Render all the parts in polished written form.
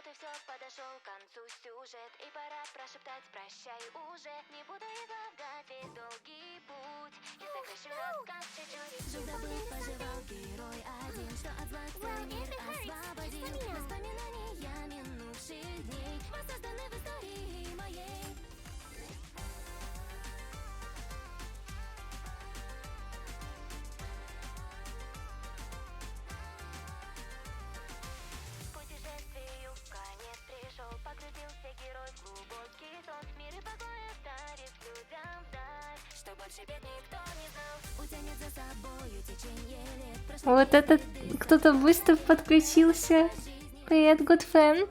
Вот и все, подошел к концу сюжет, и пора прошептать прощай уже. Не буду излагать весь долгий путь, я сокращу рассказ чуть-чуть. Жил-добыл, поживал герой один, что от зла свой мир освободил. Воспоминания минувших дней воссозданы в истории моей. Путешествию конец пришел, погрузился герой в глубокий сон. Мир и покоя дарит людям вдаль, что больше бед никто не знал. Утянет за собою течение лет. Вот этот кто-то быстро подключился. Привет, good friend.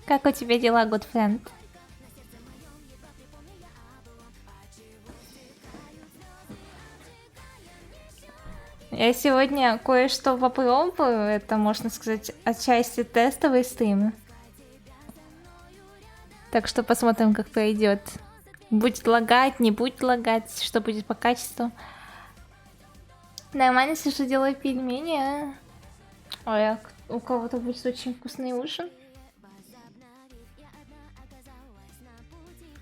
Как у тебя дела, good friend? Я сегодня кое-что попробую. Это, можно сказать, отчасти тестовый стрим. Так что посмотрим, как пройдет. Будет лагать, не будет лагать, что будет по качеству. Нормально, если что делаю пельмени. Ой, у кого-то будет очень вкусный ужин.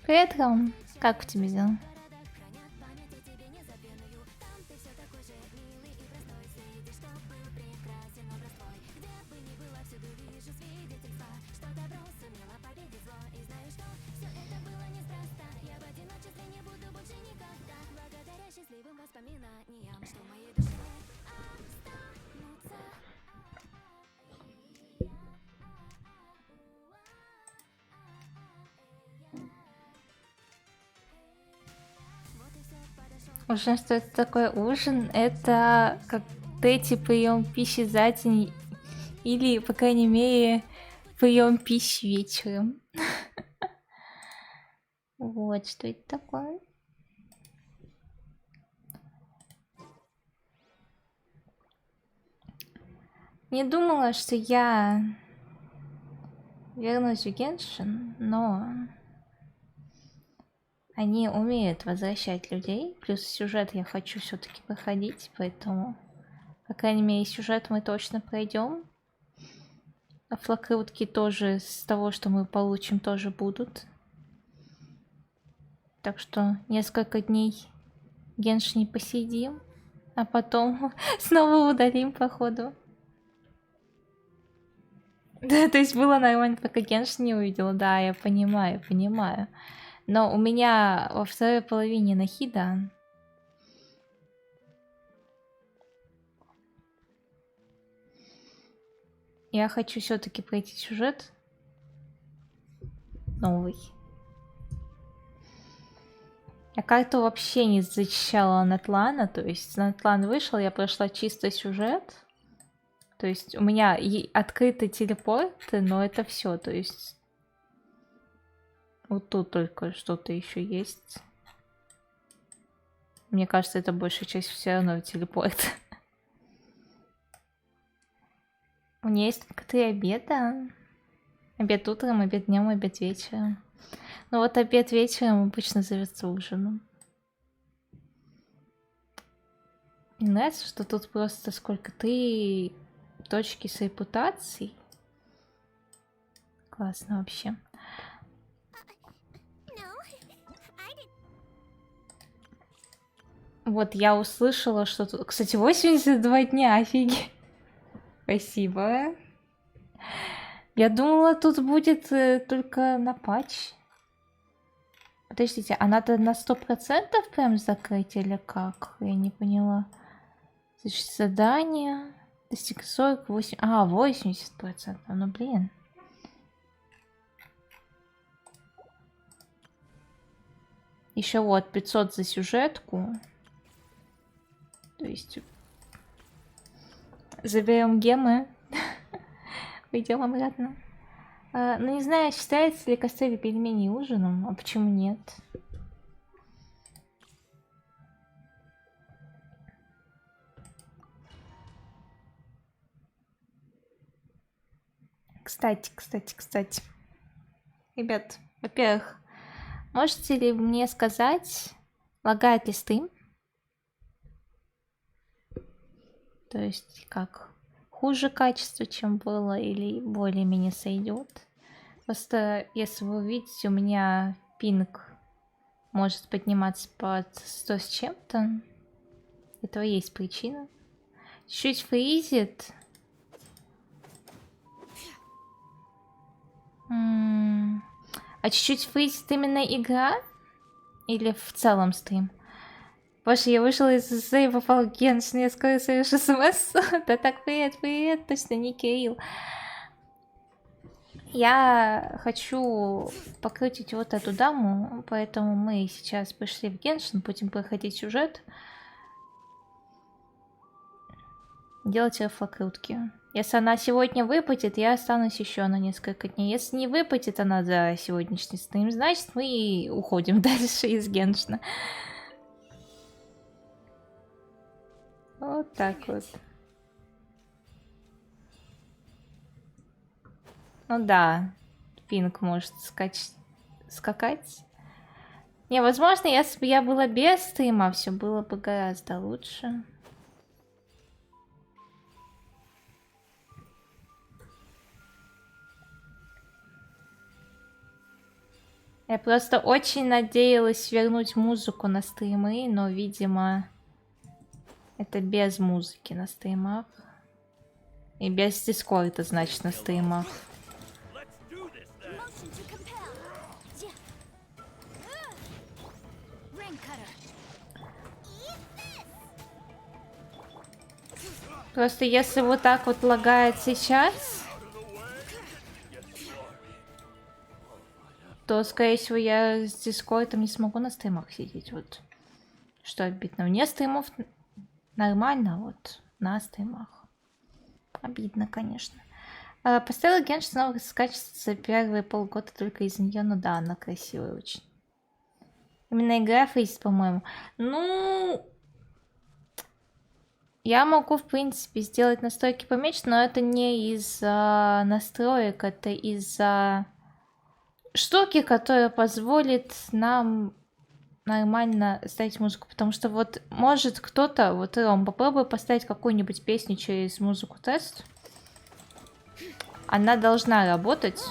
Привет, Ром. Как у тебя дела? Ужин, что это такое ужин? Это как третий прием пищи за день. Или, по крайней мере, прием пищи вечером. Вот, что это такое? Не думала, что я вернусь в геншин, но они умеют возвращать людей. Плюс сюжет я хочу все-таки проходить, поэтому, по крайней мере, сюжет мы точно пройдем. А флакрутки тоже с того, что мы получим, тоже будут. Так что несколько дней в геншине посидим, а потом снова удалим, походу. Да, то есть было нормально, пока геншин не увидела. Да, я понимаю, понимаю. Но у меня во второй половине нахида. Я хочу все-таки пройти сюжет новый. Я карту вообще не зачищала Натлана, то есть Натлан вышел, я прошла чисто сюжет. То есть у меня открыты телепорты, но это все, то есть вот тут только что-то еще есть. Мне кажется, это большая часть все равно телепорт. У меня есть только 3 обеда. Обед утром, обед днем, обед вечером. Ну вот обед вечером обычно зовется ужином. Мне нравится, что тут просто сколько 3 точки с репутацией. Классно вообще. Вот я услышала, что тут... Кстати, 82 дня, офигеть. Спасибо. Я думала, тут будет только на патч. Подождите, а надо на 100% прям закрыть или как? Я не поняла. Значит, задание. Достиг 48... А, 80%. Ну, блин. Еще вот 500 за сюжетку. То есть... Заберем гемы. Пойдем обратно. Ну, не знаю, считается ли кастрюля пельменей ужином, а почему нет? Кстати. Ребят, Во-первых, можете ли мне сказать, лагает ли стрим? То есть как? Хуже качество, чем было, или более-менее сойдет? Просто если вы увидите, у меня пинг может подниматься под 100 с чем-то. Этого есть причина. Чуть фризит. А чуть-чуть фризит именно игра? Или в целом стрим? Боже, я вышла из СССР и попал в геншин, я скоро совершу смс. Да так, привет, точно не Кирилл. Я хочу покрутить вот эту даму, поэтому мы сейчас пришли в геншин, будем проходить сюжет. Делать покрутки. Если она сегодня выпадет, я останусь еще на несколько дней. Если не выпадет она за сегодняшний стрим, значит мы уходим дальше из геншина. Вот так вот. Ну да, пинг может скакать. Не, возможно, если бы я была без стрима, все было бы гораздо лучше. Я просто очень надеялась вернуть музыку на стримы, но, видимо, это без музыки на стримах. И без дискорда, значит, на стримах. Просто если вот так вот лагает сейчас, то, скорее всего, я с дискордом не смогу на стримах сидеть. Вот. Что обидно. Вне стримов нормально, вот на стримах. Обидно, конечно. Поставила геншин, снова скачется первые полгода только из нее. Ну да, она красивая очень. Именно игра фейс, по-моему. Ну... Я могу, в принципе, сделать настройки поменьше, но это не из-за настроек, это из-за штуки, которая позволит нам нормально ставить музыку. Потому что вот может кто-то, вот Ром, попробуй поставить какую-нибудь песню через музыку тест. Она должна работать.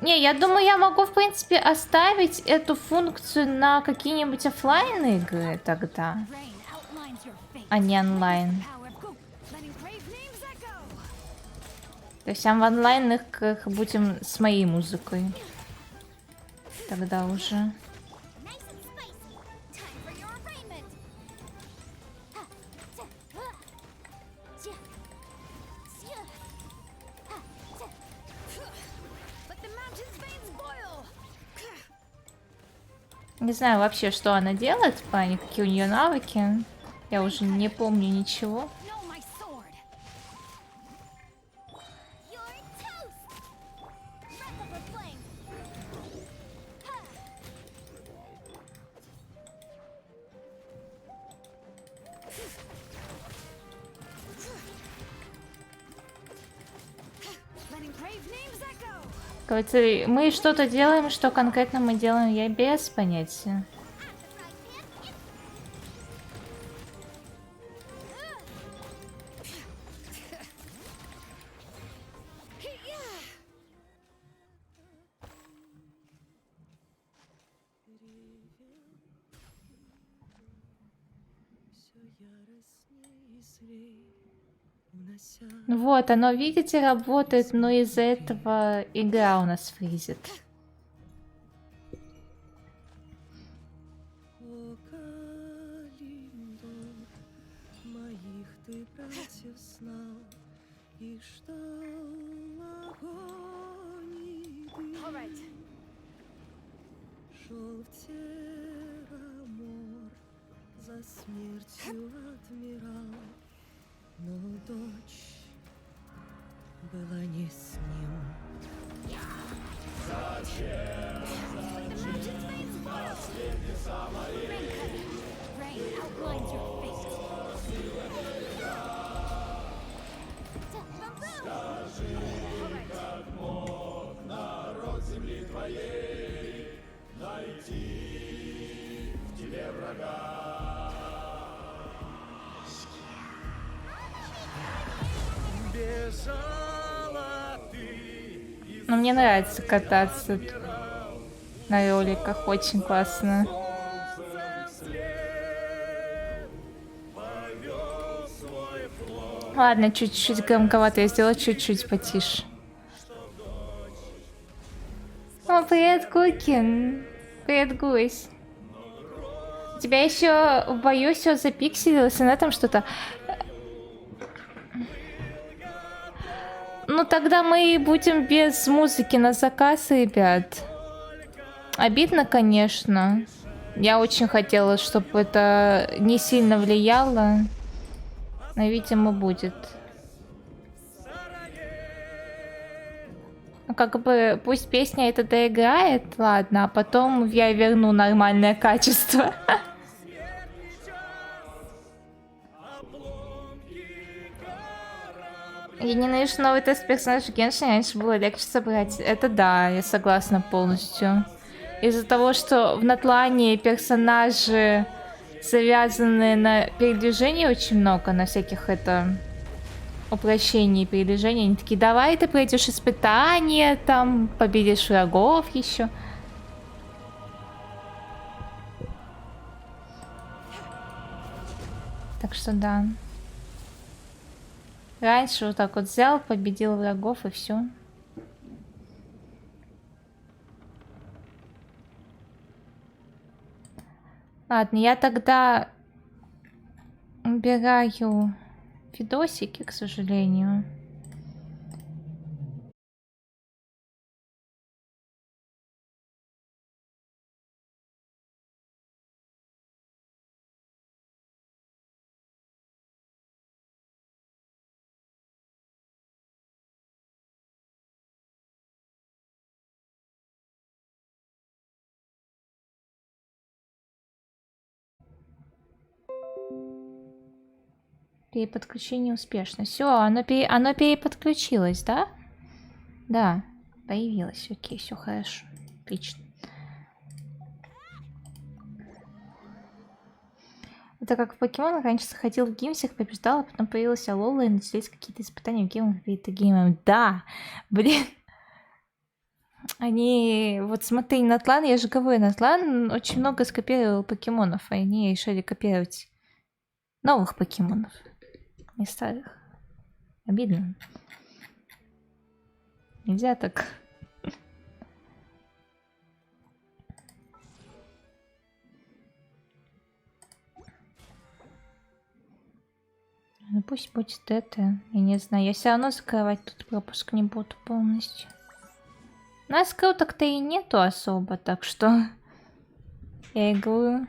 Не, я думаю, я могу, в принципе, оставить эту функцию на какие-нибудь оффлайн игры тогда, а не онлайн. То есть в онлайн их будем с моей музыкой. Тогда уже. Не знаю вообще, что она делает, в плане, какие у нее навыки. Я уже не помню ничего. Кажется, мы что-то делаем, что конкретно мы делаем, я без понятия. Вот, оно, видите, работает, но из-за этого игра у нас фризит. За смертью отмирал, но дочь была не с ним. Зачем? Последний самолет. Скажи, как мог на Но мне нравится кататься на роликах, очень классно. Ладно, чуть-чуть громковато я сделала, чуть-чуть потише. О, привет, Кукин. Привет, Гусь. У тебя еще в бою все запикселилось, и на этом что-то... Ну, тогда мы будем без музыки на заказ, ребят. Обидно, конечно. Я очень хотела, чтобы это не сильно влияло. Но, видимо, будет. Ну, как бы, пусть песня это доиграет, ладно, а потом я верну нормальное качество. Я ненавижу новый тест персонажа Геншин, раньше было легче собрать. Это да, я согласна полностью. Из-за того, что в Натлане персонажи завязаны на передвижении очень много, на всяких упрощений передвижения. Они такие, давай ты пройдешь испытания, там, победишь врагов еще. Так что да. Раньше вот так вот взял, победил врагов и все. Ладно, я тогда убираю видосики, к сожалению. Переподключение успешно. Все, оно переподключилось, да? Да, появилось. Окей, все хорошо. Отлично. Это как в покемонах. Раньше заходил в гейм, всех побеждал, а потом появилась Алола и начались какие-то испытания в геймах перед геймом. Да! Блин! Они... Вот смотри, Натлан, я же говорю, Натлан очень много скопировал покемонов, а они решили копировать новых покемонов. Не старых. Обидно. Нельзя так. Ну пусть будет это. Я не знаю. Я все равно закрывать тут пропуск не буду полностью. У нас круток-то и нету особо, так что я играю.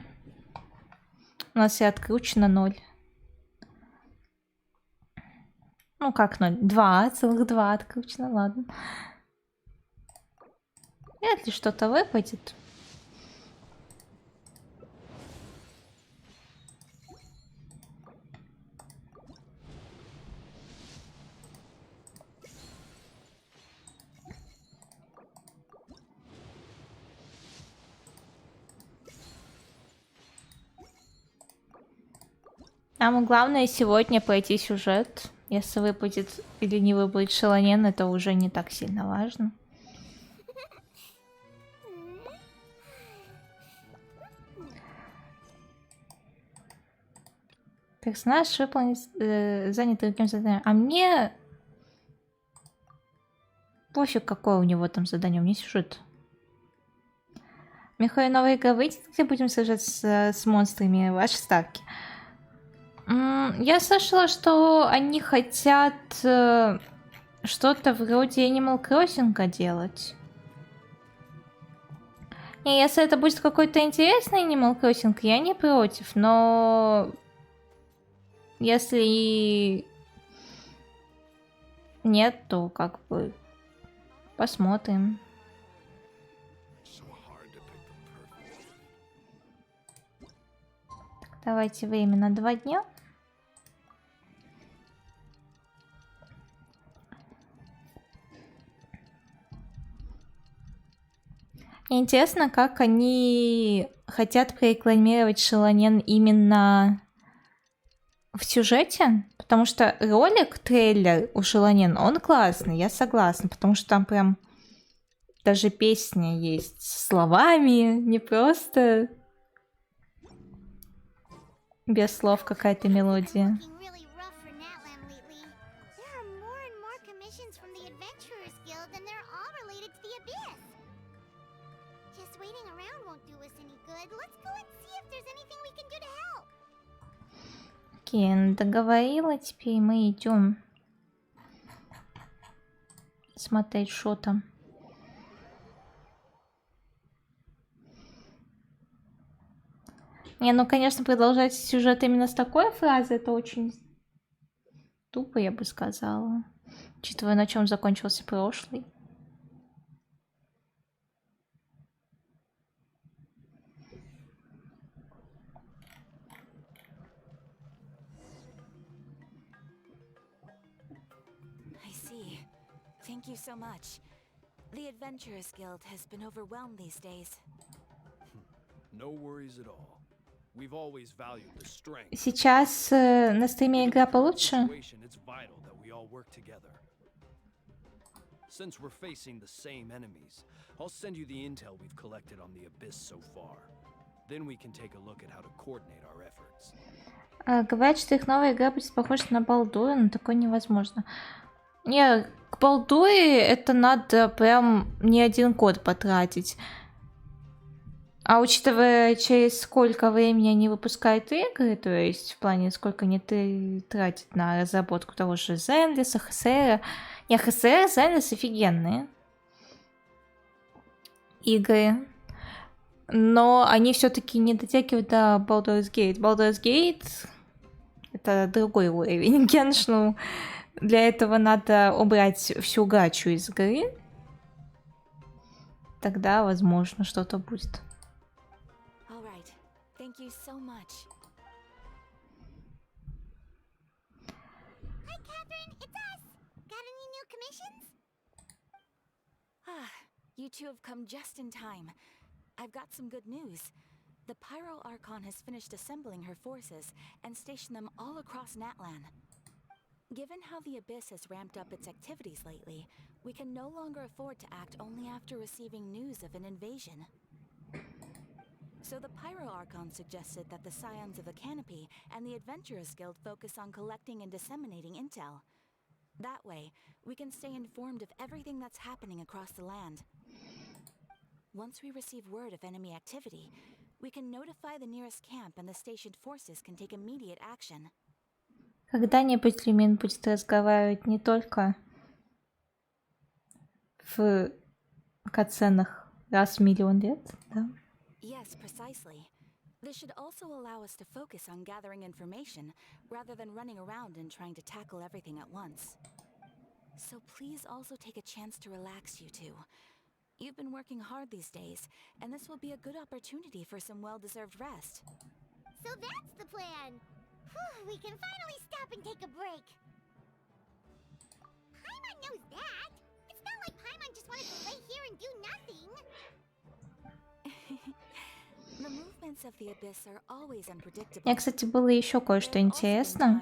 У нас и откручено 0. Ну как 0? 2,2 откручено, ладно. Вряд ли что-то выпадет. Самое главное сегодня пройти сюжет. Если выпадет или не выпадет Шелонен, это уже не так сильно важно. Персонаж выполнит занят другим заданием. А мне пофиг, какое у него там задание, у меня сюжет. Михаил, новая игра выйдет, где будем сражаться с монстрами, ваши ставки. Я слышала, что они хотят что-то вроде Animal Crossing делать. И если это будет какой-то интересный Animal Crossing, я не против, но если нет, то как бы посмотрим. Так, давайте время на 2 дня. Интересно, как они хотят прорекламировать Шелонен именно в сюжете, Потому что ролик, трейлер у Шелонен, он классный, я согласна, потому что там прям даже песня есть с словами, не просто без слов какая-то мелодия. Окей, договорила, теперь мы идем смотреть, что там. Не, ну, конечно, продолжать сюжет именно с такой фразы, это очень тупо, я бы сказала. Учитывая, на чем закончился прошлый. I see. Thank you so much. The Adventurers Guild has been overwhelmed these days. No worries at all. We've always valued the strength. Сейчас на стриме игра получше. It's vital that we all work together. Since we're facing the same enemies, I'll send you the intel we've collected on the Abyss so far. Then we can take a look at how to coordinate our efforts. Говорят, что их новая игра будет похожа на Балдуи, но такое невозможно. Не, к Балдуи это надо прям не один год потратить. А учитывая, через сколько времени они выпускают игры, то есть в плане сколько они тратят на разработку того же Зенлиса, ХСР. Не, ХСР, Зенлис офигенные игры. Но они все-таки не дотягивают до Baldur's Gate. Baldur's Gate это другой уровень. Геншину для этого надо убрать всю гачу из игры. Тогда, возможно, что-то будет. Thank you so much. Hi, Catherine. It's us. Got any new commissions? You two have come just in time. I've got some good news. The Pyro Archon has finished assembling her forces and stationed them all across Natlan. Given how the Abyss has ramped up its activities lately, we can no longer afford to act only after receiving news of an invasion. So the Pyro Archon suggested that the Scions of the Canopy and the Adventurers Guild focus on collecting and disseminating intel. That way, we can stay informed of everything that's happening across the land. Once we receive word of enemy activity, we can notify the nearest camp and the stationed forces can take immediate action. Когда-нибудь Люмин будет разговаривать не только в катсценах раз в миллион лет, да? Yes, precisely. This should also allow us to focus on gathering information rather than running around and trying to tackle everything at once. So please also take a chance to relax, you two. You've been working hard these days, and this will be a good opportunity for some well-deserved rest. So that's the plan. Whew, we can finally stop and take a break. Paimon knows that. It's not like Paimon just wanted to lay here and do nothing. The movements of the Abyss are always unpredictable. Мне, кстати, было еще кое-что интересно.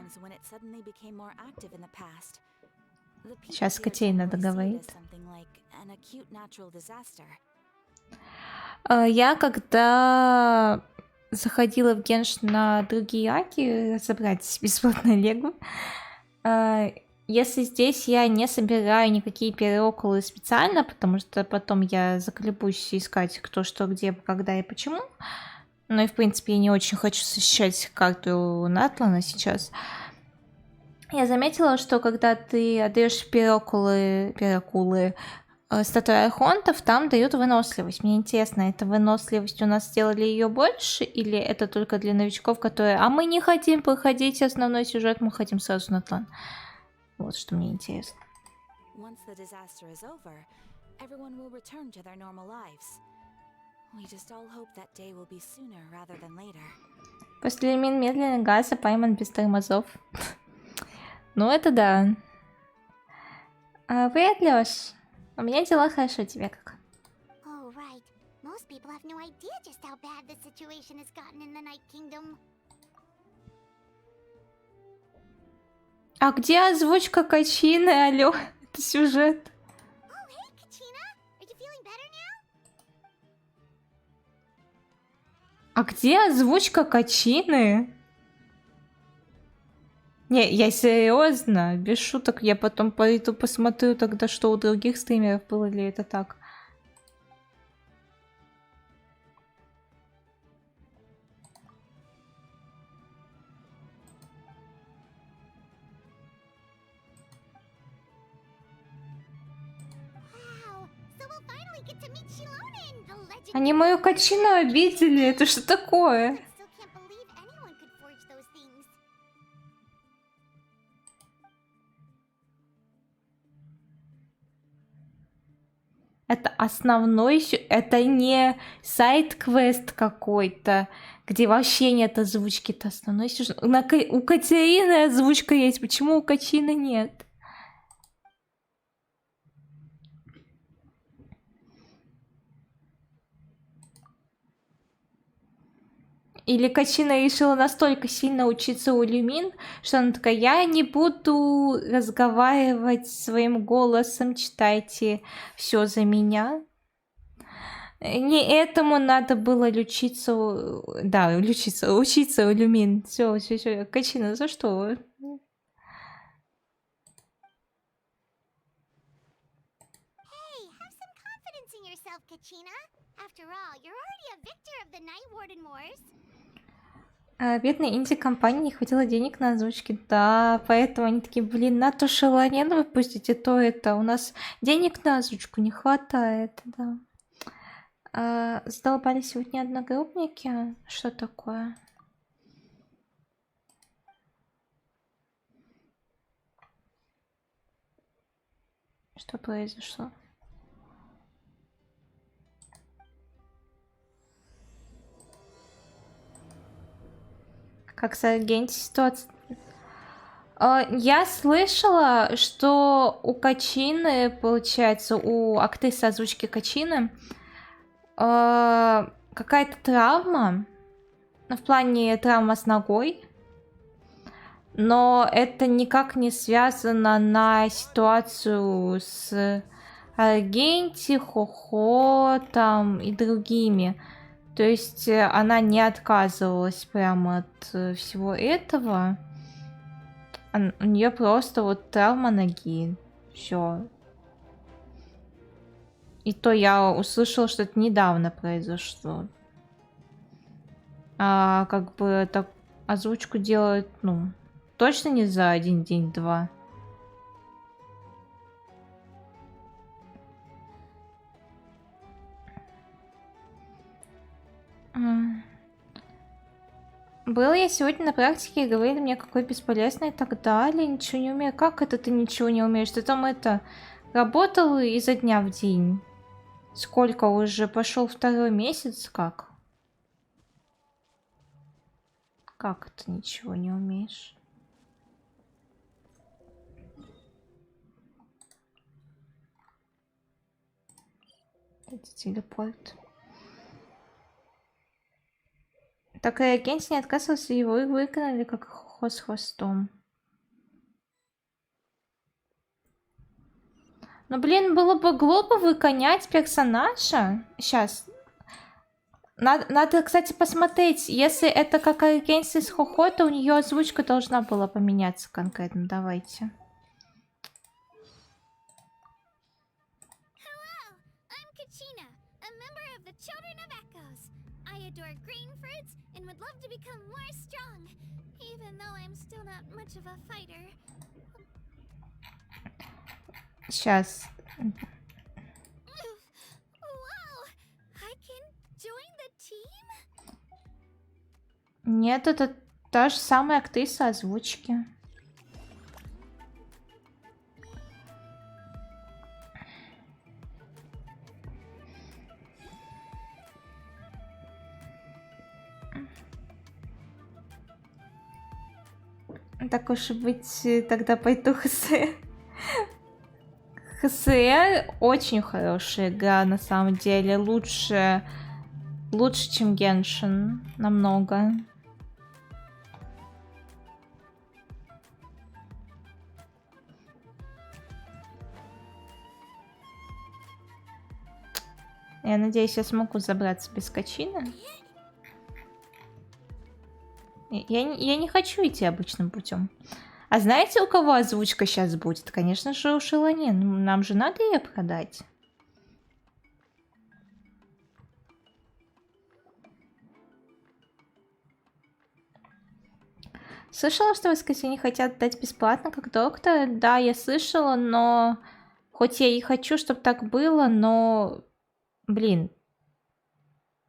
Сейчас Катерина договорит. Я когда заходила в Геншин на другие аки разобрать бесплатно Лего, если здесь я не собираю никакие переоколы специально, потому что потом я заколебусь искать кто, что, где, когда и почему. Ну и в принципе я не очень хочу защищать карту Натлана сейчас. Я заметила, что когда ты отдаешь переокулы статуи архонтов, там дают выносливость. Мне интересно, это выносливость у нас сделали ее больше, или это только для новичков, которые... А мы не хотим проходить основной сюжет, мы хотим сразу на Натлан. Вот что мне интересно. После Люмин медленный газ, а Паймон без тормозов. Ну это да. Привет, Лёш. У меня дела хорошо, тебе как? Oh, right. Most people have no idea just how bad the situation has gotten in the Night Kingdom. А где озвучка качины, алё? Это сюжет. Oh, hey, Kachina. Are you feeling better now? А где озвучка качины? Не, я серьезно, без шуток. Я потом пойду посмотрю тогда, что у других стримеров было ли это так. Wow. So we'll finally get to meet Shilonen, the legend. Они мою качину обидели. Это что такое? I still can't believe anyone could forge those things. Это основной, это не сайд-квест какой-то, где вообще нет озвучки. Это основной сюжет. У Катерины озвучка есть, почему у Качины нет? Или Качина решила настолько сильно учиться у Люмин, что она такая: я не буду разговаривать своим голосом, читайте все за меня. Не этому надо было учиться учиться у Люмин. Все. Качина, за что? Hey, have some confidence in yourself, Kachina. After all, you're already a victor of the Night Warden Wars. Бедной инди-компании не хватило денег на озвучки. Да, поэтому они такие: блин, надо Шелонен выпустить, и то это. У нас денег на озвучку не хватает, да. Задолбали сегодня одногруппники. Что такое? Что произошло? Как с Аргенти ситуация? Я слышала, что у Качины, получается, у актрисы озвучки Качины какая-то травма. В плане травма с ногой. Но это никак не связано на ситуацию с Аргенти, Хохо там и другими. То есть она не отказывалась прямо от всего этого. У нее просто вот травма ноги. Все. И то я услышала, что это недавно произошло. А как бы так озвучку делают, ну, точно не за один день-два. Был я сегодня на практике и говорили мне, какой бесполезный и так далее. Ничего не умею. Как это ты ничего не умеешь? Ты там это работал изо дня в день? Сколько уже? Пошел 2-й месяц? Как? Как это ничего не умеешь? Это телепорт. Так и агент не отказывался, его и выгнали, как хвост с хвостом. Ну, блин, было бы глупо выгонять персонажа. Сейчас. Надо, кстати, посмотреть. Если это как агент из Хохо, то у нее озвучка должна была поменяться конкретно. Давайте. Hello, I'm Kachina, a member of the Children of Echoes. I adore green fruits and would love to become more strong, even though I'm still not much of a fighter. Сейчас. Wow, I can join the team? Нет, это та же самая актриса озвучки. Так уж и быть, тогда пойду ХС. ХС очень хорошая игра, на самом деле. Лучше, чем геншин. Намного. Я надеюсь, я смогу забраться без качины. Я не хочу идти обычным путем. А знаете, у кого озвучка сейчас будет? Конечно же, у Шелани. Нам же надо ее продать. Слышала, что в воскресенье хотят дать бесплатно, как доктор? Да, я слышала, но... Хоть я и хочу, чтобы так было, но... Блин.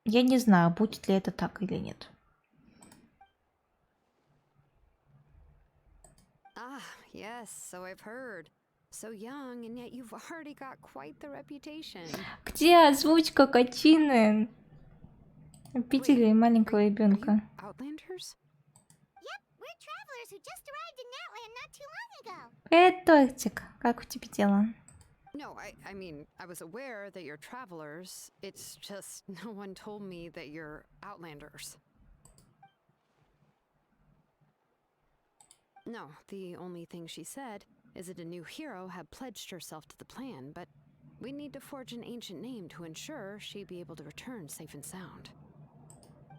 Я не знаю, будет ли это так или нет. Ah, yes, so I've heard. So young, and yet you've already got quite the reputation. Где озвучка качины? Видели маленького ребенка? Outlanders? Yep, we're travelers who just arrived in Natland not too long ago. Привет, Тортик. Как у тебя дела? No, I mean, I was aware that you're travelers. It's just no one told me that you're Outlanders. No, the only thing she said is that a new hero had pledged herself to the plan, but we need to forge an ancient name to ensure she'd be able to return safe and sound.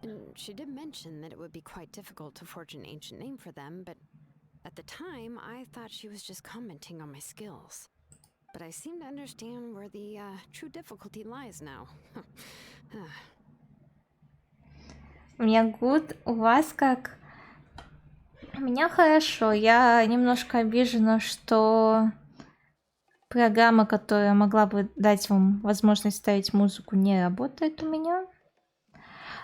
And she did mention that it would be quite difficult to forge an ancient name for them, but at the time, I thought she was just commenting on my skills. But I seem to understand where the true difficulty lies now. У меня гуд, у вас как? У меня хорошо. Я немножко обижена, что программа, которая могла бы дать вам возможность ставить музыку, не работает у меня.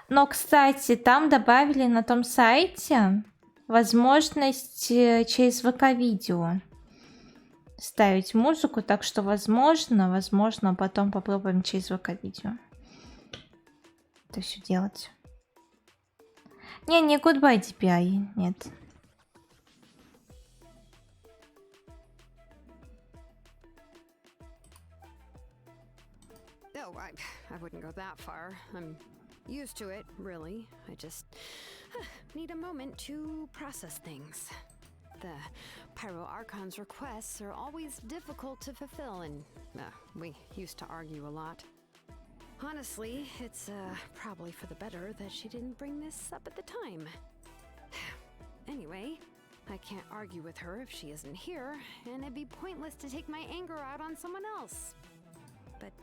Но, кстати, там добавили на том сайте возможность через ВК-видео ставить музыку, так что возможно, потом попробуем через ВК-видео это все делать. Не Goodbye DPI, нет. No, I wouldn't go that far. I'm used to it, really. I just need a moment to process things. The Pyro Archon's requests are always difficult to fulfill, and we used to argue a lot. Honestly, it's probably for the better that she didn't bring this up at the time. Anyway, I can't argue with her if she isn't here, and it'd be pointless to take my anger out on someone else. But,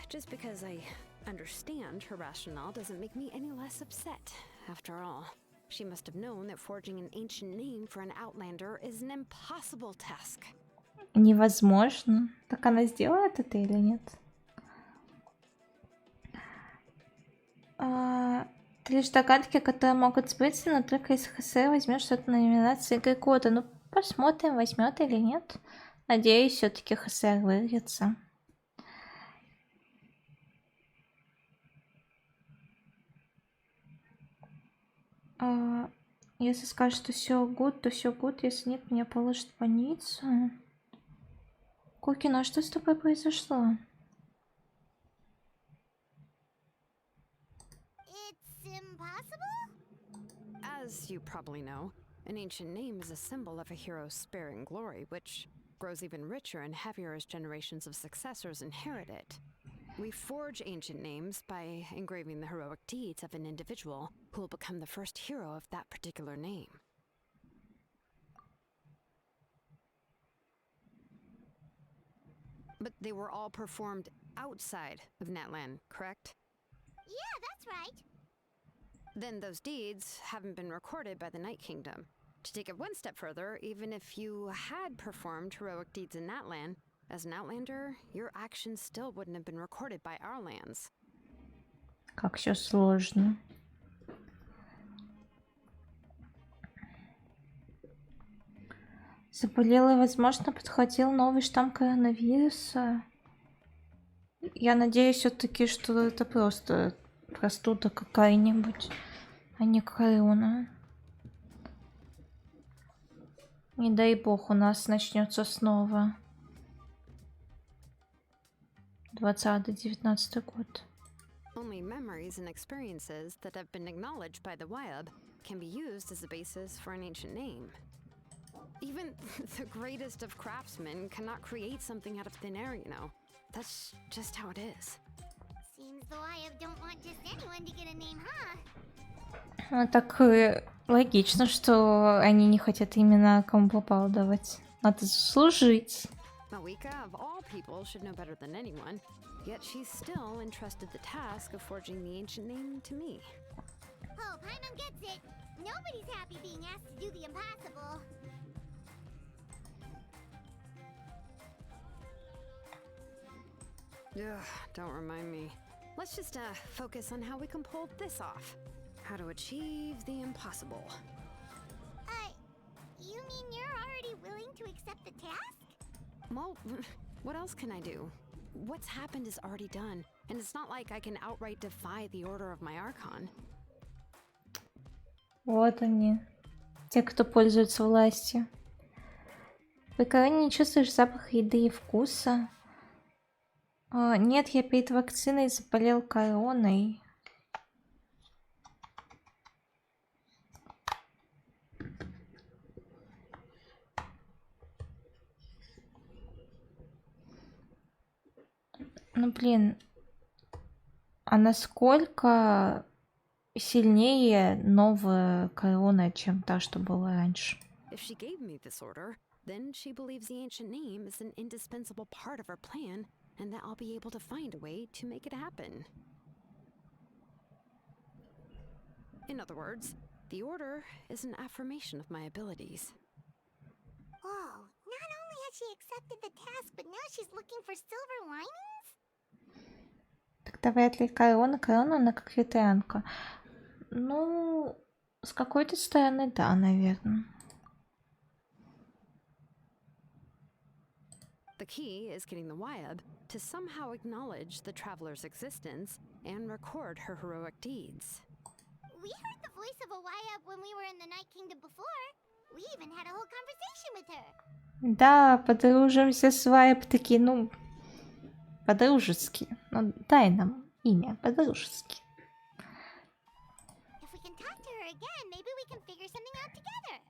just because I understand her rationale doesn't make me any less upset. After all, she must have known that forging an ancient name for an Outlander is an impossible task. Невозможно. Так она сделает это или нет? Это лишь догадки, которые могут сбыться, но только если ХС возьмет что-то на номинации игры года. Ну, посмотрим, возьмет или нет. Надеюсь, все-таки ХС вырвется. Если скажет, что все гуд, то все гуд. Если нет, меня положат в больницу. Кукина, а что с тобой произошло? As you probably know, an ancient name is a symbol of a hero's spirit and glory, which grows even richer and heavier as generations of successors inherit it. We forge ancient names by engraving the heroic deeds of an individual who will become the first hero of that particular name. But they were all performed outside of Natlan, correct? Yeah, that's right. Then those deeds haven't been recorded by the Night Kingdom. To take it one step further, even if you had performed heroic deeds in Natlan, as an Outlander, your actions still wouldn't have been recorded by our lands. Как все сложно. Заболел и, возможно, подхватил новый штамм коронавируса. Я надеюсь все-таки, что это просто простуда какая-нибудь, а не корона. Не дай бог у нас начнется снова 20-19 год. Only memories and experiences that have been acknowledged by the Wyab can be used as a basis for an ancient name. Even the greatest of craftsmen cannot create something out of thin air, you know. That's just how it is. Seems the Wyatt don't want just anyone to get a name, huh? Ну, так логично, что они не хотят именно кому попало давать. Надо заслужить. Malika, of all people, should know better than anyone. Yet she's still entrusted the task of forging the ancient name to me. Oh, Paimon gets it. Nobody's happy being asked to do the impossible. Ugh, don't remind me. Let's just focus on how we can pull this off. How to achieve the impossible. You mean you're already willing to accept the task? Well, what else can I do? What's happened is already done, and it's not like I can outright defy the order of my Archon. Вот они. Те, кто пользуется властью. Вы когда не чувствуешь запах еды и вкуса? Нет, я перед вакциной заболел короной. Ну блин, а насколько сильнее новая корона, чем та, что была раньше? If she gave me this order, then she believes the ancient name is an indispensable part of her plan, and that I'll be able to find a way to make it happen. In other words, the order is an affirmation of my abilities. Whoa, not only has she accepted the task, but now she's looking for silver linings? Тогда вряд ли корона, она как ветрянка. Ну, с какой-то стороны, да, наверное. The key is getting the Wyab to somehow acknowledge the traveler's existence and record her heroic deeds. We heard the voice of a Wyatt when we were in the Night Kingdom before. We even had a whole conversation with her. Да, подружимся с Вайп такие, ну, по-дружески. Ну, дай нам имя, по-дружески. If we can talk to her again, maybe we can figure something out together.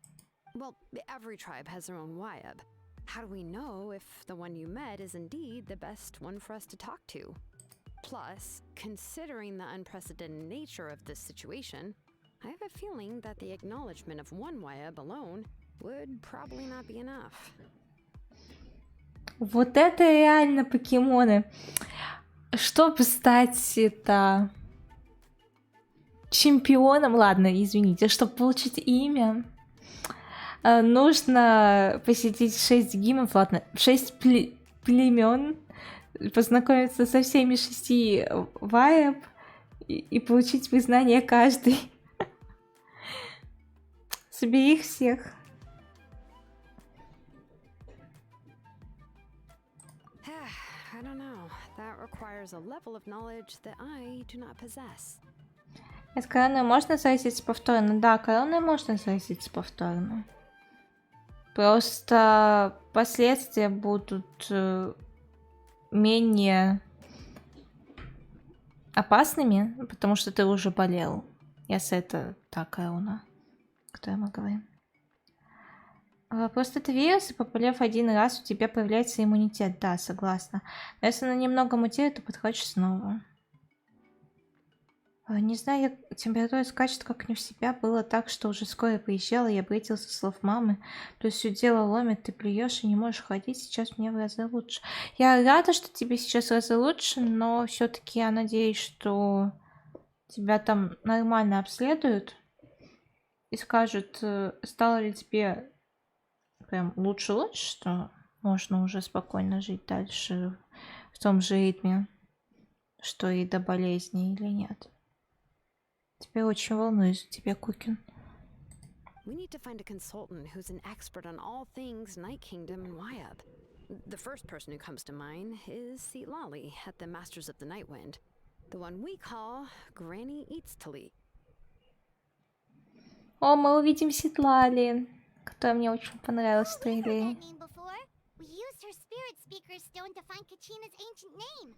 Well, every tribe has their own Wyab. How do we know if the one you met is indeed the best one for us to talk to? Plus, considering the unprecedented nature of this situation, I have a feeling that the acknowledgement of one Wyab alone would probably not be enough. Вот это реально покемоны. Чтобы стать чемпионом, ладно, извините, чтобы получить имя, нужно посетить 6 гимов, ладно, 6 племен, познакомиться со всеми 6 вайб и получить признание каждый. Собери их всех. I don't know. That requires a level of knowledge that I do not possess. С короной можно сразиться повторно? Да, короной можно сразиться повторно. Просто последствия будут менее опасными, потому что ты уже болел. Если это та корона, о которой мы говорим. Просто ты вирус, и поболев один раз, у тебя появляется иммунитет. Да, согласна. Но если она немного мутирует, то подходишь снова. Не знаю, температура скачет как не в себя. Было так, что уже скоро приезжала, я обратился со слов мамы. То есть все дело ломит, ты плюешь и не можешь ходить. Сейчас мне в разы лучше. Я рада, что тебе сейчас в разы лучше, но все-таки я надеюсь, что тебя там нормально обследуют и скажут, стало ли тебе прям лучше, что можно уже спокойно жить дальше в том же ритме, что и до болезни или нет. Теперь очень волнуюсь за тебя, Кукин. We need to find a consultant who's an expert on all things Night Kingdom and Wyab. The first person who comes to mind is Seatlali at the Masters of the Night Wind, the one we call Granny Eatstali. О, мы увидим Ситлали, которая мне очень понравилась в We've heard трейлере. that name before. We used her spirit speaker stone to find Kachina's ancient name.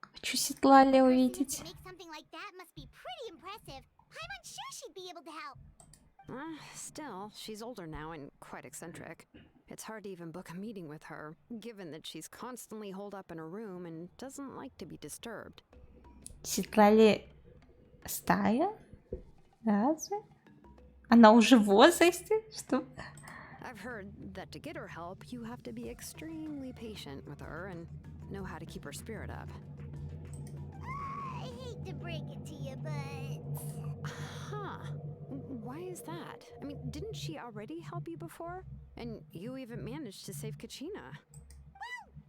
Хочу Ситлали Person who увидеть. could make something like that must be pretty impressive. I'm sure she'd be able to help. Still, she's older now and quite eccentric. It's hard to even book a meeting with her, given that she's constantly holed up in her room and doesn't like to be disturbed. Седлали стая? Разве? Она уже в возрасте? Что? I've heard that to get her help, you have to be extremely patient with her and know how to keep her spirit up. I hate to break it to you, but Huh. Why is that? I mean, didn't she already help you before? And you even managed to save Kachina.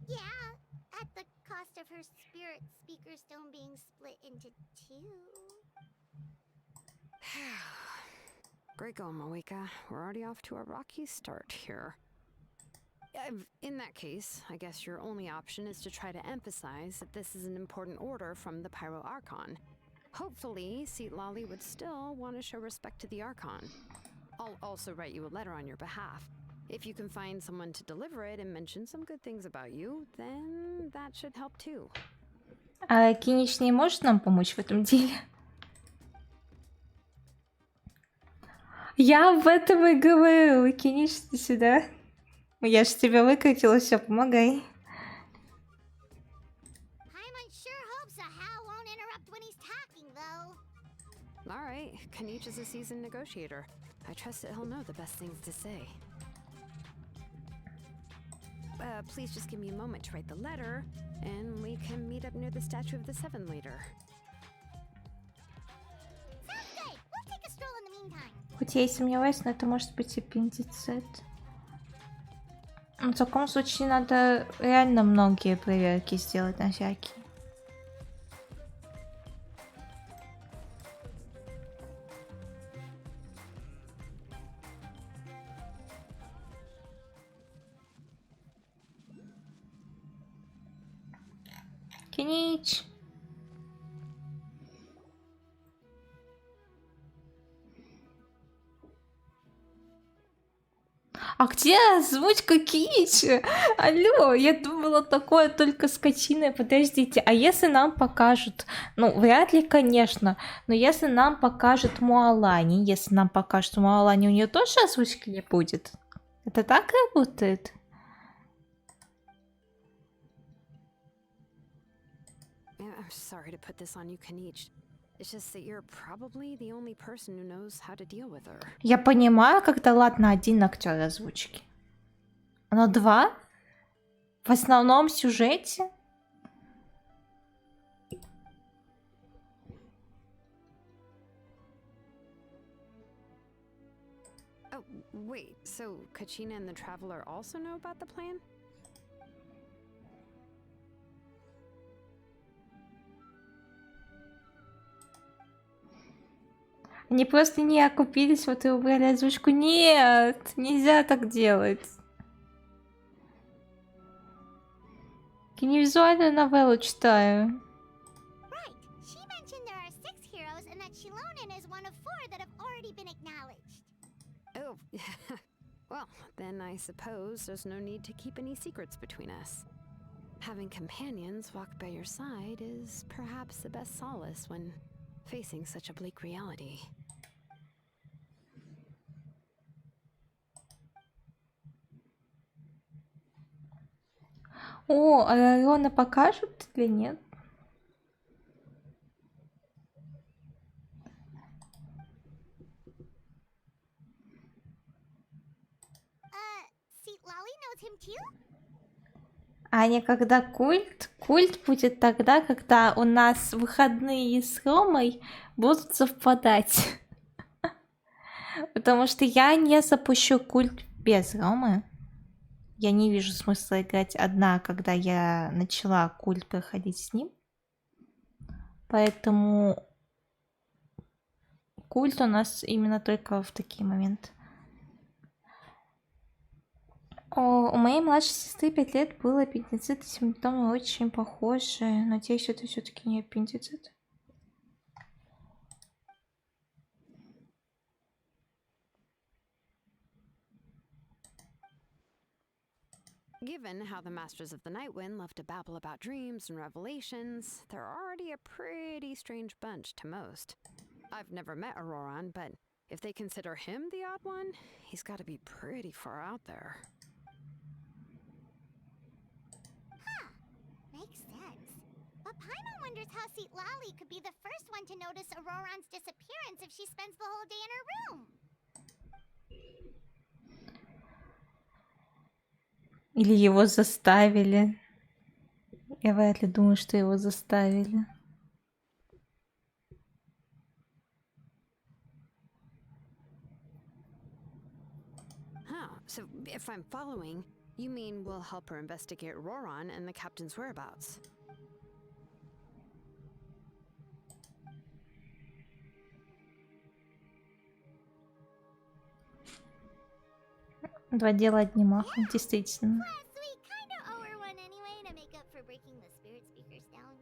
yeah, at the cost of her spirit speaker stone being split into two. Great going, Moeka. We're already off to a rocky start here. In that case, I guess your only option is to try to emphasize that this is an important order from the Pyro Archon. Hopefully, Seat Lolly would still want to show respect to the Archon. I'll also write you a letter on your behalf. If you can find someone to deliver it and mention some good things about you, then that should help too. А Кинич не может нам помочь в этом деле? Я об этом и говорю. Кинич, ты сюда. Я же тебя выкрутила, все, помогай. Paimon sure hopes a Hal won't interrupt when he's talking, though. All right, Kanich is a seasoned negotiator. I trust that he'll know the best things to say. Please just give me a moment to write the letter, and we can meet up near the statue of the Seven later. Sounds good. We'll take a stroll in the meantime. Хоть я и сомневаюсь, но это может быть аппендицит. В таком случае надо реально многие проверки сделать на всякий. Кинич. А где озвучка Кинича? Алло, я думала такое только с Качиной. Подождите, а если нам покажут... Ну, вряд ли, конечно. Но если нам покажут Муалани, если нам покажут Муалани, у нее тоже озвучки не будет? Это так работает? I'm sorry to put this on you, Kanich. It's just that you're probably the only person who knows how to deal with her. Я понимаю, когда, ладно, один актер озвучки. Но два? В основном сюжете? Oh, wait, so Kachina and the Traveler also know about the plan? Они просто не окупились, вот и убрали озвучку. Нет, нельзя так делать. Я не визуальную новеллу читаю. Right. She mentioned there are 6 heroes and that Shilonen is one of 4 that have already been acknowledged. Oh, well, then I suppose there's no need to keep any secrets between us. Having companions walk by your side is perhaps the best solace when facing such a bleak reality. О, а Рона покажут или нет? Seat Lolly knows him too? Аня, когда культ? Культ будет тогда, когда у нас выходные с Ромой будут совпадать. Потому что я не запущу культ без Ромы. Я не вижу смысла играть одна, когда я начала культ проходить с ним. Поэтому культ у нас именно только в такие моменты. У моей младшей сестры 5 лет был аппендицит, и симптомы очень похожи. Надеюсь, это все-таки не аппендицит. Given how the Masters of the Nightwind love to babble about dreams and revelations, they're already a pretty strange bunch to most. I've never met Auroran, but if they consider him the odd one, he's got to be pretty far out there. Makes sense. But Paimon wonders how Seat Lally could be the first one to notice Auroran's disappearance if she spends the whole day in her room. Или его заставили. Я вряд ли думаю, что его заставили. Oh, so if I'm following, you mean we'll help her investigate Roran and the captain's whereabouts? Два дела одним махом, действительно. Plus, we kind of owe her one anyway to make up for breaking the spirit speakers down.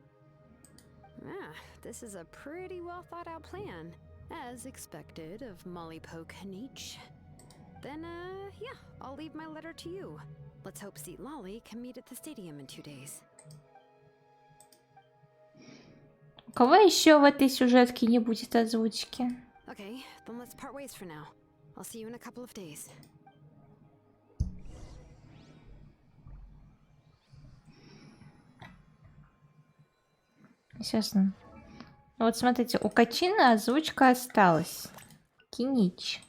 Ah, this is a pretty well thought out plan, as expected of Molly Poke Nietzsche. Then, yeah, I'll leave my letter to you. Let's hope Seat Lolly can meet at the stadium in 2 days. У кого еще в этой сюжетке не будет озвучки? Okay, then let's part ways for now. I'll see you in a couple of days. Естественно. Вот смотрите, у Качины озвучка осталась. Кинич.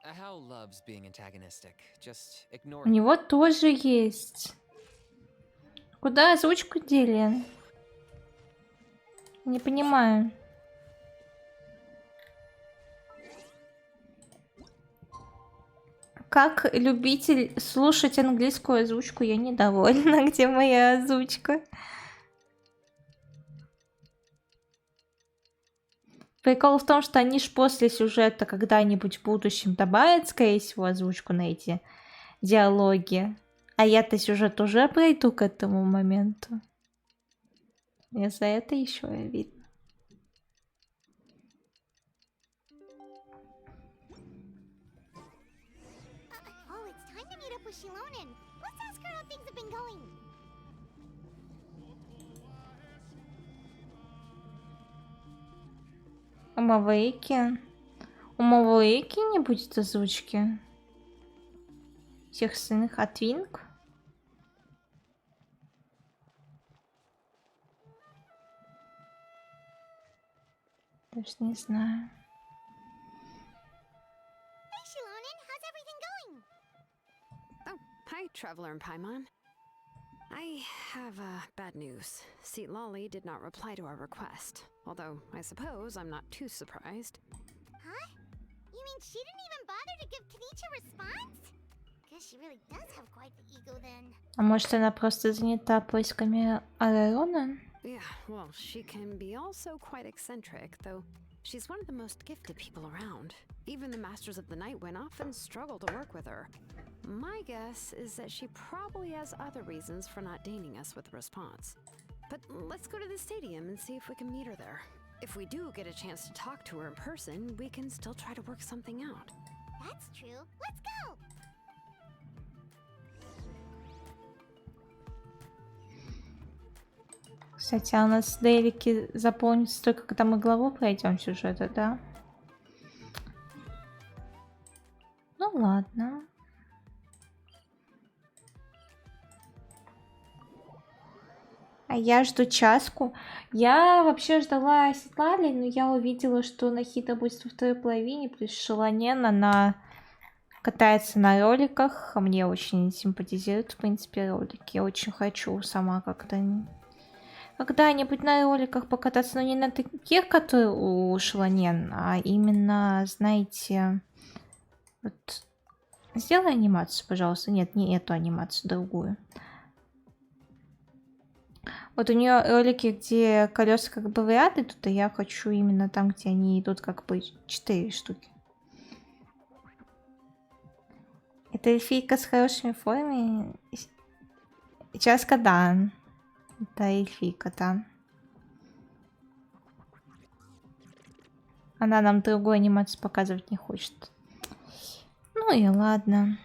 How loves being antagonistic. Just ignore У него тоже есть. Куда озвучку дели? Не понимаю. Как любитель слушать английскую озвучку, я недовольна. Где моя озвучка? Прикол в том, что они ж после сюжета когда-нибудь в будущем добавят, скорее всего, озвучку на эти диалоги. А я-то сюжет уже пройду к этому моменту. Мне за это еще обидно. Oh, it's time to meet up with Shilonen. Let's ask her how things have been going. У Мавейки. У Мавейки не будет озвучки. Всех остальных от Винг. Даже не знаю. Hey, Shilonen, how's everything going? Oh, hi, Traveler and Paimon. I have bad news. Seat Lolly did not reply to our request. Although, I suppose I'm not too surprised. Huh? You mean she didn't even bother to give Kenichi a response? Guess she really does have quite the ego then. А может, она просто занята поисками Арарона? Yeah, well, she can be also quite eccentric, though she's one of the most gifted people around. Even the Masters of the Night Wind often struggle to work with her. My guess is that she probably has other reasons for not deigning us with a response. But let's go to the stadium and see if we can meet her there. If we do get a chance to talk to her in person, we can still try to work something out. That's true. Let's go! Кстати, а у нас дейлики заполнится только когда мы главу пройдем сюжета, да? Ну ладно. А я жду часку. Я вообще ждала Светланы, но я увидела, что Нахита будет во второй половине, плюс Шалонен, она катается на роликах. А мне очень симпатизируют, в принципе, ролики. Я очень хочу сама как-то когда-нибудь на роликах покататься, но не на таких, которые у Шалонен, а именно, знаете, вот сделай анимацию, пожалуйста. Нет, не эту анимацию, другую. Вот у нее ролики, где колеса как бы в ряд идут, а я хочу именно там, где они идут как бы 4 штуки. Это эльфийка с хорошими формами. Часка, да. Это эльфийка, да. Она нам другую анимацию показывать не хочет. Ну и ладно.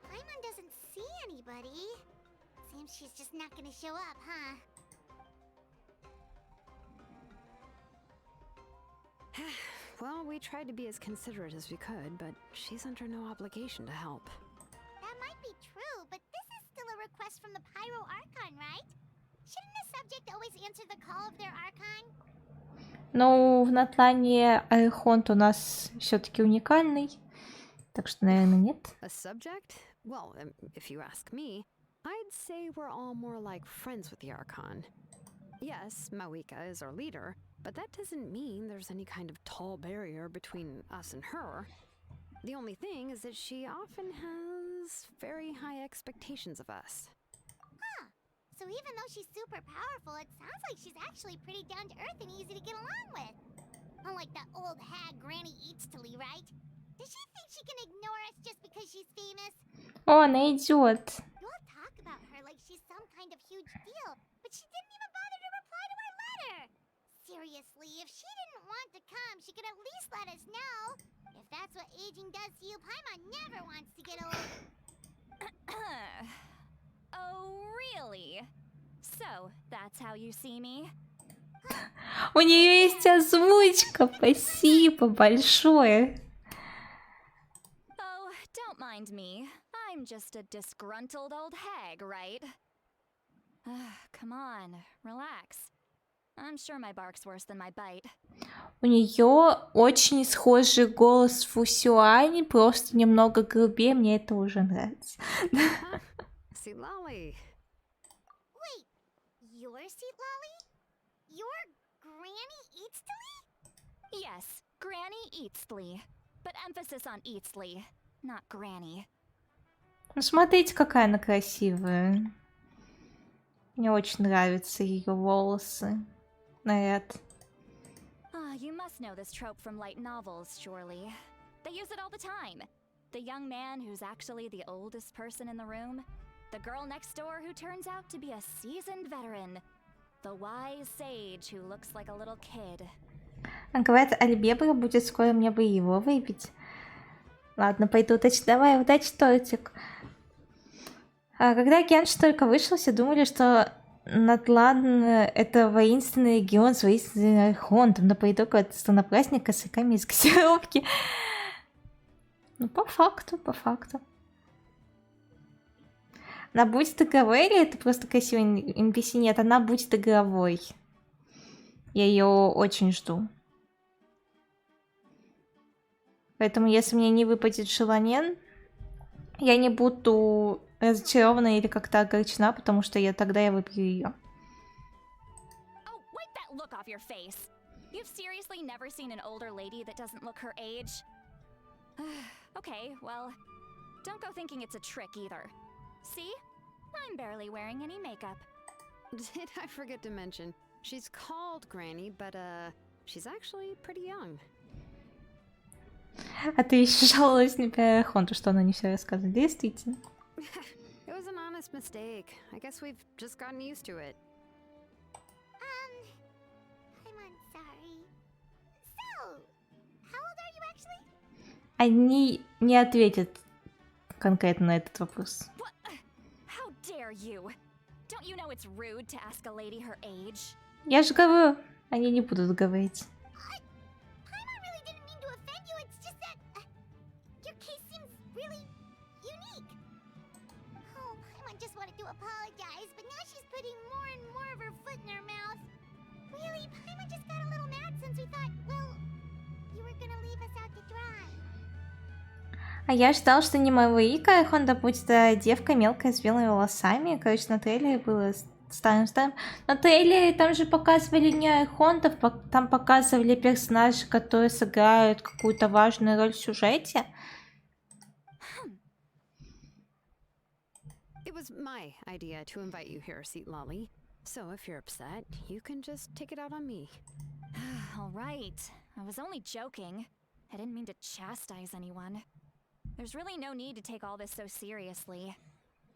Paimon doesn't see anybody. Seems she's just not gonna show up, huh? Well, we tried to be as considerate as we could, but she's under no obligation to help. That might be true, but this is still a request from the Pyro Archon, right? Shouldn't a subject always answer the call of their Archon? Ну, в Натлане Архонт у нас все-таки уникальный, так что, наверное, нет. A subject? Well, if you ask me, I'd say we're all more like friends with the Archon. Yes, Mawika is our leader, but that doesn't mean there's any kind of tall barrier between us and her. The only thing is that she often has very high expectations of us. Huh. So even though she's super powerful, it sounds like she's actually pretty down to earth and easy to get along with. Unlike that old hag Granny Eatstily, right? Does she think she can ignore us just because she's famous? О, она идет. You all talk about her like she's some kind of huge deal, but she didn't even bother to reply to our letter. Seriously, if she didn't want to come, she could at least let us know. If that's what aging does to you, Paimon never wants to get old. Oh, really? So, that's how you see me? У нее есть озвучка. Спасибо большое. Oh, don't mind me. I'm just a disgruntled old hag, right? Come on, relax. I'm sure my bark's worse than my bite. У нее очень схожий голос Фусюани, просто немного грубее. Мне это уже нравится. See, Lolly. Wait, you're Seat Lolly? You're Granny Eatstily? Yes, Granny Eatstly. But emphasis on Eatstly, not Granny. Ну, смотрите, какая она красивая. Мне очень нравятся ее волосы. Наряд. You must know this trope from light novels, surely. They use it all the time. The young man who's actually the oldest person in the room. The girl next door who turns out to be a seasoned veteran. The wise sage who looks like a little kid. Говорят, Альбебра будет скоро, мне бы его выпить. Ладно, пойду удачи. Давай, удачи, тортик. Когда геншин только вышел, все думали, что Натлан — это воинственный регион с воинственным архонтом, но по итогу это странопраздник косяками из газировки. Ну, по факту, по факту. Она будет игровой или это просто красивый NPC? Нет, она будет игровой. Я ее очень жду. Поэтому, если мне не выпадет Шелонен, я не буду разочарована или как-то огорчена, потому что тогда я выберу ее. Oh, wipe that look off your face. You've seriously never seen an older lady that doesn't look her age? Okay, well, don't go thinking it's a trick either. See? I'm barely wearing any makeup. Did I forget to mention? She's called Granny, but she's actually pretty young. А ты еще жаловалась на Пиарахонту, что она не все рассказывает. Действительно. It was an honest mistake. I guess we've just gotten used to it. I'm sorry. So, how old are you actually? Они не ответят конкретно на этот вопрос. What? How dare you? Don't you know it's rude to ask a lady her age? Я же говорю, они не будут говорить. Paimon really didn't mean to offend you. It's just that your case seems really unique. Oh, Paimon just wanted to apologize, but now she's putting more and more of her foot in her mouth. Really, Paimon just got a little mad since we thought, well, you were gonna leave us out to dry. А я ждал, что не Маврика, Хонда будет девка мелкая с белыми волосами. Короче, на трейлере было старым-старым. На трейлере там же показывали не архонтов, там показывали персонажей, которые сыграют какую-то важную роль в сюжете. It was my idea to invite you here, Seat Lolly. So if you're upset, you can just take it out on me. All right. I was only joking. I didn't mean to chastise anyone. There's really no need to take all this so seriously.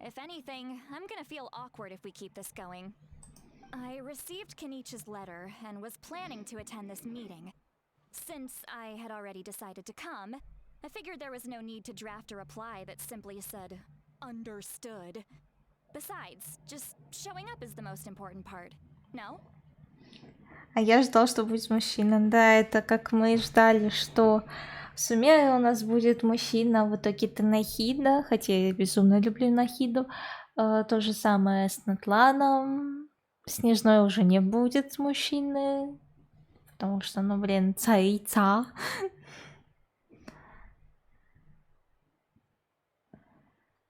If anything, I'm gonna feel awkward if we keep this going. I received Kenichi's letter and was planning to attend this meeting. Since I had already decided to come, I figured there was no need to draft a reply that simply said, "Understood." Besides, just showing up is the most important part. No? А я ждал, что будет мужчина. Да, это как мы ждали, что в Сумере у нас будет мужчина, в итоге это Нахида, хотя я безумно люблю Нахиду. То же самое с Натланом. Снежной уже не будет мужчины, потому что, ну, блин, царица.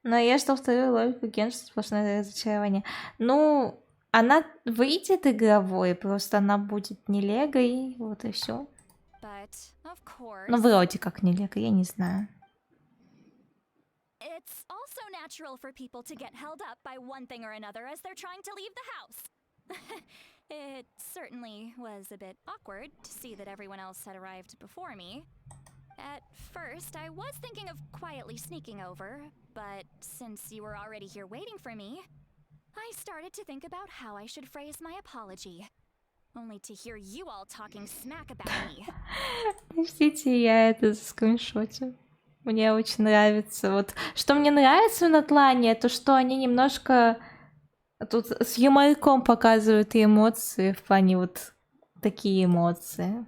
Но я ждал вторую логику Геншин, сплошное разочарование. Ну, она выйдет игровой, просто она будет не легой, вот и все. Ну, вроде как не лего, я не знаю. It's also natural for people to get held up by one thing or another as they're trying to leave the house. It certainly was a bit awkward to see that everyone else had arrived before me. At first, I was thinking of quietly sneaking over, but since you were already here waiting for me, I started to think about how I should phrase my apology. Only to hear you all talking smack about me. Подождите, я это скриншотю. Мне очень нравится. Вот что мне нравится в Натлане, то что они немножко тут с юморком показывают и эмоции, в плане вот такие эмоции.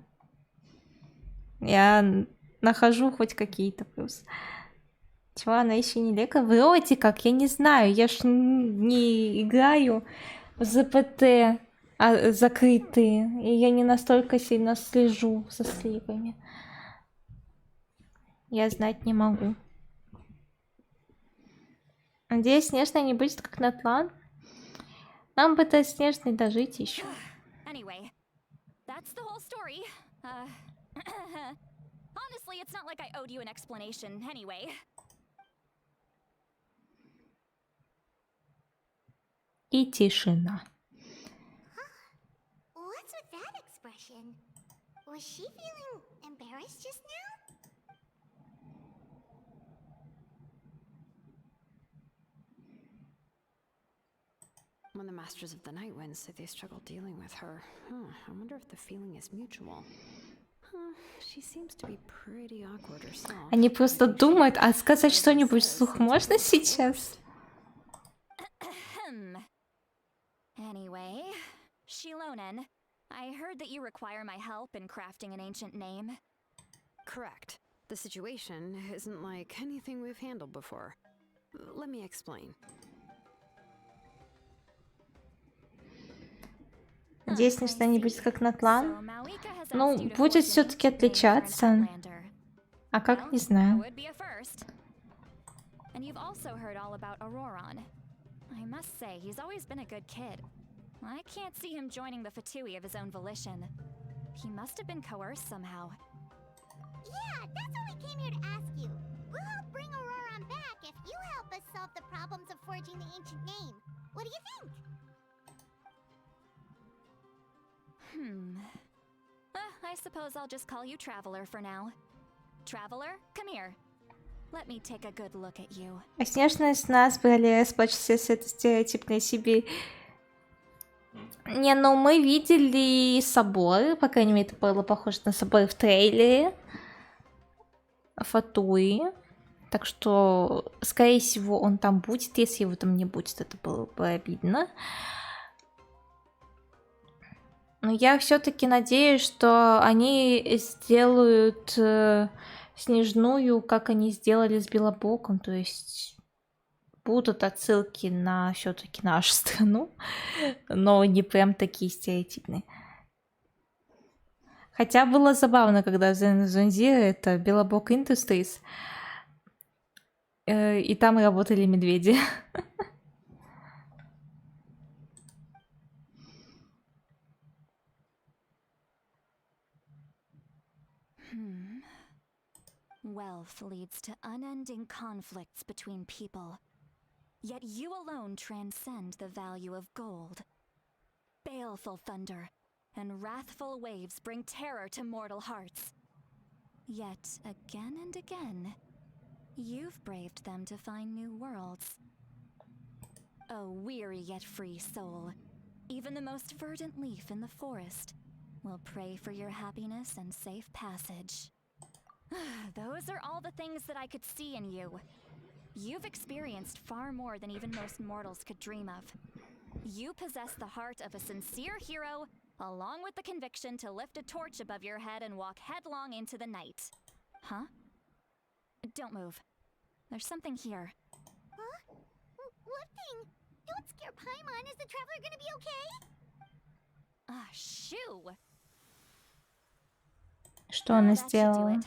Я нахожу хоть какие-то плюсы. Чего, она еще не лека? Вроде как, я не знаю, я ж не играю в ЗПТ закрытые, и я не настолько сильно слежу за сливами. Я знать не могу. Надеюсь, Снежная не будет как Натлан. Нам бы до Снежной дожить еще. Anyway, that's the whole story. Honestly, it's not like I owed you an explanation anyway. И тишина. What's with that expression? Was she feeling embarrassed just now? When the Masters of the Night Wind say they struggle dealing with her, I wonder if the feeling is mutual. She seems to be pretty awkward herself. Они просто думают, а сказать что-нибудь вслух можно сейчас? Anyway, Shilonen, I heard that you require my help in crafting an ancient name. Correct. The situation isn't like anything we've handled before. Let me explain. Надеюсь, Снежная не будет как Натлан. Ну, будет все-таки отличаться. А как, не знаю. And you've also heard all about Auroron. I must say, he's always been a good kid. I can't see him joining the Fatui of his own volition. He must have been coerced somehow. Yeah, that's why we came here to ask you. We'll help bring Auroron back if you help us solve the problems of forging the ancient name. What do you think? I suppose I'll just call you Traveler for now. Traveler, come here. Let me take a good look at you. А Снежная с нас брали спочти с этой стереотипной Сибири. Не, ну мы видели соборы, по крайней мере, это было похоже на соборы в трейлере Фатуи. Так что, скорее всего, он там будет. Если его там не будет, это было бы обидно. Но я все-таки надеюсь, что они сделают Снежную, как они сделали с Белобоком. То есть будут отсылки на все-таки нашу страну, но не прям такие стереотипные. Хотя было забавно, когда в Зензире это Белобок Industries, и там работали медведи. Wealth leads to unending conflicts between people. Yet you alone transcend the value of gold. Baleful thunder and wrathful waves bring terror to mortal hearts. Yet again and again, you've braved them to find new worlds. A weary yet free soul, even the most verdant leaf in the forest will pray for your happiness and safe passage. Those are all the things that I could see in you. You've experienced far more than even most mortals could dream of. You possess the heart of a sincere hero along with the conviction to lift a torch above your head and walk headlong into the night. Huh? Don't move. There's something here. Huh? What thing? Don't scare Paimon. Is the traveler gonna be okay? Ah, shoo! Что она That should do сделала? it.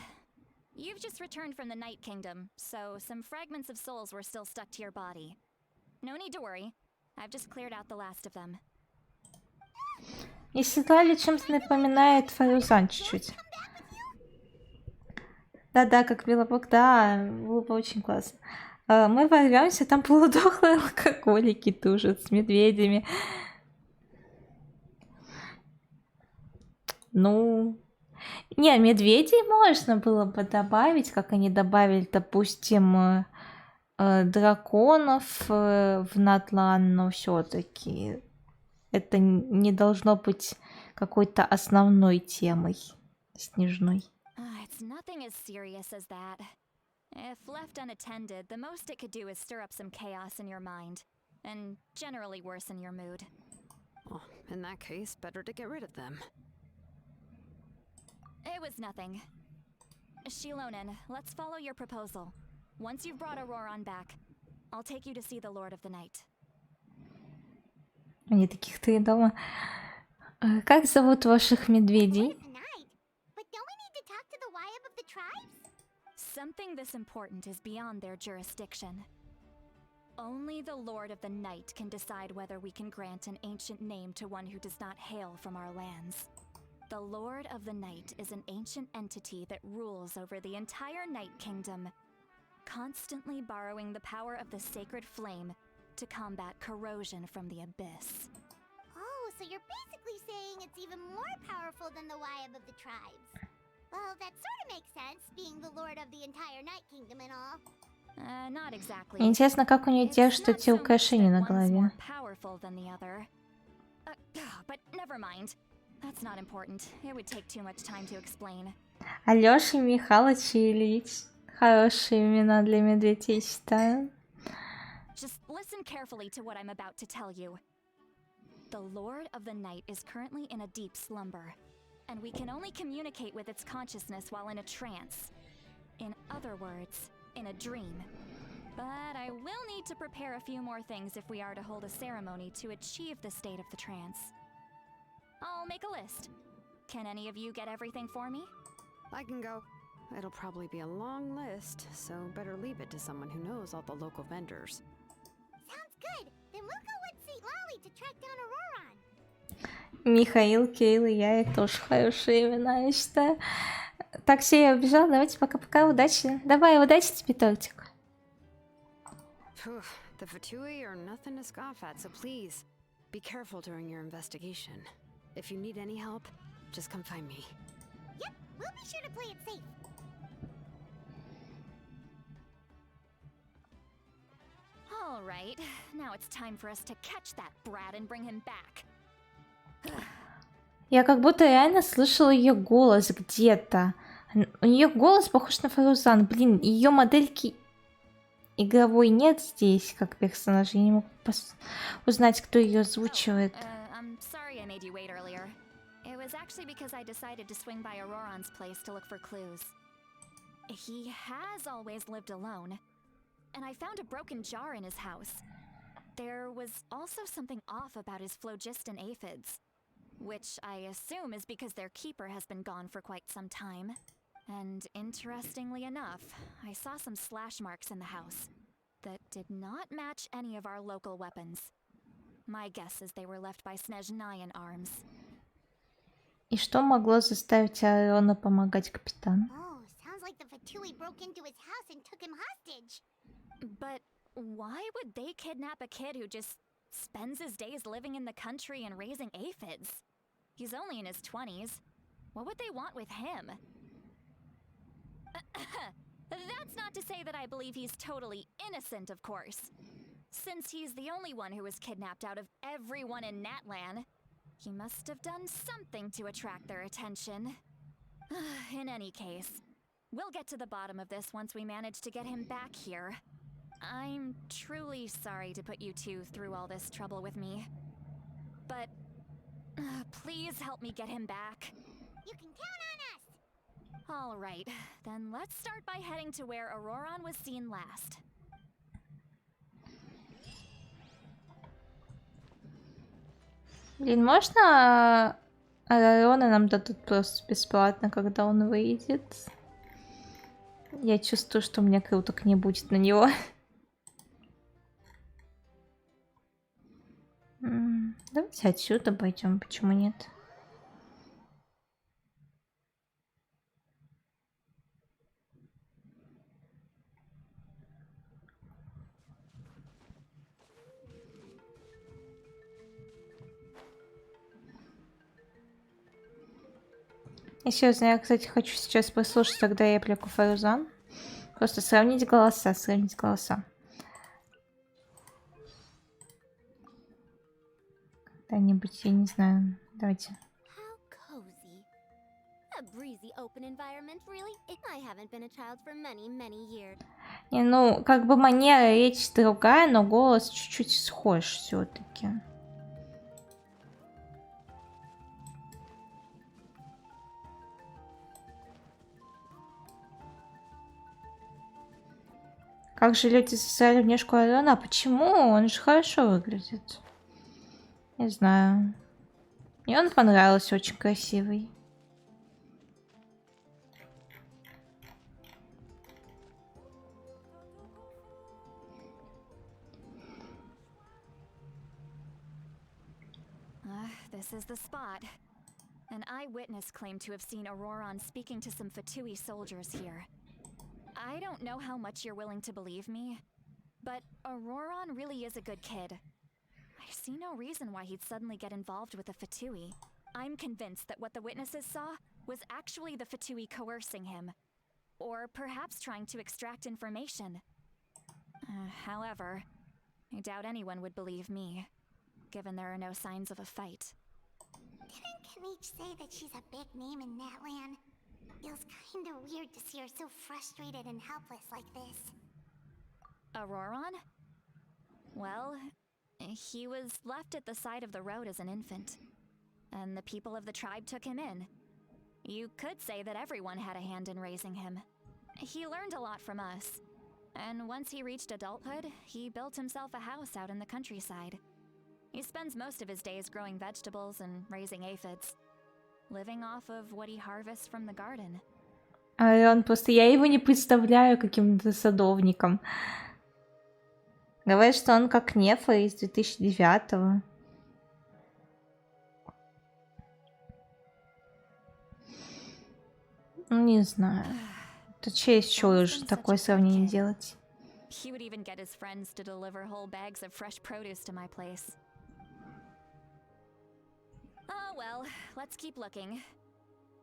You've just returned from the Night Kingdom, so some fragments of souls were still stuck to your body. No need to worry. I've just cleared out the last of them. Если Лали чем-то напоминает Фарузан чуть-чуть. Да-да, как Белобок, да, было бы очень классно. Мы ворвемся, там полудохлые алкоголики тужат с медведями. Ну... Не, медведей можно было бы добавить, как они добавили, допустим, драконов в Натлан, но все-таки это не должно быть какой-то основной темой снежной. It's nothing as serious as that. If left unattended, the most it could do is stir up some chaos in your mind, and generally worsen your mood. Well, in that case, better to get rid of them. It was nothing. Shilonen, let's follow your proposal. Once you've brought Auroran back, I'll take you to see the Lord of the Night. Они таких три дома. Как зовут ваших медведей? Night. But don't we need to talk to the Wyab of the tribes? Something this important is beyond their jurisdiction. Only the Lord of the Night can decide whether we can grant an ancient name to one who does not hail from our lands. The Lord of the Night is an ancient entity that rules over the entire Night Kingdom, constantly borrowing the power of the sacred flame to combat corrosion from the abyss. Oh, so you're basically saying it's even more powerful than the Wyab of the tribes. Well, that sort of makes sense, being the lord of the entire Night Kingdom and all. Not exactly. Интересно, как у нее It's держат not эти so much украшения that на one's голове. more powerful than the other. But never mind. That's not important. It would take too much time to explain. Алёша, Михалыч и Ильич. Хорошие имена для медведей, считаю. Just listen carefully to what I'm about to tell you. The Lord of the Night is currently in a deep slumber, and we can only communicate with its consciousness while in a trance. In other words, in a dream. But I will need to prepare a few more things if we are to hold a ceremony to achieve the state of the trance. I'll make a list. Can any of you get everything for me? I can go. It'll probably be a long list, so better leave it to someone who knows all the local vendors. Sounds good. Then we'll go with St. Lolly to track down Auroran. Михаил, Кейл и я, это тоже хорошие имена, я считаю. Так, все, я убежала. Давайте пока-пока, удачи. Давай, удачи тебе, тортик. Phew, the Fatui are nothing to scoff at, so please, be careful during your investigation. If you need any help, just come find me. Yep, we'll be sure to play it safe. All right, now it's time for us to catch that brat and bring him back. Я как будто реально слышала ее голос где-то. У нее голос похож на Фарузан. Блин, ее модельки игровой нет здесь, как персонажа. Я не могу узнать, кто ее озвучивает. I'm sorry I made you wait earlier. It was actually because I decided to swing by Auroran's place to look for clues. He has always lived alone, and I found a broken jar in his house. There was also something off about his phlogiston aphids, which I assume is because their keeper has been gone for quite some time. And interestingly enough, I saw some slash marks in the house that did not match any of our local weapons. My guess is they were left by Snezhnayan arms. И что могло заставить Аарона помогать капитану? Oh, sounds like the Fatui broke into his house and took him hostage. But why would they kidnap a kid who just spends his days living in the country and raising aphids? He's only in his 20s. What would they want with him? That's not to say that I believe he's totally innocent, of course. Since he's the only one who was kidnapped out of everyone in Natlan, he must have done something to attract their attention. In any case, we'll get to the bottom of this once we manage to get him back here. I'm truly sorry to put you two through all this trouble with me. But Please help me get him back. You can count on us! All right, then let's start by heading to where Auroron was seen last. Блин, можно Арона нам дадут просто бесплатно, когда он выйдет? Я чувствую, что у меня круток не будет на него. Давайте отсюда пойдем, почему нет? И серьезно, я, кстати, хочу сейчас послушать тогда реплику Фарузан. Просто сравнить голоса, сравнить голоса. Когда-нибудь, я не знаю. Давайте. How cozy. A breezy open environment, really? I haven't been a child for many, many years. Не, ну, как бы манера речи другая, но голос чуть-чуть схож все-таки. Как же люди засрали внешку Арона? А почему? Он же хорошо выглядит. Не знаю. Мне он понравился, очень красивый. This is the spot. An eyewitness claimed to have seen Auroron speaking to some Fatui soldiers here. I don't know how much you're willing to believe me, but Auroron really is a good kid. I see no reason why he'd suddenly get involved with the Fatui. I'm convinced that what the witnesses saw was actually the Fatui coercing him, or perhaps trying to extract information. However, I doubt anyone would believe me, given there are no signs of a fight. Didn't Kanich say that she's a big name in Natlan? Feels kinda weird to see her so frustrated and helpless like this. Auroron? Well, he was left at the side of the road as an infant, and the people of the tribe took him in. You could say that everyone had a hand in raising him. He learned a lot from us, and once he reached adulthood, he built himself a house out in the countryside. He spends most of his days growing vegetables and raising aphids, living off of what he harvests from the garden. Арон, просто я его не представляю каким-то садовником. Говорят, что он как Нефа из 2009-го. Ну, не знаю. Это чересчур уже такое сравнение делать. He would even get his friends to deliver whole bags of fresh produce to my place. Oh well, let's keep looking.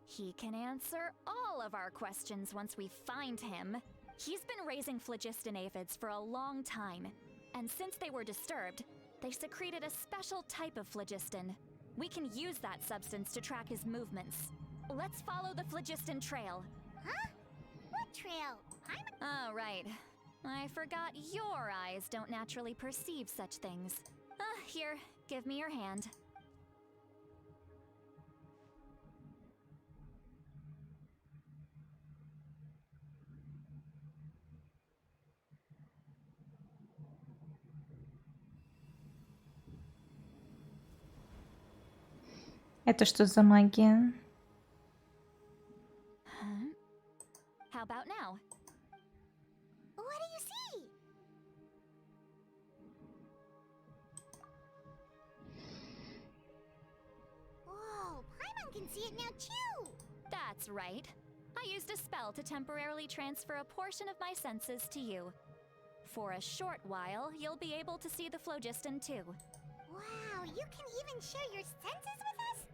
He can answer all of our questions once we find him. He's been raising phlogiston aphids for a long time, and since they were disturbed, they secreted a special type of phlogiston. We can use that substance to track his movements. Let's follow the phlogiston trail. Huh? What trail? Oh, right. I forgot your eyes don't naturally perceive such things. Here, give me your hand. Это что за магия? How about now? What do you see? Whoa, Paimon can see it now too! That's right. I used a spell to temporarily transfer a portion of my senses to you. For a short while, you'll be able to see the phlogiston too. Wow, you can even share your senses with us?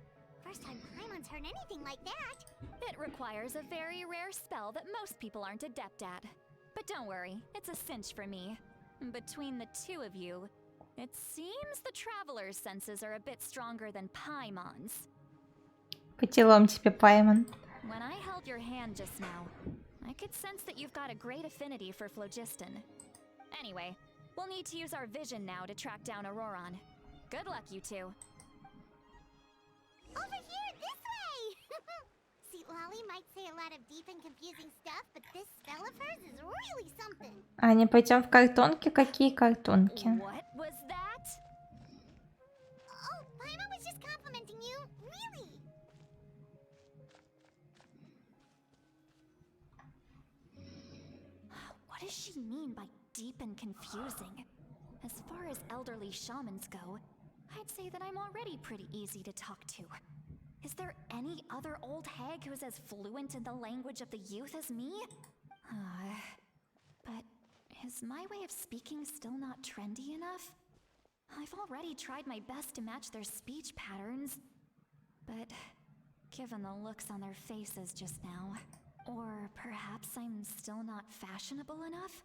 First time Paimon's heard anything like that. It requires a very rare spell that most people aren't adept at. But don't worry, it's a cinch for me. Between the two of you, it seems the Traveler's senses are a bit stronger than Paimon's. По делам тебе, Паймон. When I held your hand just now, I could sense that you've got a great affinity for phlogiston. Anyway, we'll need to use our vision now to track down Auroron. Good luck, you two. Over here, this way! See, Lolly might say a lot of deep and confusing stuff, but this spell of hers is really something. Аня, пойдем в картонки? Какие картонки? What was that? Oh, Paimon was just complimenting you. Really? What does she mean by deep and confusing? As far as elderly shamans go, I'd say that I'm already pretty easy to talk to. Is there any other old hag who's as fluent in the language of the youth as me? But is my way of speaking still not trendy enough? I've already tried my best to match their speech patterns. But given the looks on their faces just now, or perhaps I'm still not fashionable enough?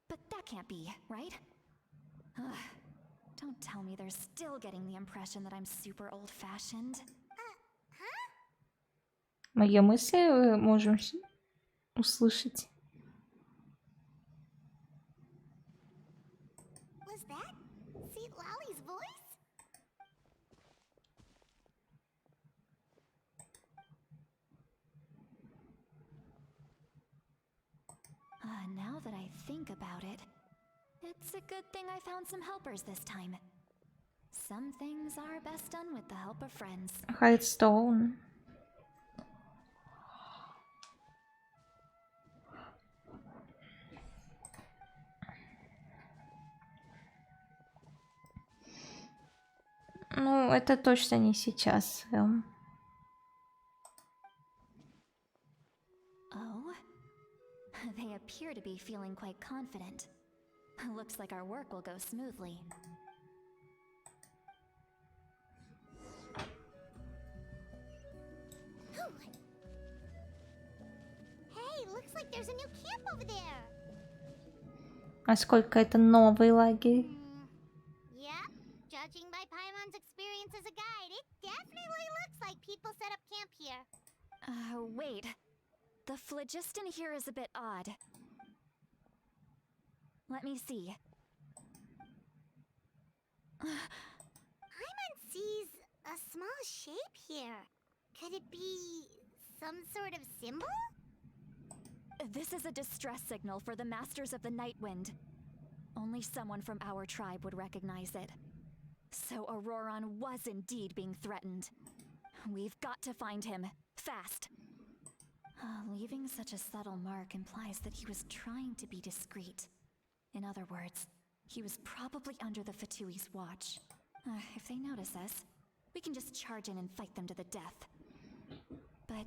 But that can't be, right? Don't tell me they're still getting the impression that I'm super old-fashioned. Мои мысли можем услышать. Was that Seat Lolly's voice? Now that I think about it, it's a good thing I found some helpers this time. Some things are best done with the help of friends. Хайтстоун. Ну, это точно не сейчас. Oh? They appear to be feeling quite confident. Looks like our work will go smoothly. Hey, looks like there's a new camp over there. А сколько это новый лагерь? Yep, judging by Paimon's experience as a guide, it definitely looks like people set up camp here. Wait. The phlogiston here is a bit odd. Let me see. Paimon sees a small shape here. Could it be some sort of symbol? This is a distress signal for the Masters of the Night Wind. Only someone from our tribe would recognize it. So Auroron was indeed being threatened. We've got to find him. Fast. Leaving such a subtle mark implies that he was trying to be discreet. In other words, he was probably under the Fatui's watch. If they notice us, we can just charge in and fight them to the death. But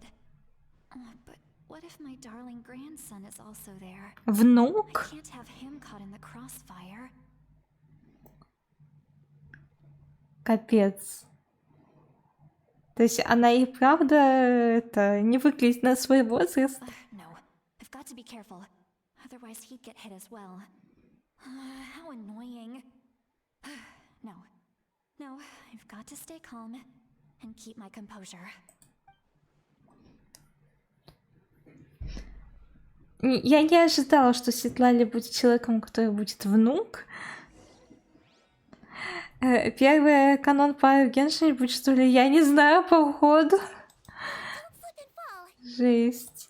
what if my darling grandson is also there? Внук? I can't have him caught in the crossfire. Капец. То есть она и правда не выглядит на свой возраст. No, I've got to be careful. Otherwise he'd get hit as well. How annoying. No, I've got to stay calm and keep my composure. Я не ожидала, что Светлана будет человеком, который будет внук. Первый канон по геншин будет, что ли? Я не знаю, по ходу. Жесть.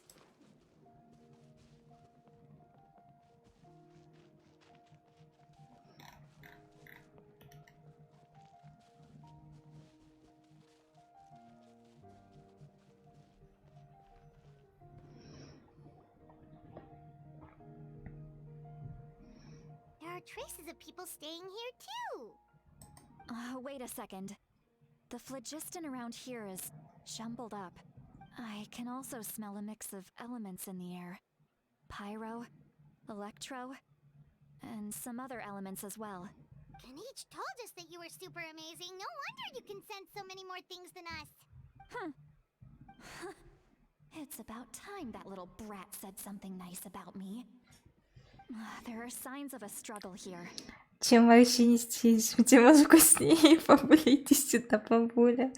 There are traces of people staying here too. Wait a second. The phlogiston around here is jumbled up. I can also smell a mix of elements in the air. Pyro, electro, and some other elements as well. Kanich told us that you were super amazing. No wonder you can sense so many more things than us. It's about time that little brat said something nice about me. There are signs of a struggle here. Чем вообще нестись, тем вкуснее. Поболите сюда, бабуля.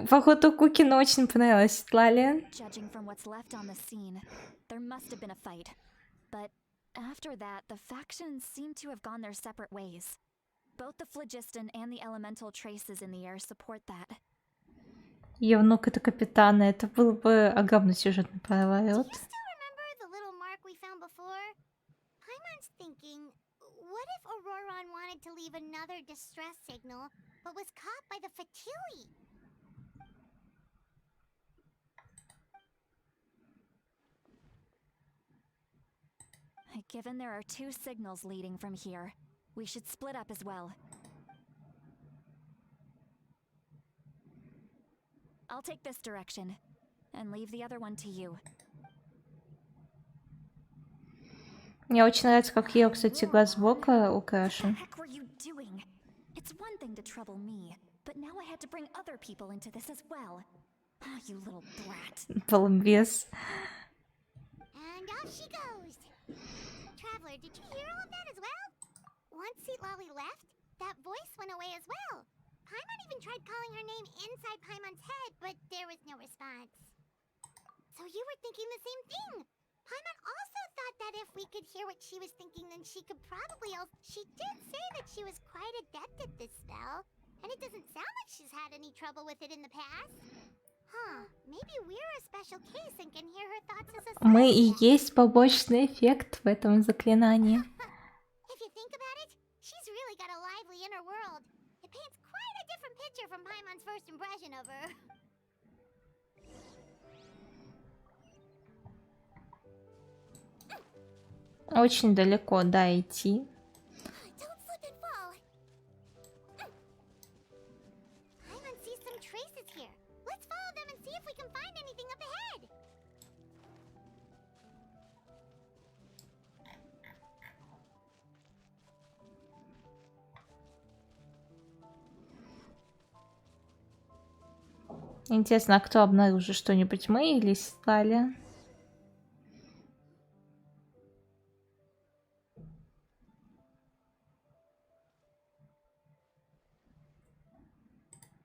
Походу, Кукина очень понравилась Светлале. Judging from what's left on the scene, there must have been a fight. But after that, the factions seem to have gone their separate ways. Both the phlogiston and the elemental traces in the air support that. Евнук это капитана, это был бы огромный сюжетный Do поворот. you still remember the little mark we found before? Paimon's thinking, what if Auroron wanted to leave another distress signal, but was caught by the Fatui? Given there are 2 signals leading from here, we should split up as well. I'll take this direction, and leave the other one to you. Мне очень нравится, как ее, кстати, глаз сбоку украшен. What the heck were you doing? It's one thing to trouble me, but now I had to bring other people into this as well. Oh, you little brat. Балбес. And off she goes. Traveler, did you hear all of that as well? Once Seat Lolly left, that voice went away as well. Paimon even tried calling her name inside Paimon's head, but there was no response. So you were thinking the same thing. Paimon also thought that if we could hear what she was thinking, then she could probably also... She did say that she was quite adept at this spell, and it doesn't sound like she's had any trouble with it in the past. Huh, maybe we're a special case and can hear her thoughts as a Мы и side есть побочный эффект в этом заклинании. If you think about it, she's really got a lively inner world. It paints quite a different picture from Paimon's first impression of her. Очень далеко, да, идти. Don't slip and fall. Paimon sees some traces here. Let's follow them and see if we can find anything up ahead. Интересно, а кто обнаружил что-нибудь? Мы или Стали?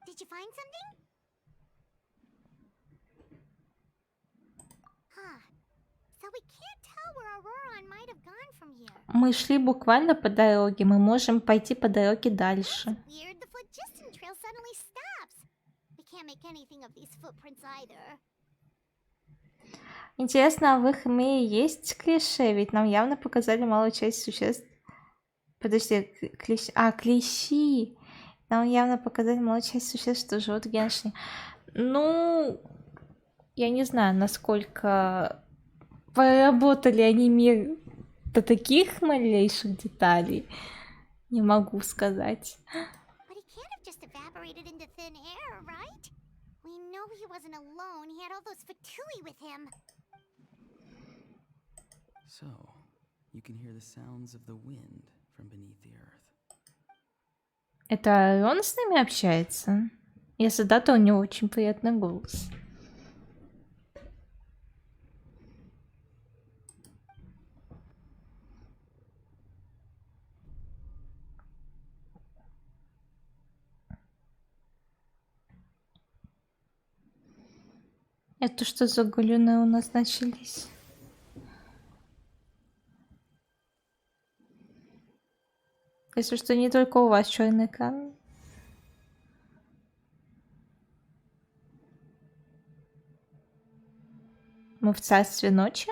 Did you find something? Huh. So we can't tell where Auroron might have gone from here. Мы шли буквально по дороге. Мы можем пойти по дороге дальше. Weird, the phlogiston trail suddenly stops. We can't make anything of these footprints either. Интересно, а в их мире есть клише? Ведь нам явно показали малую часть существ. Подожди, клещи. А, клещи! Нам явно показали малую часть существ, что живут в геншине. Ну, я не знаю, насколько поработали они мир до таких малейших деталей. Не могу сказать. But he can't have just evaporated into thin air, right? We know he wasn't alone. He had all those Fatui with him. So, you can hear the sounds of the wind from beneath the earth. Это он с нами общается? Если да, то у него очень приятный голос. Это что за гулюны у нас начались? Если что, не только у вас черный экран. Мы в царстве ночи?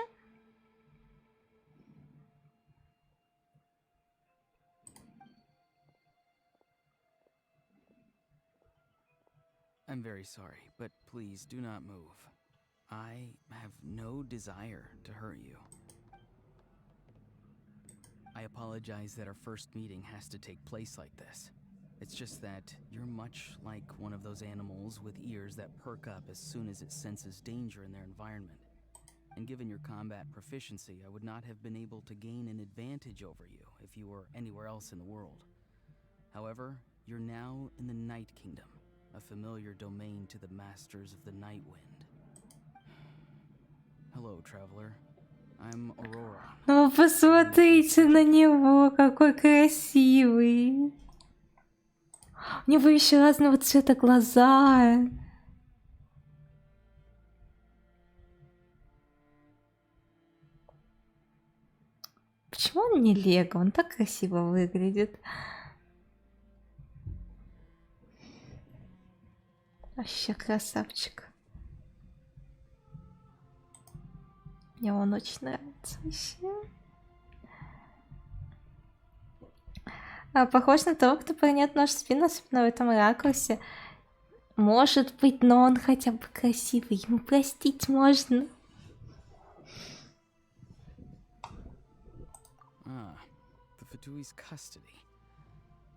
I'm very sorry, but please do not move. I have no desire to hurt you. I apologize that our first meeting has to take place like this. It's just that you're much like one of those animals with ears that perk up as soon as it senses danger in their environment. And given your combat proficiency, I would not have been able to gain an advantage over you if you were anywhere else in the world. However, you're now in the Night Kingdom, a familiar domain to the masters of the Night Wind. Hello, traveler. I'm Aurora. О, посмотрите на него, какой красивый. У него еще разного цвета глаза. Почему он не Лего? Он так красиво выглядит. Вообще красавчик. Мне он очень нравится вообще. Похож на того, кто прогнет нож в спину, особенно в этом ракурсе. Может быть, но он хотя бы красивый. Ему простить можно. The Fatui's custody.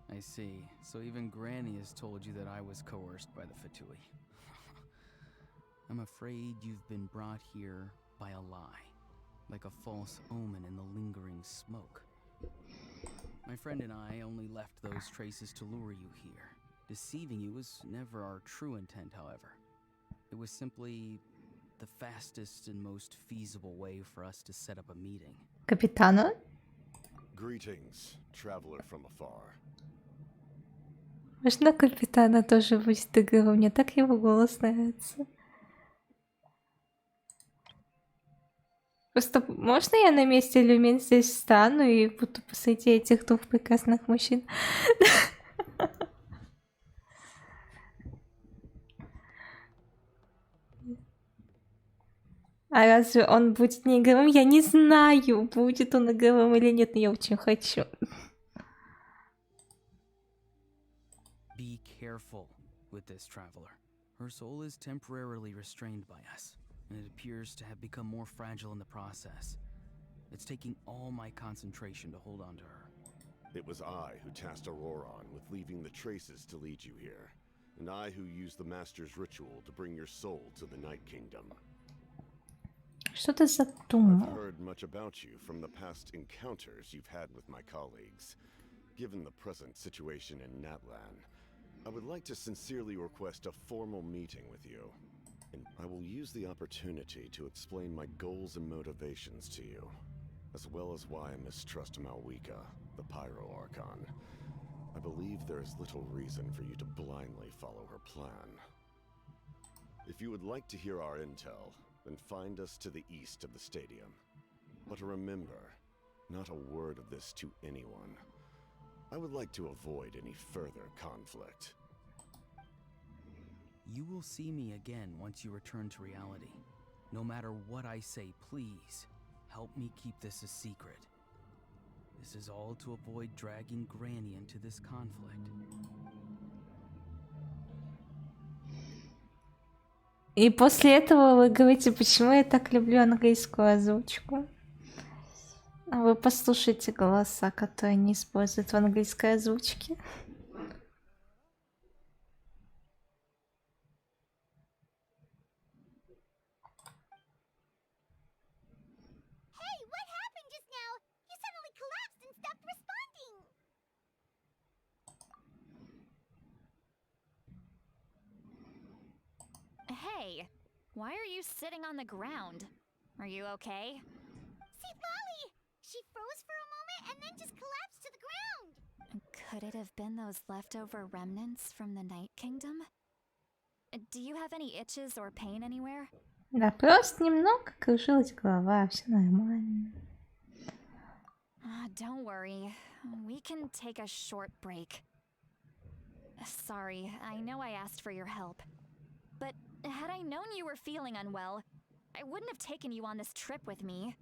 I see. So even Granny has told you that I was coerced by the Fatui. I'm afraid you've been brought here by a lie, like a false omen in the lingering smoke. My friend and I only left those traces to lure you here. Deceiving you was never our true intent, however. It was simply the fastest and most feasible way for us to set up a meeting. Капитана? Greetings, traveler from afar. Можно капитана тоже будет игрой? Мне так его голос нравится. Просто можно я на месте Люмин здесь встану и буду посреди этих двух прекрасных мужчин? А разве он будет не игровым? Я не знаю, будет он игровым или нет, но я очень хочу. Be careful with this traveler. Her soul is temporarily restrained by us, and it appears to have become more fragile in the process. It's taking all my concentration to hold on to her. It was I who tasked Auroron with leaving the traces to lead you here, and I who used the Master's ritual to bring your soul to the Night Kingdom. Что ты I've задумал? heard much about you from the past encounters you've had with my colleagues. Given the present situation in Natlan, I would like to sincerely request a formal meeting with you. And I will use the opportunity to explain my goals and motivations to you, as well as why I mistrust Malwika, the Pyro Archon. I believe there is little reason for you to blindly follow her plan. If you would like to hear our intel, then find us to the east of the stadium. But remember, not a word of this to anyone. I would like to avoid any further conflict. You will see me again once you return to reality. No matter what I say, please, help me keep this a secret. This is all to avoid dragging Granny into this conflict. И после этого вы говорите, почему я так люблю английскую озвучку. А вы послушайте голоса, которые они используют в английской озвучке. Hey, what happened just now? You suddenly collapsed and stopped responding. Hey, why are you sitting on the ground? Are you okay? See, Lolly! She froze for a moment and then just collapsed to the ground. Could it have been those leftover remnants from the Night Kingdom? Do you have any itches or pain anywhere? Да, просто немного кружилась голова, все нормально. Don't worry. We can take a short break. Sorry, I know I asked for your help. But had I known you were feeling unwell, I wouldn't have taken you on this trip with me.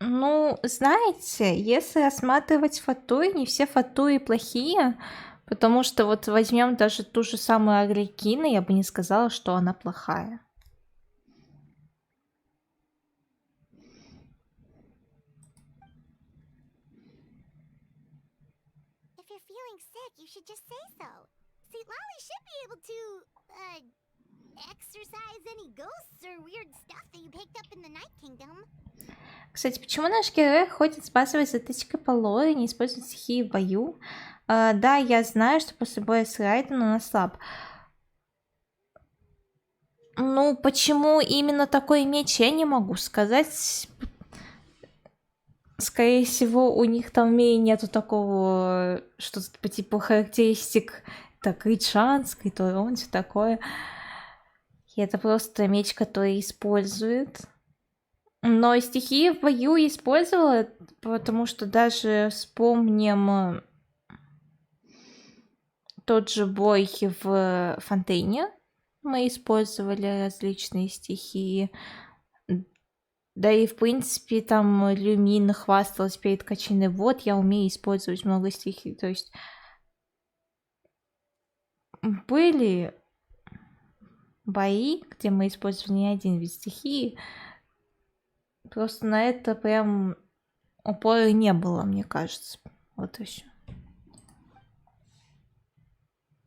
Ну, знаете, если рассматривать фатуи, не все фатуи плохие, потому что вот возьмем даже ту же самую Агрикину, я бы не сказала, что она плохая. If you're feeling sick, you should just say so. See, Lolly should be able to, exorcise any ghosts or weird stuff that you picked up in the Night Kingdom. Кстати, почему наш герой ходит с базовой затычкой по лore и не использует стихии в бою? Да, я знаю, что после боя с Райденом он ослаб. Ну, почему именно такой меч, я не могу сказать. Скорее всего, у них там в мире нету такого, что-то по типу характеристик, так, ричанской, то он все такое. И это просто меч, который использует. Но стихии в бою использовала, потому что даже вспомним тот же бой в Фонтейне. Мы использовали различные стихии. Да и, в принципе, там Люмин хвасталась перед качиной. Вот, я умею использовать много стихий. То есть были бои, где мы использовали не один вид стихии. Просто на это прям упора не было, мне кажется. Вот и все.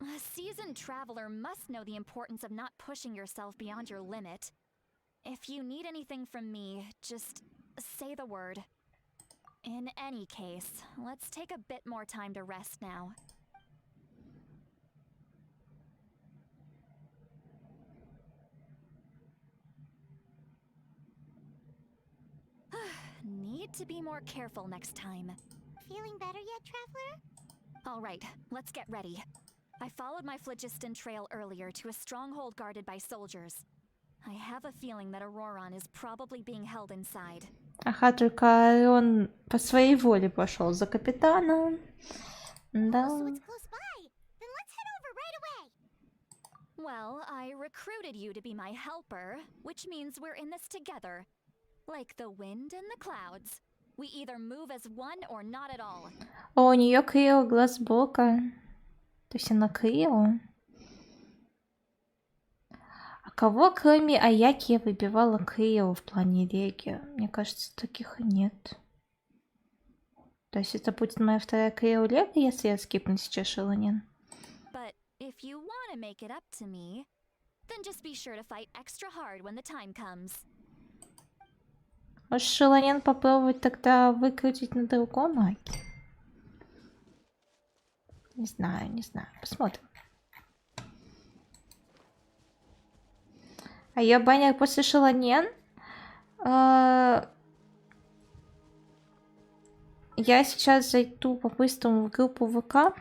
A seasoned traveler must know the importance of not pushing yourself beyond your limit. If you need anything from me, just say the word. In any case, let's take a bit more time to rest now. Need to be more careful next time. Feeling better yet, traveler? All right, let's get ready. I followed my phlogiston trail earlier to a stronghold guarded by soldiers. I have a feeling that Auroron is probably being held inside. Ага, только он по своей воле пошел за капитана. Да. So it's close by. Then let's head over right away. Well, I recruited you to be my helper, which means we're in this together. Like the wind and the clouds. We either move as one or not at all. О, у нее Крио глаз бока. То есть она Крио. А кого, кроме Аяки, выбивала Крио в плане реги? Мне кажется, таких и нет. То есть это будет моя вторая Крио Лега, если я скипну сейчас Шелонин. But if you want to make it up to me, then just be sure to fight extra hard when the time comes. Может, Шелонин попробовать тогда выкрутить на другом Аки? Не знаю, посмотрим. А я баннер после Шелонин. Я сейчас зайду по-быстрому в группу ВК.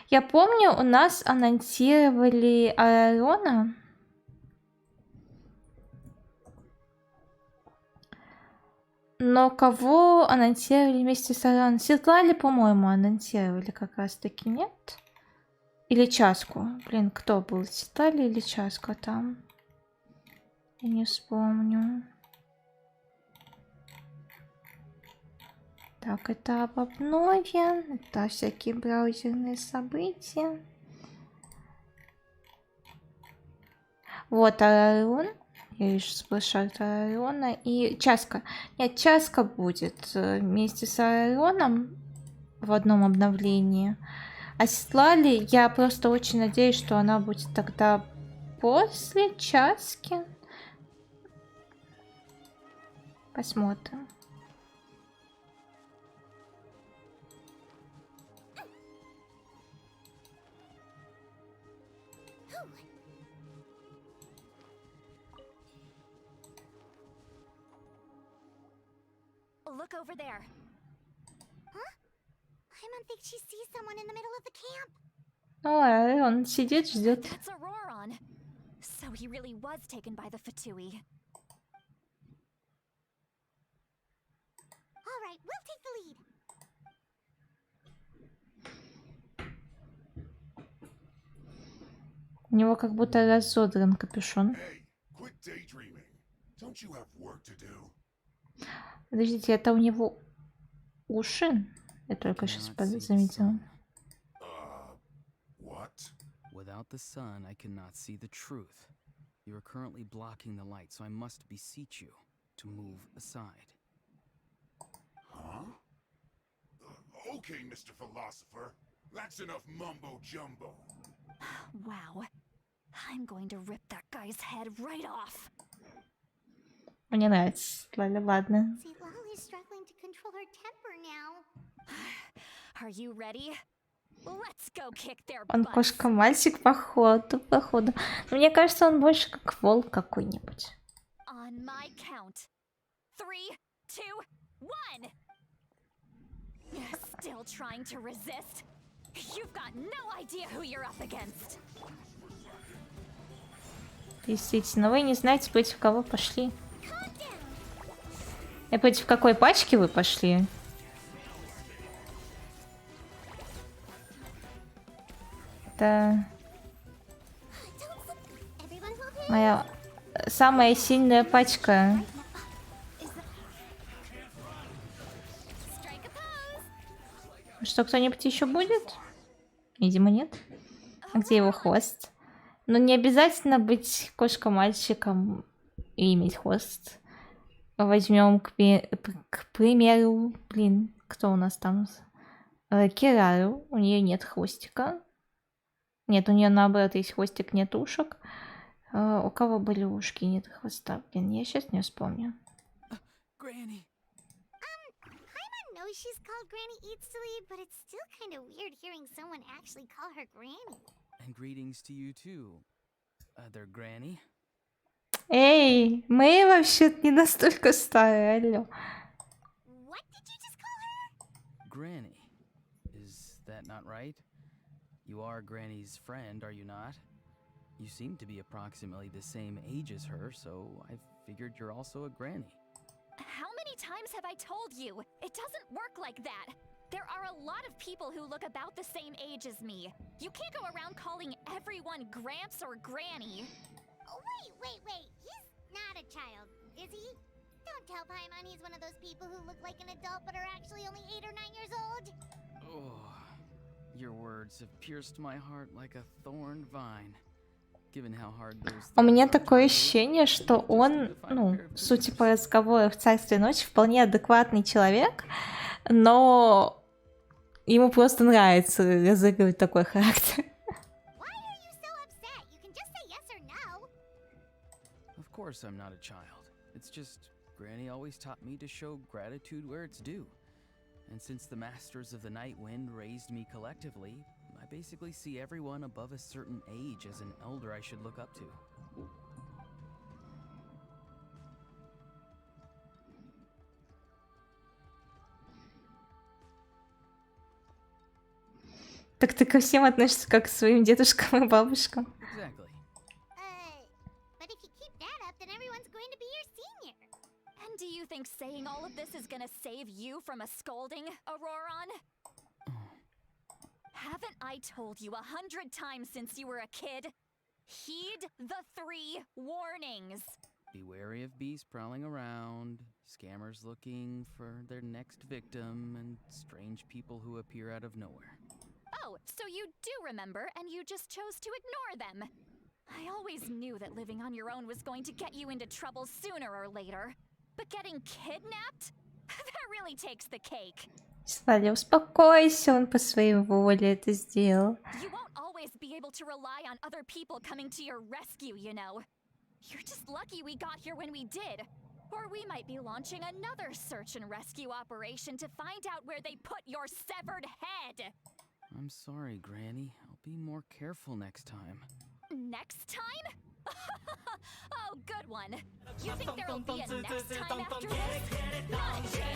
Я помню, у нас анонсировали Аарона. Но кого анонсировали вместе с Аароном? Светлане, по-моему, анонсировали как раз-таки, нет? Или Часку? Блин, кто был? Светлане или Часка там? Я не вспомню. Так, это об обнове. Это всякие браузерные события. Вот Аарон. Я вижу сплэшарт Аарона и Часка. Нет, Часка будет вместе с Аароном в одном обновлении. А Светлане, я просто очень надеюсь, что она будет тогда после Часки. Посмотрим. Look over there. Huh? I don't think she sees someone in the middle of the camp. Ой, он сидит, ждет. That's Auroron. So he really was taken by the Fatui. All right, we'll take the lead. У него как будто разодран капюшон. Подождите, это у него уши? Я только сейчас заметила. Without the sun, I cannot see the truth. You are currently blocking the light, so I must beseech you to move aside. Huh? Okay, Mr. Philosopher. That's enough mumbo-jumbo. Wow. I'm going to rip that guy's head right off. Мне нравится. Ладно. See, Lolly's struggling to control her temper now. Are you ready? Let's go kick their Он butts. кошка-мальчик, походу. Мне кажется, он больше как волк какой-нибудь. On my count. 3, 2, 1. Still trying to resist? You've got no idea who you're up against. Действительно, вы не знаете, против кого пошли. И против какой пачки вы пошли? Это моя самая сильная пачка. Что, кто-нибудь еще будет? Видимо, нет. А где его хвост? Но не обязательно быть кошка-мальчиком и иметь хвост. Возьмем, к примеру, блин, кто у нас там? Кирару. У нее нет хвостика. Нет, у нее наоборот есть хвостик, нет ушек. У кого были ушки, нет хвоста? Блин, я сейчас не вспомню. Granny. Paimon knows she's called Granny Eats to Lead, but it's still kind of weird hearing someone actually call her Granny. And greetings to you too, other Granny. Эй, мы вообще не настолько старые, алло. What did you just call her? Granny. Is that not right? You are Granny's friend, are you not? You seem to be approximately the same age as her, so I figured you're also a Granny. How many times have I told you? It doesn't work like that. There are a lot of people who look about the same age as me. You can't go around calling everyone Gramps or Granny. Oh, wait. He's not a child, is he? Don't tell Paimon he's one of those people who look like an adult but are actually only 8 or 9 years old. Oh, your words have pierced my heart like a thorn vine. Given how hard those У меня такое ощущение, что он, ну, судя по разговору в Царстве Ночи, вполне адекватный человек, но ему просто нравится разыгрывать такой характер. Why are you so upset? You can just say yes or no. Of course I'm not a child. It's just Granny always taught me to show gratitude where it's due. And since the Masters of the Night Wind raised me collectively, I basically see everyone above a certain age as an elder I should look up to. Так ты ко всем относишься как к своим дедушкам и бабушкам. Exactly. But if you keep that up, then everyone's going to be your senior. And do you think saying all of this is gonna save you from a scolding, Auroron? Haven't I told you 100 times since you were a kid? Heed the 3 warnings. Be wary of beasts prowling around, scammers looking for their next victim, and strange people who appear out of nowhere. Oh, so you do remember, and you just chose to ignore them. I always knew that living on your own was going to get you into trouble sooner or later. But getting kidnapped? That really takes the cake. Слали, успокойся, он по своей воле это сделал. You won't always be able to rely on other people coming to your rescue, you know. You're just lucky we got here when we did. Or we might be launching another search and rescue operation to find out where they put your severed head. I'm sorry, Granny. I'll be more careful next time. Next time? Oh, good one. You think there'll be a next time after this? Not a chance.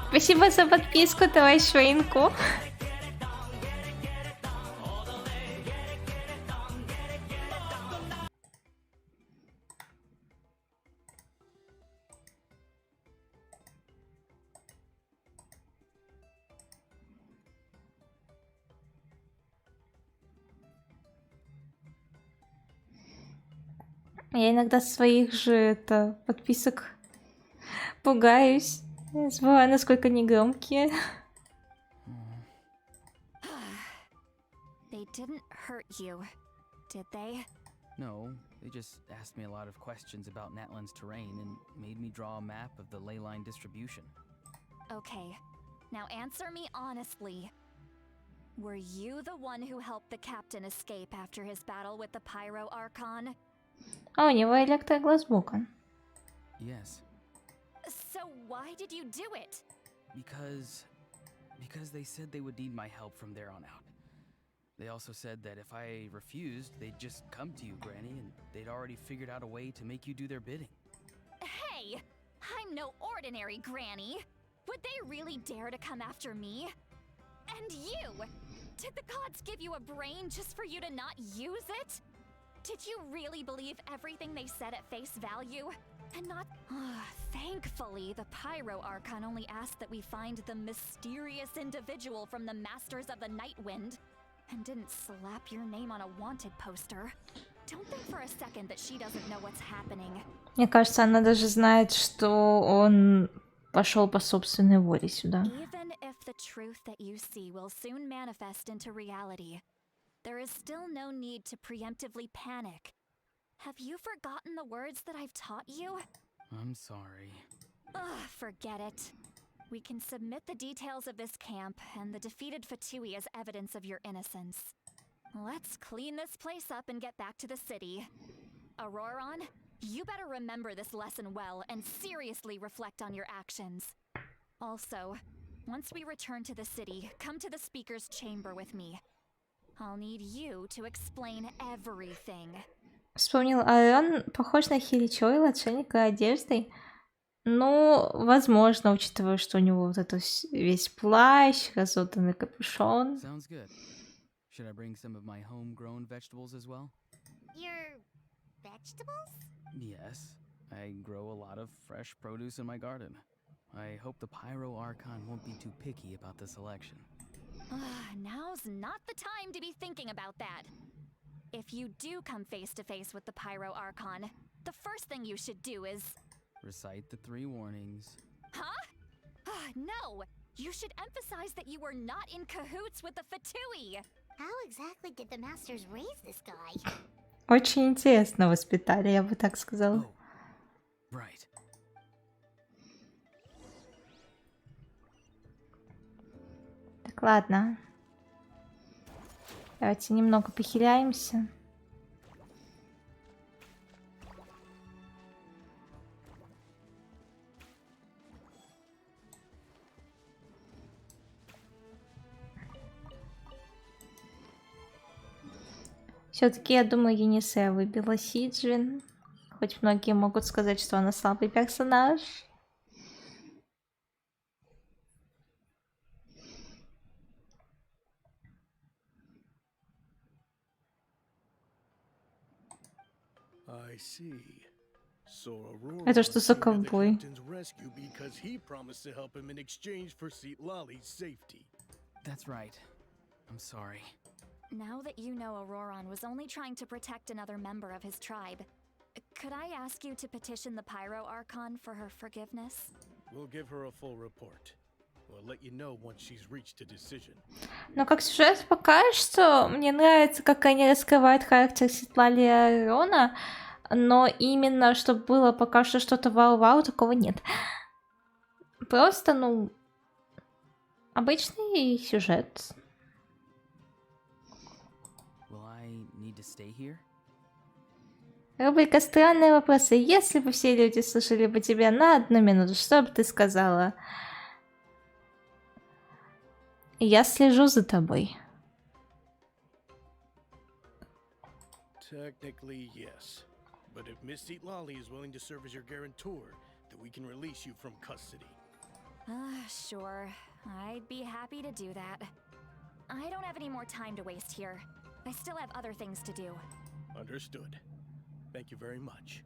Спасибо за подписку, товарищ Вейнку. Я иногда своих же подписок пугаюсь. Забываю, насколько они громкие. They didn't hurt you, did they? No, they just asked me a lot of questions about Natlan's terrain and made me draw a map of the ley line distribution. Okay, now answer me honestly. Were you the one who helped the captain escape after his battle with the Pyro Archon? А у него электроглазбока. Yes. So why did you do it? Because they said they would need my help from there on out. They also said that if I refused, they'd just come to you, Granny, and they'd already figured out a way to make you do their bidding. Hey, I'm no ordinary Granny. Would they really dare to come after me? And you! Did the gods give you a brain just for you to not use it? Did you really believe everything they said at face value? And not... Thankfully, the Pyro Archon only asked that we find the mysterious individual from the Masters of the Night Wind, and didn't slap your name on a wanted poster. Don't think for a second that she doesn't know what's happening. Мне кажется, она даже знает, что он пошел по собственной воле сюда. Even if the truth that you see will soon manifest into reality, there is still no need to preemptively panic. Have you forgotten the words that I've taught you? I'm sorry. Forget it. We can submit the details of this camp and the defeated Fatui as evidence of your innocence. Let's clean this place up and get back to the city. Auroron, you better remember this lesson well and seriously reflect on your actions. Also, once we return to the city, come to the speaker's chamber with me. I'll need you to explain everything. Вспомнил, а он похож на Хиличойла, отшельника одеждой. Ну, возможно, учитывая, что у него вот этот весь плащ, разоданный капюшон. Sounds good. Should I bring some of my homegrown vegetables as well? Your vegetables? Yes. I grow a lot of fresh produce in my garden. I hope the Pyro Archon won't be too picky about the selection. Now's not the time to be thinking about that. If you do come face to face with the Pyro Archon, the first thing you should do is... Recite the 3 warnings. Huh? No! You should emphasize that you were not in cahoots with the Fatui! How exactly did the masters raise this guy? Очень интересно воспитали, я бы так сказала. Oh, right. Так, ладно. Давайте немного похиляемся. Все-таки, я думаю, Енисея выбила Сиджин. Хоть многие могут сказать, что она слабый персонаж. I see. So Aurora Это что за came to the ковбой? captain's rescue because he promised to help him in exchange for Seatlali's safety. That's right. I'm sorry. Now that you know Auroron was only trying to protect another member of his tribe, could I ask you to petition the Pyro Archon for her forgiveness? We'll give her a full report. We'll let you know once she's reached a decision. Но как сюжет пока что мне нравится, как они раскрывают характер Светлали и Арона, но именно, чтобы было пока что что-то вау-вау, такого нет. Просто, ну, обычный сюжет. Will I need to stay here? Рубрика «Странные вопросы». Если бы все люди слушали бы тебя на 1 минуту, что бы ты сказала? Я слежу за тобой. Technically, yes. But if Miss Seatlali is willing to serve as your guarantor, then we can release you from custody. Sure. I'd be happy to do that. I don't have any more time to waste here. I still have other things to do. Understood. Thank you very much.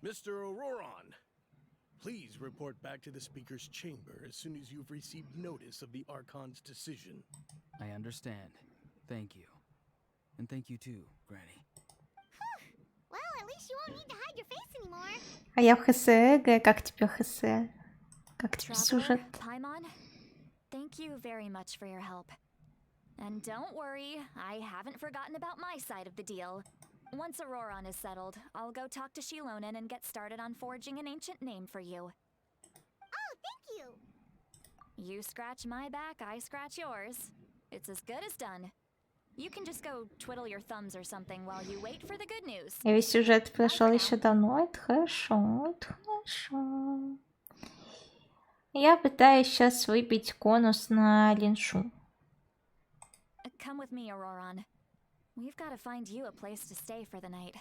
Mr. Auroron, please report back to the Speaker's chamber as soon as you've received notice of the Archon's decision. I understand. Thank you. And thank you too, Granny. Well, at least you won't need to hide your face anymore. А я в ХС, как тебе ХС? Как тебе сюжет? Paimon, thank you very much for your help. And don't worry, I haven't forgotten about my side of the deal. Once Auroron is settled, I'll go talk to Shilonen and get started on forging an ancient name for you. Oh, thank you. You scratch my back, I scratch yours. It's as good as done. You can just go twiddle your thumbs or something while you wait for the good news. Я весь сюжет прошел еще давно, это хорошо, это хорошо. Я пытаюсь сейчас выбить конус на Линшу. Come with me, Auroron. We've got to find you a place to stay for the night.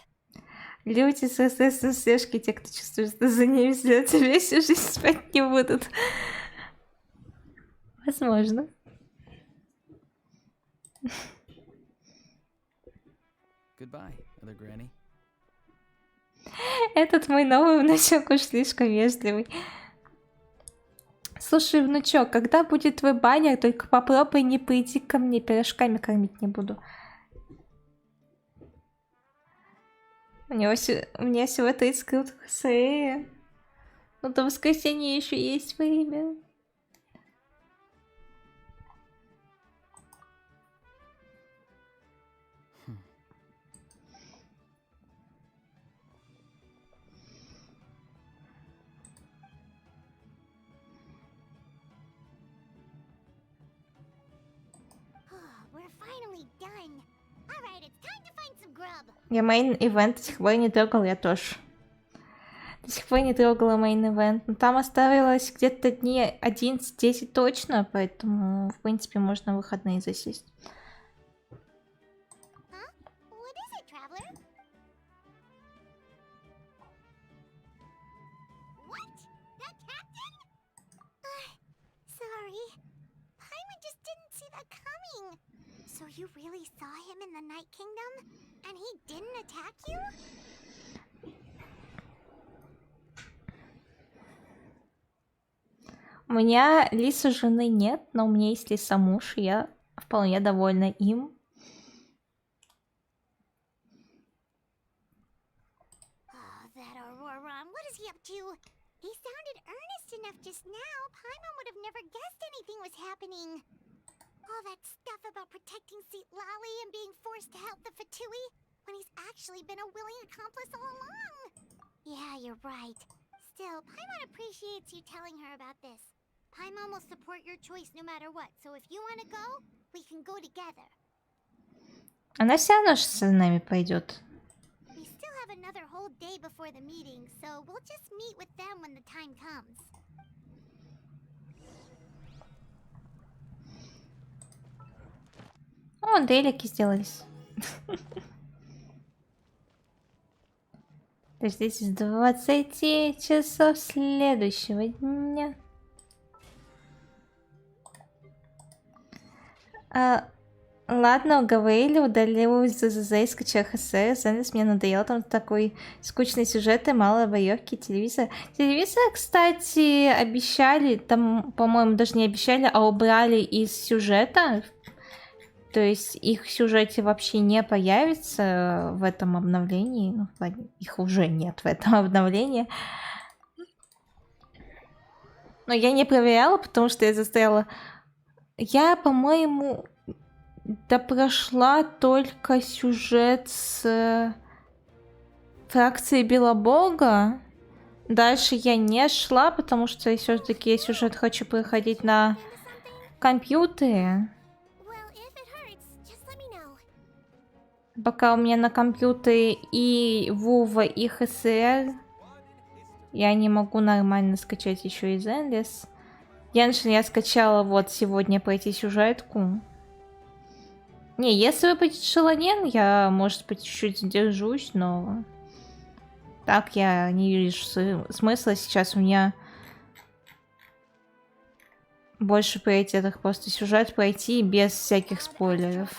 Люди с естественной слежкой, те, кто чувствует, что за ними следят, весь всю жизнь спать не будут. Возможно. Goodbye, other granny. Этот мой новый внучок уж слишком вежливый. Слушай, внучок, когда будет твой баннер, только попробуй не прийти ко мне, пирожками кормить не буду. У меня всего 30 крутых СЭ. Но до воскресенья еще есть время. We're finally done. Alright, it's time to find some grub. Я мейн-ивент до сих пор не трогал, я тоже. До сих пор не трогала мейн-ивент. Но там оставилось где-то дней 11-10 точно, поэтому, в принципе, можно в выходные засесть. Huh? What is it, traveler? What? That captain? Sorry. Paimon just didn't see that coming. So you really saw him in the Night Kingdom? And he didn't attack you? У меня лиса жены нет, но у меня есть лиса муж, и я вполне довольна им. Oh, that Auroron, what is he up to? He sounded earnest enough just now. Paimon would have never guessed anything was happening. All that stuff about protecting Seat Lally and being forced to help the Fatui, when he's actually been a willing accomplice all along. Yeah, you're right. Still, Paimon appreciates you telling her about this. Paimon will support your choice no matter what, so if you want to go, we can go together. Она все равно с нами пойдет. We still have another whole day before the meeting, so we'll just meet with them when the time comes. О, делики сделались. Дождитесь 20 часов следующего дня. Ладно, уговорили, удалил из ЗЗЗ и скачал ХСР. Зенес мне надоел, там такой скучный сюжет и мало боевки. Телевизор, кстати, обещали, там, по-моему, даже не обещали, а убрали из сюжета. То есть их в сюжете вообще не появится в этом обновлении. Ну, их уже нет в этом обновлении. Но я не проверяла, потому что я застряла. Я, по-моему, допрошла только сюжет с фракцией Белобога. Дальше я не шла, потому что все-таки я сюжет хочу проходить на компьютере. Пока у меня на компьютере и Вува, и ХСР, я не могу нормально скачать еще и Zenless. Геншин я скачала вот сегодня пройти сюжетку. Не, если выпадет Шелонен, я, может быть, чуть-чуть задержусь, но так я не вижу смысла. Сейчас у меня больше приоритетов просто сюжет пройти без всяких спойлеров.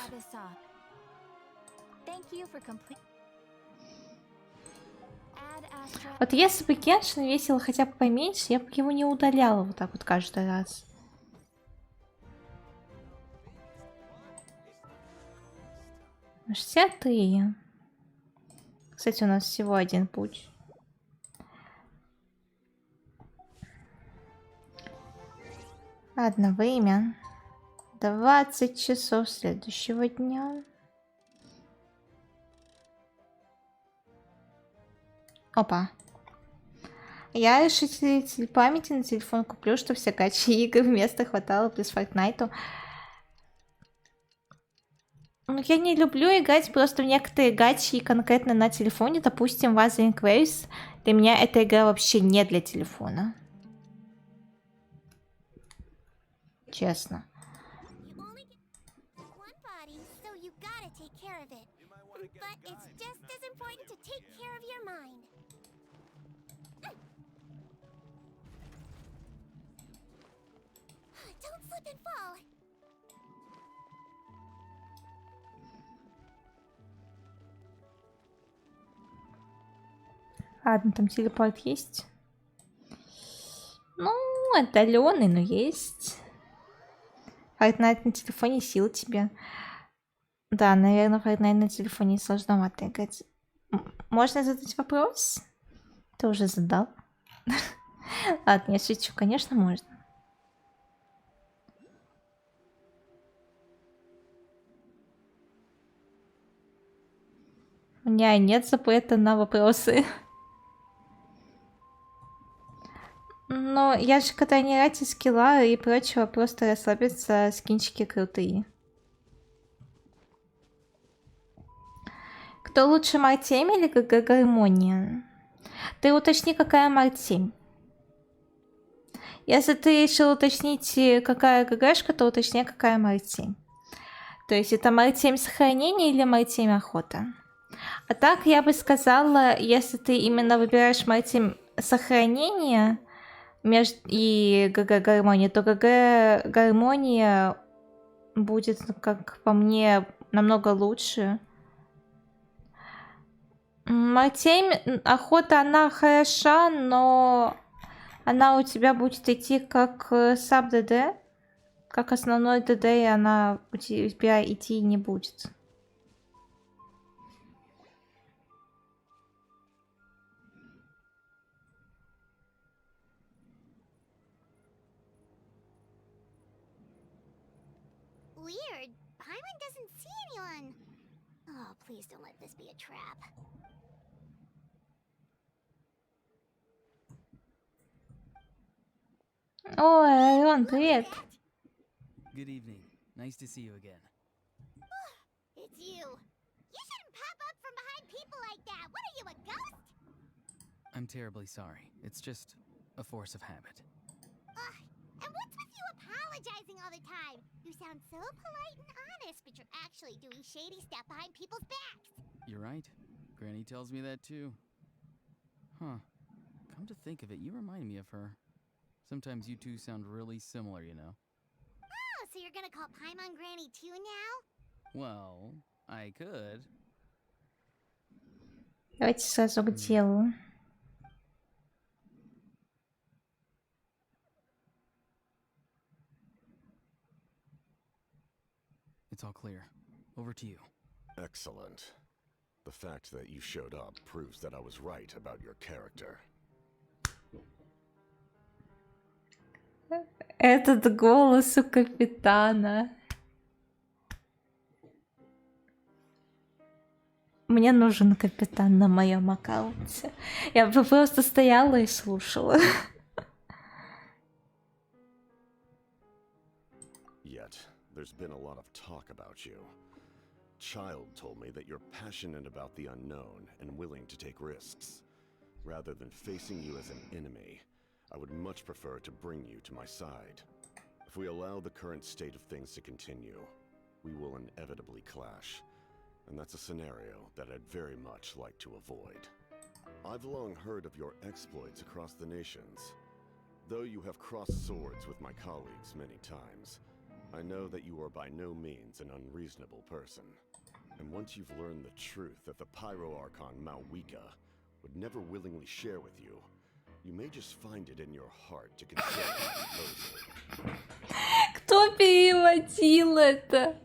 Вот если бы Геншин весил хотя бы поменьше, я бы его не удаляла вот так вот каждый раз. Все ты. Кстати, у нас всего один путь. Ладно, время. 20 часов следующего дня. Опа. Я решитель памяти на телефон куплю, чтобы все гачи игр вместо хватало плюс Fortnite. Ну, я не люблю играть просто в некоторые гачи конкретно на телефоне. Допустим, Wuthering Waves. Для меня эта игра вообще не для телефона. Честно. Don't slip and fall. Ладно, там телепорт есть. Ну, отдаленный, но есть. Fortnite на телефоне сил тебе. Да, наверное, Fortnite на телефоне сложновато играть. Можно задать вопрос? Ты уже задал. Ладно, я шучу, конечно, можно. У меня нет запрета на вопросы. Но я же когда не ради скилла и прочего, просто расслабиться, скинчики крутые. Кто лучше, Март 7 или Гармония? Ты уточни, какая Март 7. Если ты решил уточнить, какая ГГшка, то уточни, какая Март 7. То есть это Март 7 сохранение или Март 7 охота? А так я бы сказала, если ты именно выбираешь Март 7 сохранение и ГГ гармония, то ГГ гармония будет, как по мне, намного лучше. Март 7 охота, она хороша, но она у тебя будет идти как саб ДД, как основной ДД, и она у тебя идти не будет. Weird. Paimon doesn't see anyone. Oh, please don't let this be a trap. Ой, Айрон, привет. Good evening. Nice to see you again. It's you. You shouldn't pop up from behind people like that. What are you, a ghost? I'm terribly sorry. It's just a force of habit. And what's with you apologizing all the time? You sound so polite and honest, but you're actually doing shady stuff behind people's backs. You're right. Granny tells me that too. Huh. Come to think of it, you remind me of her. Sometimes you two sound really similar, you know. Oh, so you're gonna call Paimon Granny too now? Well, I could. Давайте сразу к делу. It's all clear. Over to you. Excellent. The fact that you showed up proves that I was right about your character. Этот голос у капитана. Мне нужен капитан на моем аккаунте. Я бы просто стояла и слушала. Yet, there's been a lot of talk about you. Child told me that you're passionate about the unknown and willing to take risks. Rather than facing you as an enemy, I would much prefer to bring you to my side. If we allow the current state of things to continue, we will inevitably clash. And that's a scenario that I'd very much like to avoid. I've long heard of your exploits across the nations. Though you have crossed swords with my colleagues many times, I know that you are by no means an unreasonable person. And once you've learned the truth that the Pyro Archon Malwika would never willingly share with you, you may just find it in your heart to consider the proposal. Кто переводил это?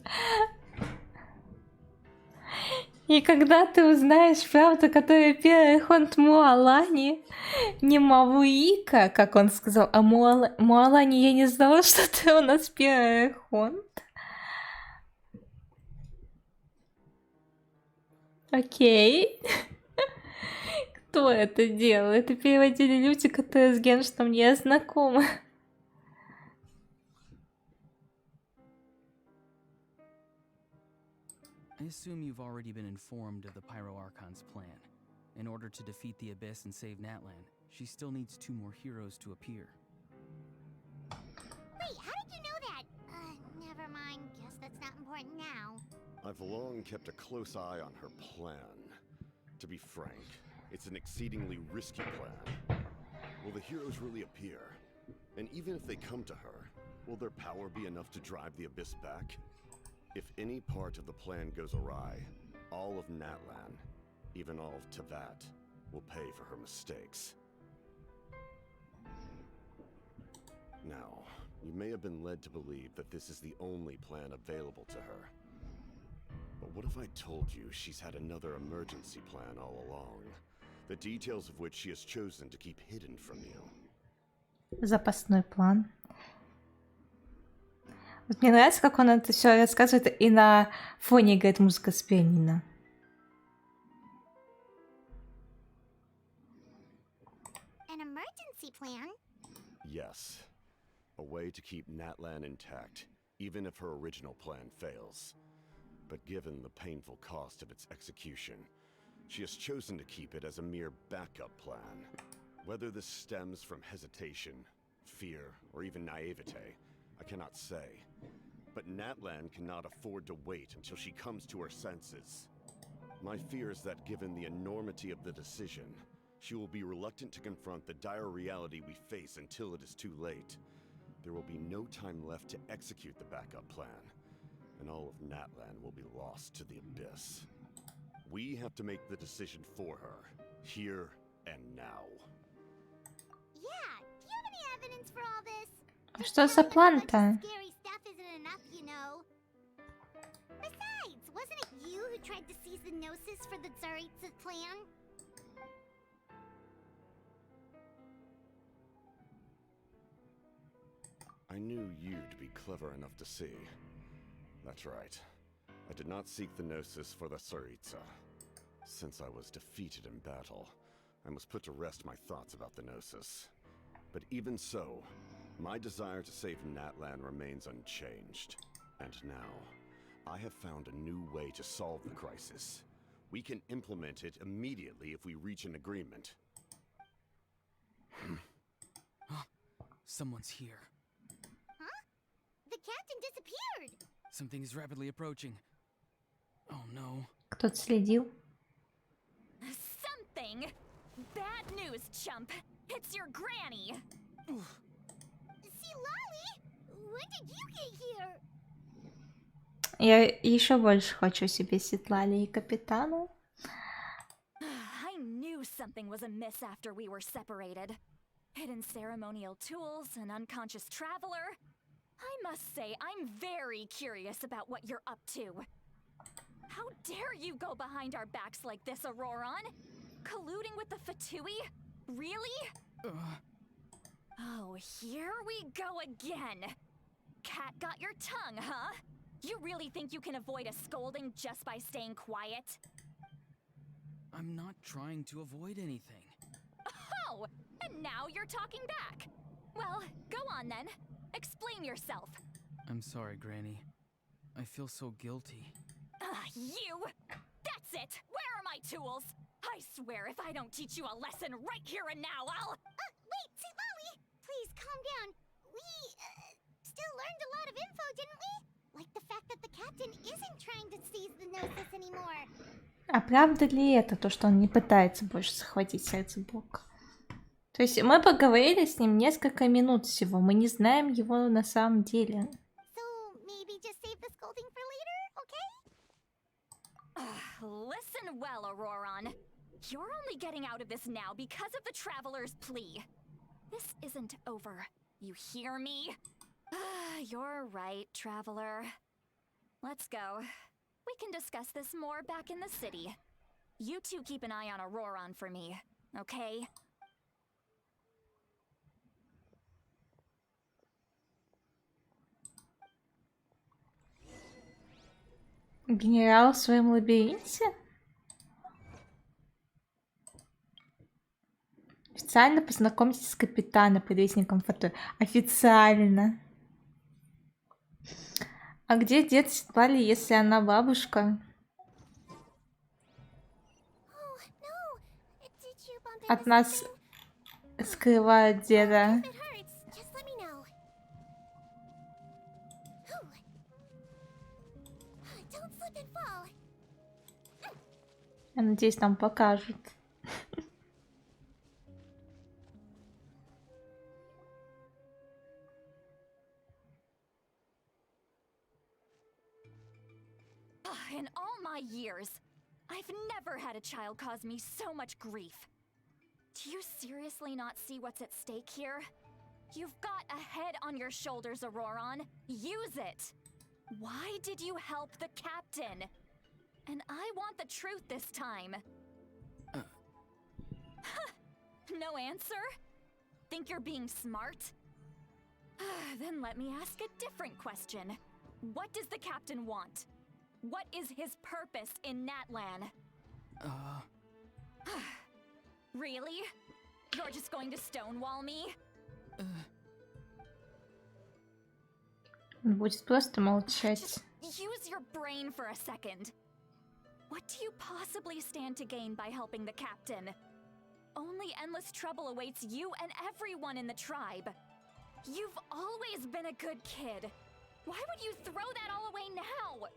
И когда ты узнаешь правду, которая первый хонт Муалани, не Мавуика, как он сказал, а Муалани, я не знала, что ты у нас первый хонт. Окей. Кто это делал? Это переводили люди, которые с геншином не знакомы. I assume you've already been informed of the Pyro Archon's plan. In order to defeat the Abyss and save Natlan, she still needs 2 more heroes to appear. Wait, how did you know that? Never mind. Guess that's not important now. I've long kept a close eye on her plan. To be frank, it's an exceedingly risky plan. Will the heroes really appear? And even if they come to her, will their power be enough to drive the Abyss back? If any part of the plan goes awry, all of Natlan, even all of Tevat, will pay for her mistakes. Now, you may have been led to believe that this is the only plan available to her. But what if I told you she's had another emergency plan all along, the details of which she has chosen to keep hidden from you? Запасной план. Вот мне нравится, как он это все рассказывает, и на фоне играет музыка с пианино. An emergency plan? Yes. A way to keep Natlan intact, even if her original plan fails. But given the painful cost of its execution, she has chosen to keep it as a mere backup plan. Whether this stems from hesitation, fear, or even naivete, I cannot say. But Natlan cannot afford to wait until she comes to her senses. My fear is that given the enormity of the decision, she will be reluctant to confront the dire reality we face until it is too late. There will be no time left to execute the backup plan, and all of Natlan will be lost to the abyss. We have to make the decision for her, here and now. Yeah, do you have any evidence for all this? А что за план-то? Scary stuff isn't enough, you know. Besides, wasn't it you who tried to seize the Gnosis for the Tsaritsa plan? I knew you'd be clever enough to see. That's right. I did not seek the Gnosis for the Tsaritsa. Since I was defeated in battle, I must put to rest my thoughts about the Gnosis. But even so, my desire to save Natlan remains unchanged. And now, I have found a new way to solve the crisis. We can implement it immediately if we reach an agreement. Someone's here. Huh? The captain disappeared! Something is rapidly approaching. Oh no. Кто-то следил. Something! Bad news, chump! It's your granny! See, Lolly? When did you get here? Я еще больше хочу себе Светлали и Капитана. I knew something was amiss after we were separated. Hidden ceremonial tools, an unconscious traveler. I must say, I'm very curious about what you're up to. How dare you go behind our backs like this, Auroron? Colluding with the Fatui? Really? Oh, here we go again. Cat got your tongue, huh? You really think you can avoid a scolding just by staying quiet? I'm not trying to avoid anything. Oh, and now you're talking back. Well, go on then. Explain yourself. I'm sorry, Granny. I feel so guilty. You! That's it! Where are my tools? I swear if I don't teach you a lesson right here and now, I'll... Wait, see, Lolly! Please, calm down. We, still learned a lot of info, didn't we? Like the fact that the captain isn't trying to seize the Gnosis anymore. А правда ли это, то, что он не пытается больше захватить сердце Бога? То есть мы поговорили с ним несколько минут всего, мы не знаем его на самом деле. So, maybe just save the scolding for later, okay? Listen well, Auroron. You're only getting out of this now because of the Traveler's plea. This isn't over. You hear me? You're right, Traveler. Let's go. We can discuss this more back in the city. You two keep an eye on Auroron for me, okay? Генерал в своем лабиринте? Официально познакомьтесь с капитаном, предвестником Фатуи. Официально. А где дед Светлали, если она бабушка? От нас скрывают деда. Я надеюсь, нам покажут. In all my years, I've never had a child cause me so much grief. Do you seriously not see what's at stake here? You've got a head on your shoulders, Auroron. Use it! Why did you help the captain? And I want the truth this time. No answer? Think you're being smart? Then let me ask a different question. What does the captain want? What is his purpose in Natlan? Really? You're just going to stonewall me? Он будет просто молчать. Just use your brain for a second. What do you possibly stand to gain by helping the captain? Only endless trouble awaits you and everyone in the tribe. You've always been a good kid. Why would you throw that all away now?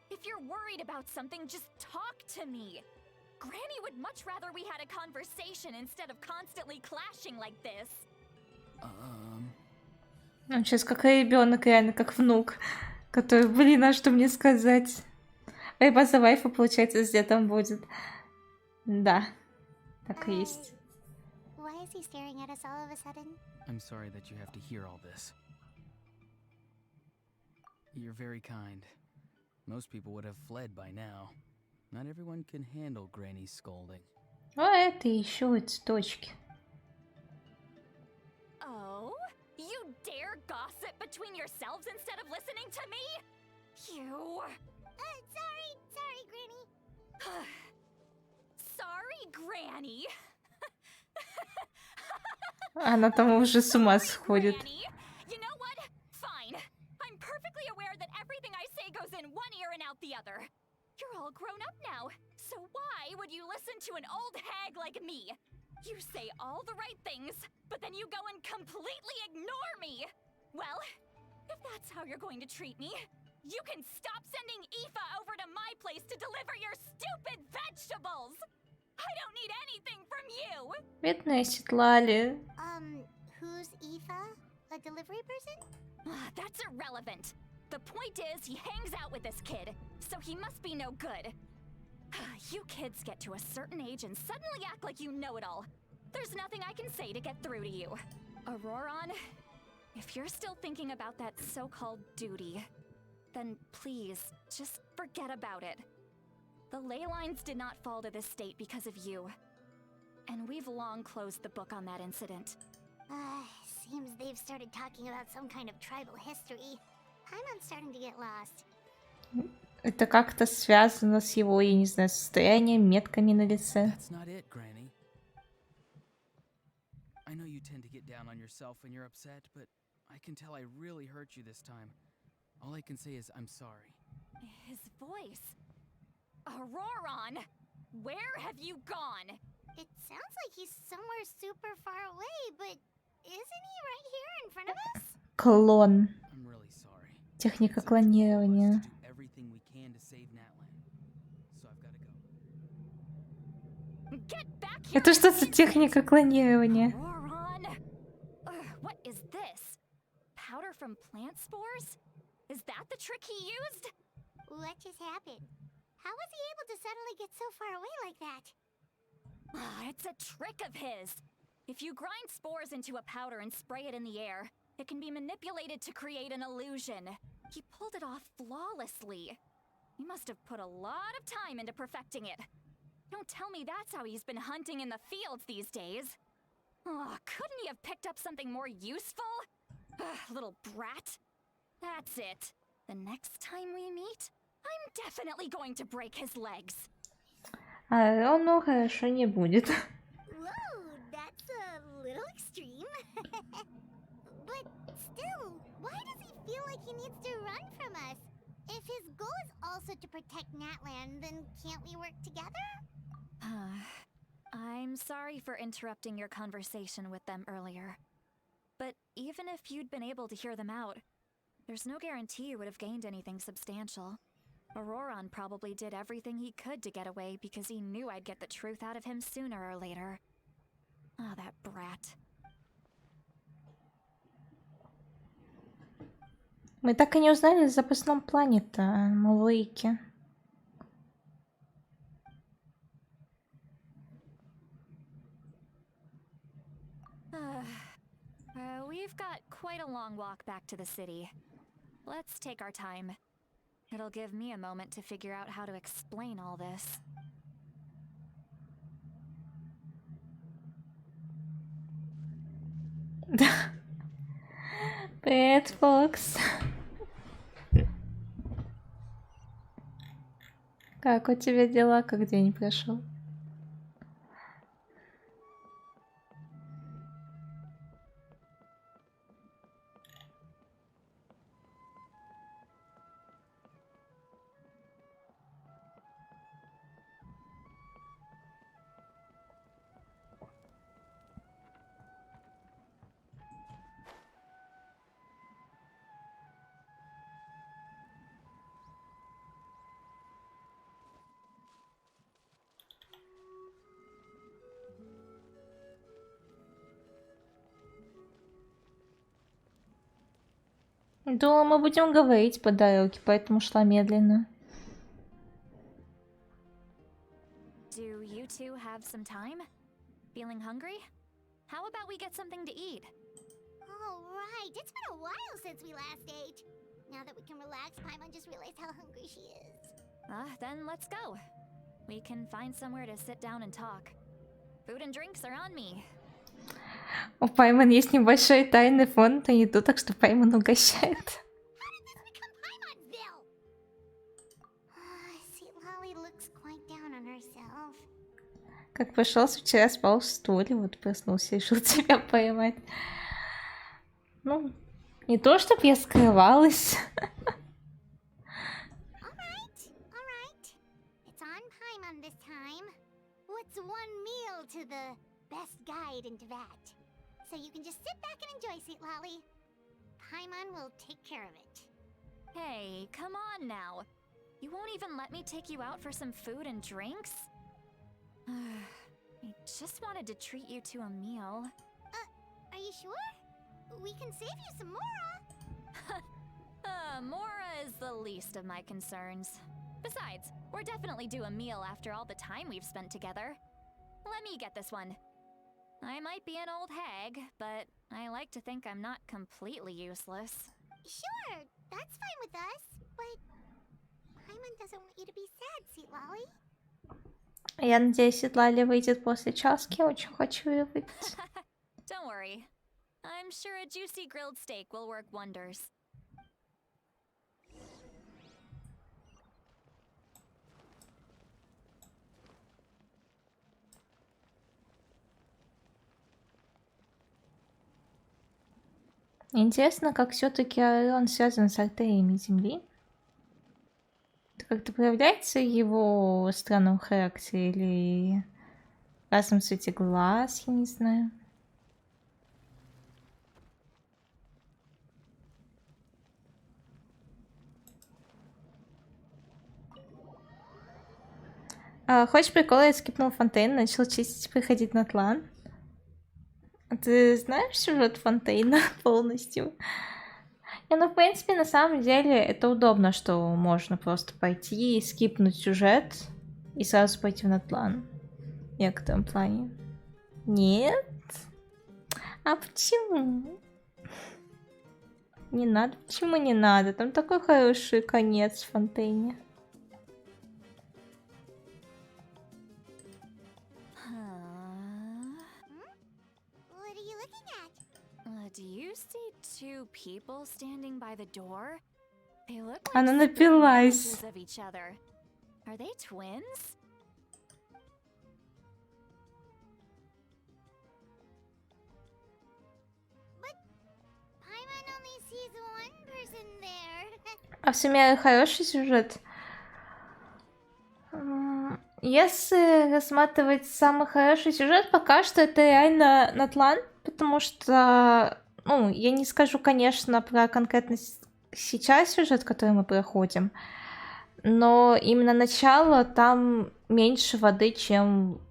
If you're worried about something, just talk to me. Granny would much rather we had a conversation instead of constantly clashing like this. Он сейчас как ребенок, реально как внук, который, блин, а что мне сказать? База вайфа, получается, с дедом будет. Да, так и есть. Why is he staring at us all of a sudden? I'm sorry that you have to hear all this. You're very kind. Most people would have fled by now. Not everyone can handle Granny's scolding. А это еще цветочки. Oh? You dare gossip between yourselves instead of listening to me? You... Sorry, Granny. Sorry, Granny. Она там уже с ума сходит. You know what? Fine. I'm perfectly aware that everything I say goes in one ear and out the other. You're all grown up now, so why would you listen to an old hag like me? You say all the right things, but then you go and completely ignore me. Well, if that's how you're going to treat me, you can stop sending Aoife over to my place to deliver your stupid vegetables. I don't need anything from you. Бедная Ситлали. Who's Aoife? A delivery person? That's irrelevant. The point is, he hangs out with this kid, so he must be no good. You kids get to a certain age and suddenly act like you know it all. There's nothing I can say to get through to you. Auroron, if you're still thinking about that so-called duty, then please, just forget about it. The ley lines did not fall to this state because of you. And we've long closed the book on that incident. Seems they've started talking about some kind of tribal history. I'm starting to get lost. Это как-то связано с его, я не знаю, состоянием, метками на лице. That's not it, Granny. I know you tend to get down on yourself when you're upset, but I can tell I really hurt you this time. All I can say is I'm sorry. His voice. Auroron! Where have you gone? It sounds like he's somewhere super far away, but isn't he right here in front of us? Клон. I'm really sorry. Техника клонирования. Everything we can to save Natlan. So I've got to go. Get back here! Это что за техника клонирования? Auroron! What is this? Powder from plant spores? Is that the trick he used? What just happened? How was he able to suddenly get so far away like that? It's a trick of his. If you grind spores into a powder and spray it in the air, it can be manipulated to create an illusion. He pulled it off flawlessly. He must have put a lot of time into perfecting it. Don't tell me that's how he's been hunting in the fields these days. Couldn't he have picked up something more useful? Little brat. That's it. The next time we meet, I'm definitely going to break his legs. Ну, хорошо, не будет. Whoa, that's a little extreme. But still, why does he feel like he needs to run from us? If his goal is also to protect Natlan, then can't we work together? I'm sorry for interrupting your conversation with them earlier. But even if you'd been able to hear them out, there's no guarantee you would have gained anything substantial. Auroron probably did everything he could to get away because he knew I'd get the truth out of him sooner or later. That brat. Мы так и не узнали о запасном плане-то, Малуики. We've got quite a long walk back to the city. Let's take our time. It'll give me a moment to figure out how to explain all this. Привет, Фокс. Как у тебя дела? Как день прошел? Думала, мы будем говорить по дороге, поэтому шла медленно. Do you two have some time? Feeling hungry? How about we get something to eat? Oh, right. It's been a while since we last ate. Now that we can relax, Paimon just realized how hungry she is. Then let's go. We can find somewhere to sit down and talk. Food and drinks are on me. У Паймон есть небольшой тайный фонд на еду, так что Паймон угощает. How did this become Paimonville? Sweet Lolly looks quite down on herself. Как пошел, вчера спал в стуле, вот проснулся, решил тебя поймать. Ну, не то, чтоб я скрывалась. Alright. It's on Paimon this time. What's one meal to the best guide into that? So you can just sit back and enjoy, Sweet Lolly. Paimon will take care of it. Hey, come on now. You won't even let me take you out for some food and drinks? I just wanted to treat you to a meal. Are you sure? We can save you some Mora. Mora is the least of my concerns. Besides, we're definitely due a meal after all the time we've spent together. Let me get this one. I might be an old hag, but I like to think I'm not completely useless. Sure, that's fine with us, but Paimon doesn't want you to be sad, Sweet Lolly. Я надеюсь, Лали выйдет после часки, очень хочу ее выпить. Don't worry. I'm sure a juicy grilled steak will work wonders. Интересно, как все-таки он связан с артериями Земли. Это как-то проявляется в его странном характере или в разном цвете глаз, я не знаю. Хочешь прикол? Я скипнул Фонтейн, начал чистить, приходить на тлан. Ты знаешь сюжет Фонтейна полностью? Ну, в принципе, на самом деле, это удобно, что можно просто пойти и скипнуть сюжет и сразу пойти в натлан. В некотором плане. Нет? А почему? Не надо. Почему не надо? Там такой хороший конец в Фонтейне. Do you see two people standing by the door? They look like Она напилась. of each other. Are they twins? But Paimon only sees one person there. А в сумме хороший сюжет. Если рассматривать самый хороший сюжет, пока что это реально натлан, потому что, ну, я не скажу, конечно, про конкретно сейчас сюжет, который мы проходим, но именно начало там меньше воды, чем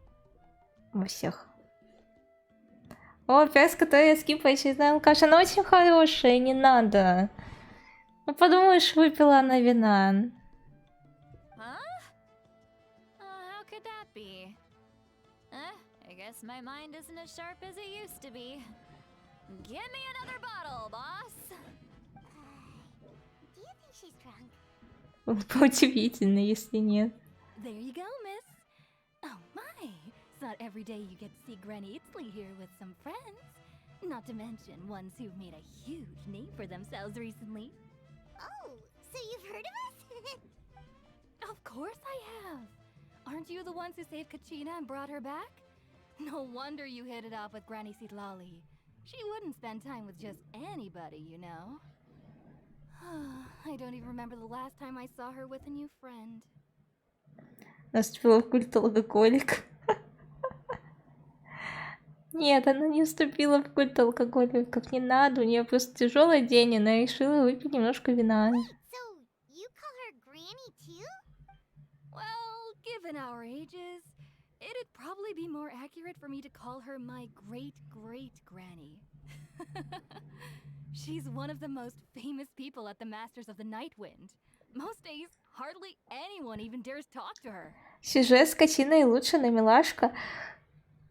во всех. О, пес, который я скипаю, очередная алкаш, она очень хорошая, не надо. Ну, подумаешь, выпила она вина. Huh? How could that be? I guess my mind isn't as sharp as it used to be. Give me another bottle, boss. Do you think she's drunk? Было бы удивительно, если нет. There you go, miss. Oh my, it's not every day you get to see Granny Itzley here with some friends. Not to mention ones who've made a huge name for themselves recently. Oh, so you've heard of us? Of course I have. Aren't you the ones who saved Kachina and brought her back? No wonder you hit it off with Granny Sitlali. She wouldn't spend time with just anybody, you know. I don't even remember the last time I saw her with a new friend. Наступила в культ алкоголик. Нет, она не вступила в культ алкоголиков, не надо, у нее просто тяжелый день, она решила выпить немножко вина. So, you call her Granny too? Well, given our ages, it'd probably be more accurate for me to call her my great-great-granny. She's one of the most famous people at the Masters of the Night Wind. Most days, hardly anyone even dares talk to her. Сюжет с Катиной лучше на милашка.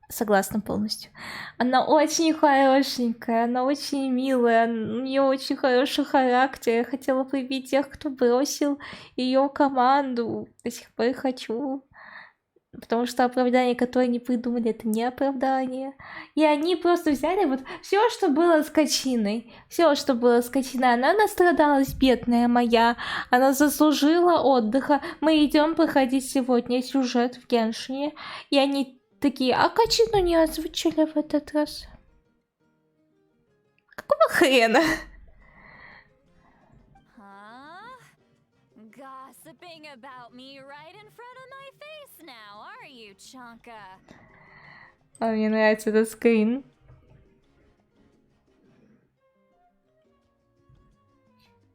Согласна полностью. Она очень хорошенькая, она очень милая, у нее очень хороший характер. Я хотела побить тех, кто бросил ее команду. До сих пор хочу. Потому что оправдание, которое они придумали, это не оправдание. И они просто взяли вот все, что было с Качиной. Все, что было с Качиной. Она настрадалась, бедная моя. Она заслужила отдыха. Мы идем проходить сегодня сюжет в Геншине. И они такие, а Качину не озвучили в этот раз. Какого хрена? Gossiping about me right in front of my face now, are you, Chonka? А мне нравится этот скрин.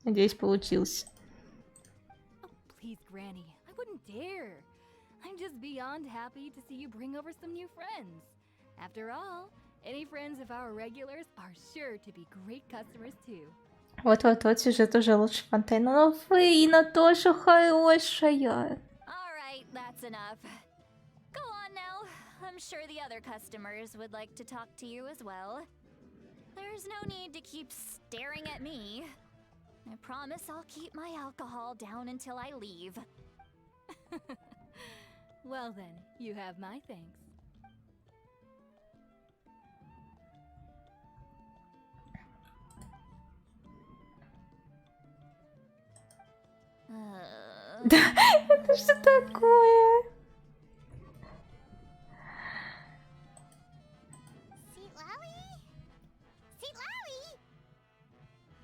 Надеюсь, получился. Oh, please, Granny, I wouldn't dare. I'm just beyond happy to see you bring over some new friends. After all, any friends of our regulars are sure to be great customers too. Вот-вот-вот, сюжет уже лучше Фонтейна. Но Фейна тоже хорошая. Alright, that's enough. Go on now. I'm sure the other customers would like to talk to you as well. There's no need to keep staring at me. I promise I'll keep my alcohol down until I leave. Well then, you have my thanks. Да, это что такое?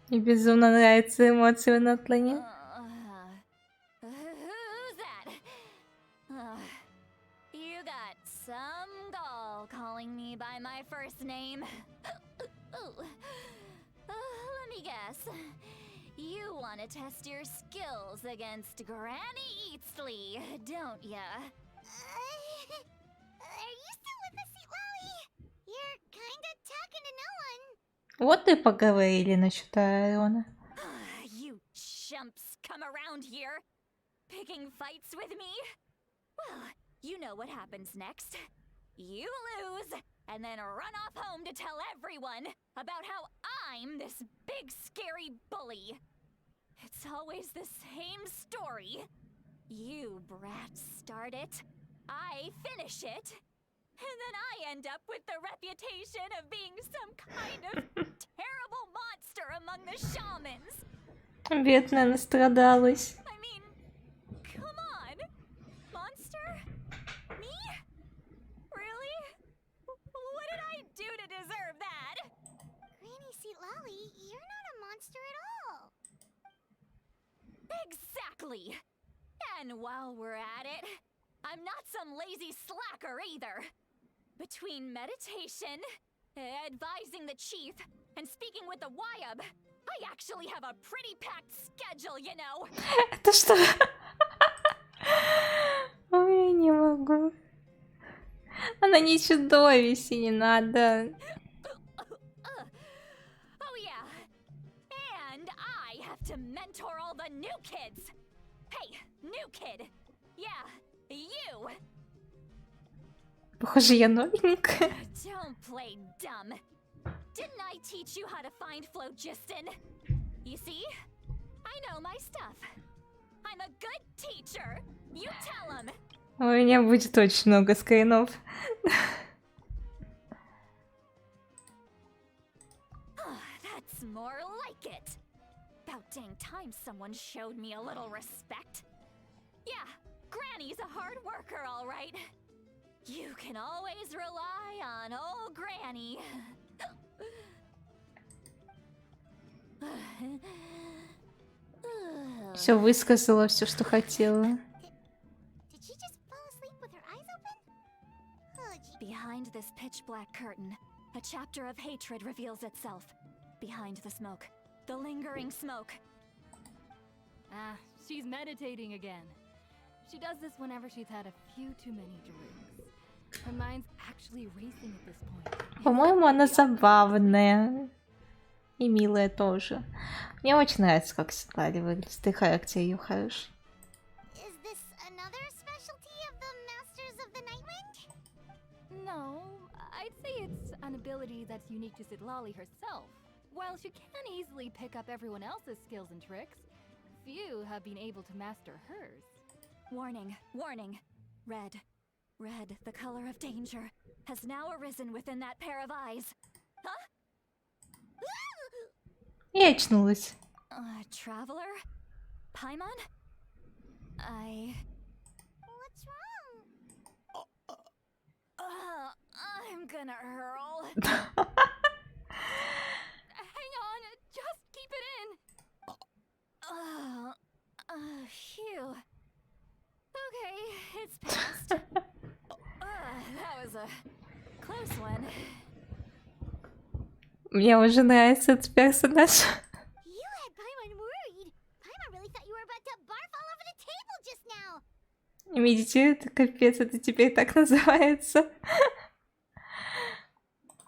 Мне безумно нравятся эмоции на тлане. Who's that? You got some gall calling me by my first name. Let me guess. You want to test your skills against Granny Eatsley, don't ya? Are you still with us, Sitlali? You're kinda talking to no one. Вот и поговорили насчет Аарона. You chumps come around here, picking fights with me? Well, you know what happens next. You lose, and then run off home to tell everyone about how I'm this big scary bully. It's always the same story. You brats start it, I finish it, and then I end up with the reputation of being some kind of terrible monster among the shamans. Бедная настрадалась. I mean, come on. Monster? Me? Really? What did I do to deserve that? Granny Sitlali, you're not a monster at all. Exactly. And while we're at it, I'm not some lazy slacker either. Between meditation, advising the chief, and speaking with the Wyab, I actually have a pretty packed schedule, you know. Это что? Ой, я не могу. Она не чудовище, не надо. Oh yeah. And I have to mentor all the new kids. Hey, new kid. Yeah, you. Похоже, я новенькая. Don't play dumb. Didn't I teach you how to find phlogiston? You see? I know my stuff. I'm a good teacher. You tell him. У меня будет очень много скринов. That's more like it. About dang time someone showed me a little respect. Yeah, Granny's a hard worker, all right. You can always rely on old Granny. Все высказала, все, что хотела. Did she just fall asleep with her eyes open? Oh, gee. Behind this pitch black curtain, a chapter of hatred reveals itself. Behind the smoke, the lingering smoke. Ah, she's meditating again. She does this whenever she's had a few too many drinks. Her mind's actually racing at this point. По-моему, она забавная. И милая тоже. Мне очень нравится, как Светлане выглядит. И характер ее хороший. Is this another specialty of the Masters of the Nightwind? No, I'd say it's an ability that's unique to Sidlali herself. While she can easily pick up everyone else's skills and tricks, few have been able to master hers. Warning, warning. Red, red, the color of danger, has now arisen within that pair of eyes. Huh? Я очнулась. Traveler? Paimon? What's wrong? I'm gonna hurl. Hang on, just keep it in. Phew. Okay, it's passed. That was a close one. Мне уже нравится этот персонаж. You had Paimon worried. Paimon really thought you were about to barf all over the table just now. Медитирует, капец, это теперь так называется.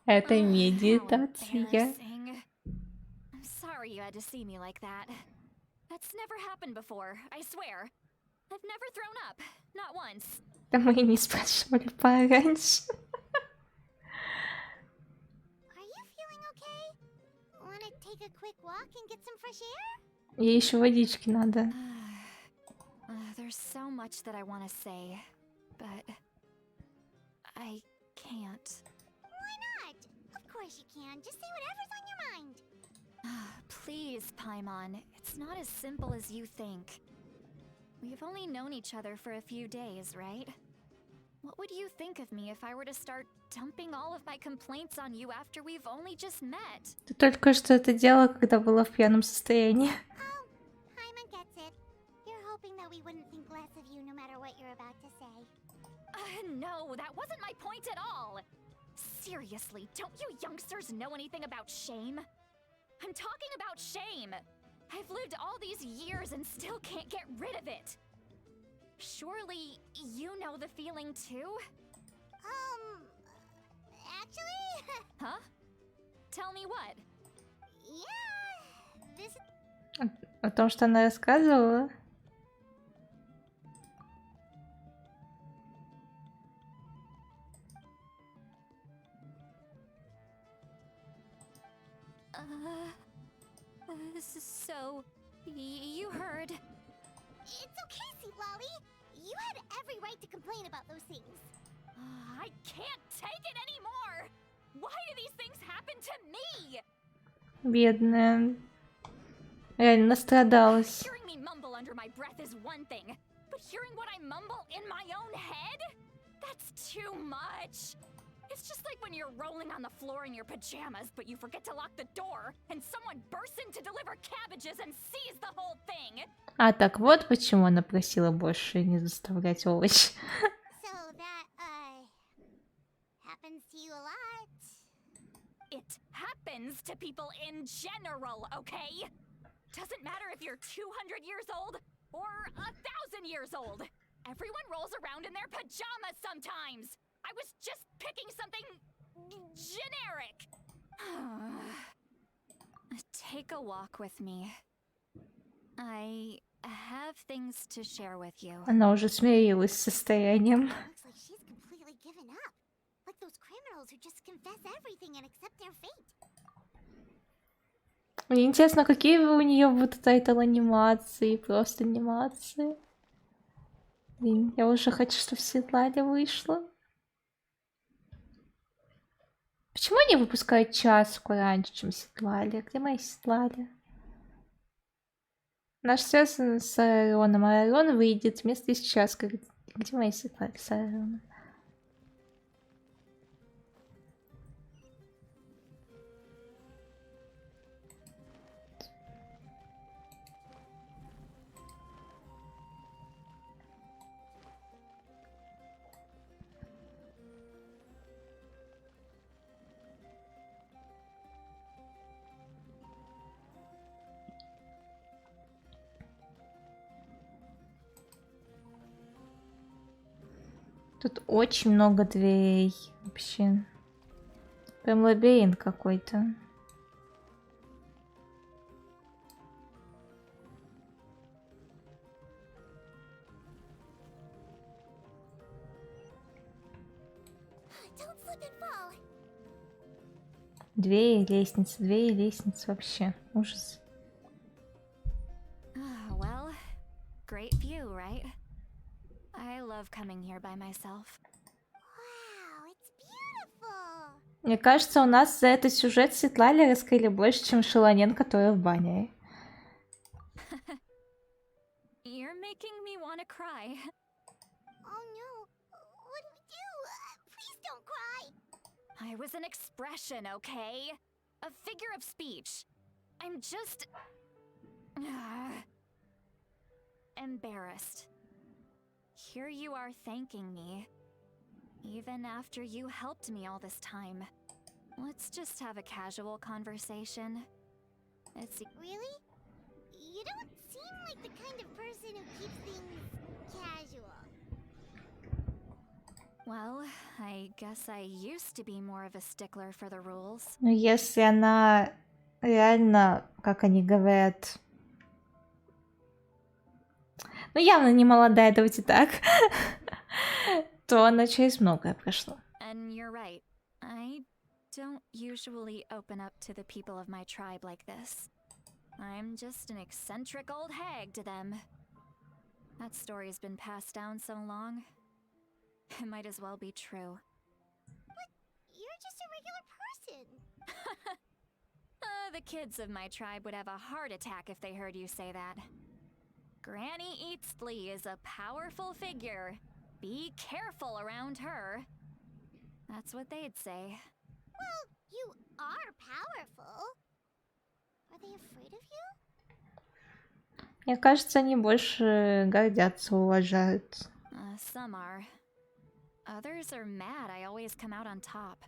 Это медитация. I'm sorry you had to see me like that. That's never happened before, I swear. I've never thrown up, not once. Да мы и не спрашивали пораньше. Are you feeling okay? Wanna take a quick walk and get some fresh air? Ей еще водички надо. There's so much that I want to say, but I can't. Why not? Of course you can. Just say whatever's on your mind. Please, Paimon, it's not as simple as you think. We've only known each other for a few days, right? What would you think of me if I were to start dumping all of my complaints on you after we've only just met? Ты только что это делала, когда была в пьяном состоянии. Oh, Paimon gets it. You're hoping that we wouldn't think less of you no matter what you're about to say. No, that wasn't my point at all. Seriously, don't you youngsters know anything about shame? I'm talking about shame. I've lived all these years and still can't get rid of it. Surely you know the feeling too? Actually... Huh? Tell me what? Yeah, this... О том, что она рассказывала. So, you heard. It's okay, Lolly. You had every right to complain about those things. I can't take it anymore! Why do these things happen to me? Бедная. Реально настрадалась. Hearing me mumble under my breath is one thing, but hearing what I mumble in my own head? That's too much. It's just like when you're rolling on the floor in your pajamas, but you forget to lock the door, and someone bursts in to deliver cabbages and sees the whole thing. А, так вот почему она просила больше не заставлять овощи. So that, happens to you a lot. It happens to people in general, okay? Doesn't matter if you're 200 years old or 1,000 years old. Everyone rolls around in their pajamas sometimes. I was just picking something generic. Take a walk with me. I have things to share with you. Она уже смирилась с состоянием. Looks like she's completely given up. criminals who just confess everything and accept their fate. Мне интересно, какие у нее будут тайтл анимации, просто анимации. Блин, я уже хочу, чтобы Светлане вышло. Почему они выпускают часку раньше, чем Светлане? Где моя Светлане? Наш связан с Аароном, а Аарон выйдет вместо из часка. Где моя Светлана с Аароном? Тут очень много дверей вообще. Прям лабиринт какой-то. Don't slip and fall. Двери, лестницы вообще. Ужас. Well, great view, right? I love coming here by myself. Wow, it's beautiful. Мне кажется, у нас за этот сюжет Светлане раскрыли больше, чем Шелонен, который в бане. You're making me want to cry. Oh no, what do we do? Please don't cry. I was an expression, okay? A figure of speech. I'm just... embarrassed. Here you are thanking me. Even after you helped me all this time. Let's just have a casual conversation. It's... Really? You don't seem like the kind of person who keeps things casual. Well, I guess I used to be more of a stickler for the rules. Но если она реально, как они говорят... Ну, явно не молодая, давайте так. То она через многое прошла. And you're right. I don't usually open up to the people of my tribe like this. I'm just an eccentric old hag to them. That story's been passed down so long. It might as well be true. But you're just a regular person. The kids of my tribe would have a heart attack if they heard you say that. Granny Eatsley is a powerful figure. Be careful around her. That's what they'd say. Well, you are powerful. Are they afraid of you? Мне кажется, они больше гордятся, уважают. Some are. Others are mad I always come out on top.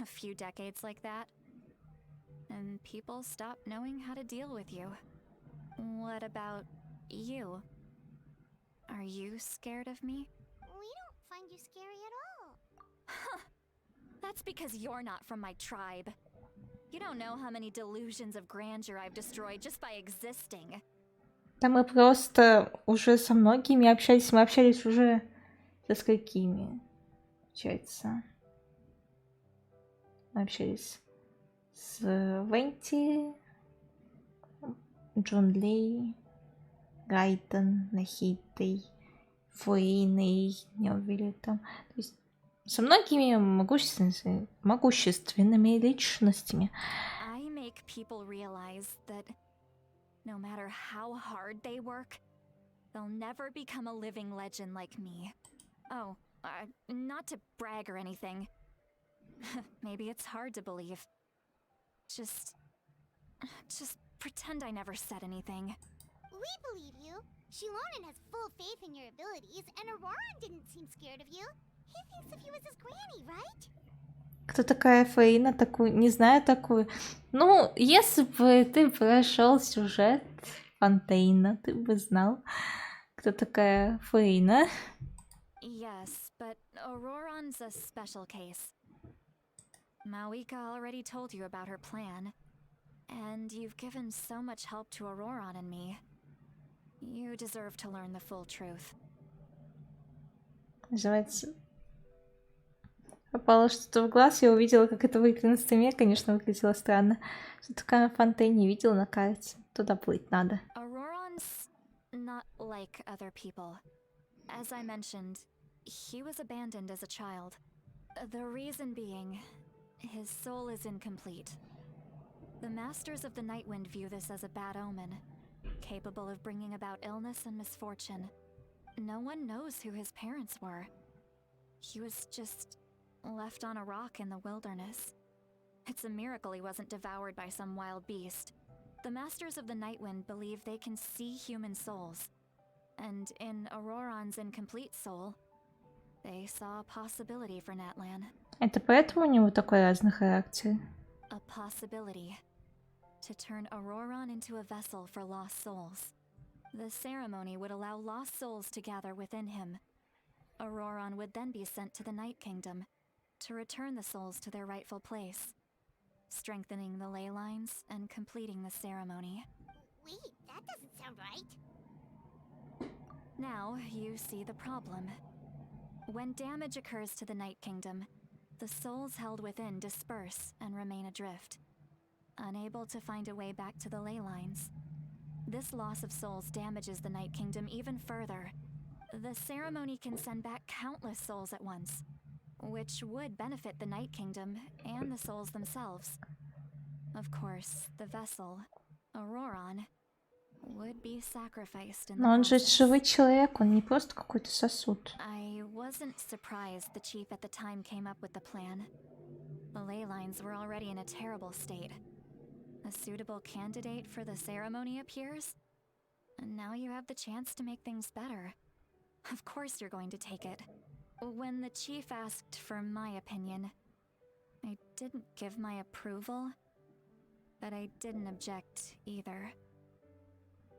A few decades like that. And people stop knowing how to deal with you. What about you? Are you scared of me? We don't find you scary at all. That's because you're not from my tribe. You don't know how many delusions of grandeur I've destroyed just by existing. Да мы просто уже со многими общались. Мы общались уже со сколькими, получается. Мы общались с Венти, Джун Ли, Гайтон, Нахитой, Фуиной, не увидели там. То есть со многими могущественными личностями. I make people realize that no matter how hard they work, they'll never become a living legend like me. Oh, not to brag or anything. Maybe it's hard to believe. Just pretend I never said anything. We believe you. Shilonen has full faith in your abilities, and Auroran didn't seem scared of you. He thinks of you as his granny, right? Кто такая Фаина? Такую, не знаю такую. Ну, если бы ты прошел сюжет Фонтейна, ты бы знал, кто такая Фаина. Yes, but Auroran's a special case. Mawika already told you about her plan. And you've given so much help to Auroran and me. You deserve to learn the full truth. Называется Попало что-то в глаз, я увидела, как это выглядит на стриме, конечно, выглядело странно. Что такое фонтейн не видела на карте. Туда плыть надо. Auroron's not like other people. As I mentioned, he was abandoned as a child. The reason being, his soul is incomplete. The Masters of the Nightwind view this as a bad omen, capable of bringing about illness and misfortune. No one knows who his parents were. He was just left on a rock in the wilderness. It's a miracle he wasn't devoured by some wild beast. The Masters of the Nightwind believe they can see human souls. And in Auroron's incomplete soul, they saw a possibility for Natlan. Это поэтому у него такой разный характер? A possibility to turn Auroron into a vessel for lost souls. The ceremony would allow lost souls to gather within him. Auroron would then be sent to the Night Kingdom to return the souls to their rightful place, strengthening the ley lines and completing the ceremony. Wait, that doesn't sound right. Now you see the problem. When damage occurs to the Night Kingdom, the souls held within disperse and remain adrift, unable to find a way back to the ley lines. This loss of souls damages the Night Kingdom even further. The ceremony can send back countless souls at once, which would benefit the Night Kingdom and the souls themselves. Of course, the vessel, Auroron, would be sacrificed in the Но он же process. живой человек, он не просто какой-то сосуд. I wasn't surprised the chief at the time came up with the plan. The ley lines were already in a terrible state. A suitable candidate for the ceremony appears, and now you have the chance to make things better. Of course you're going to take it. When the chief asked for my opinion, I didn't give my approval, but I didn't object either.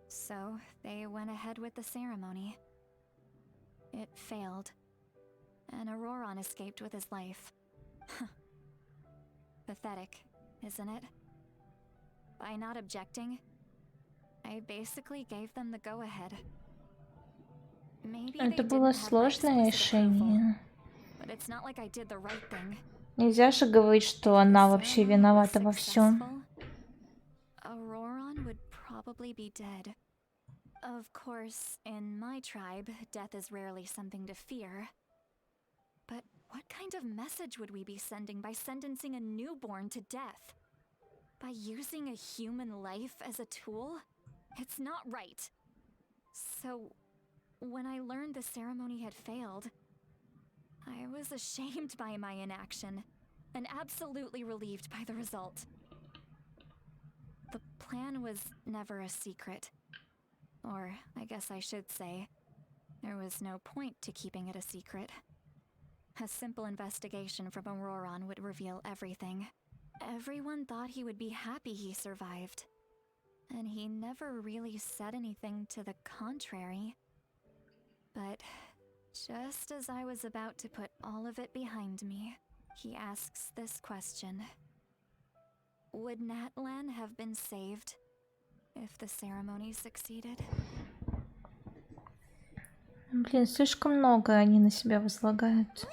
So they went ahead with the ceremony. It failed, and Auroron escaped with his life. Pathetic, isn't it? By not objecting, I basically gave them the go-ahead. Maybe they Это didn't было have my сложное explicit approval, решение. but it's not like I did the right thing. Нельзя же говорить, что If the она вообще ceremony was виновата во всем. successful, Auroron would probably be dead. Of course, in my tribe, death is rarely something to fear. But what kind of message would we be sending by sentencing a newborn to death? By using a human life as a tool? It's not right. So, when I learned the ceremony had failed, I was ashamed by my inaction, and absolutely relieved by the result. The plan was never a secret. Or, I guess I should say, there was no point to keeping it a secret. A simple investigation from Auroron would reveal everything. Everyone thought he would be happy he survived. And he never really said anything to the contrary. But just as I was about to put all of it behind me, he asks this question. Would Natlan have been saved if the ceremony succeeded? Блин, слишком много они на себя возлагают.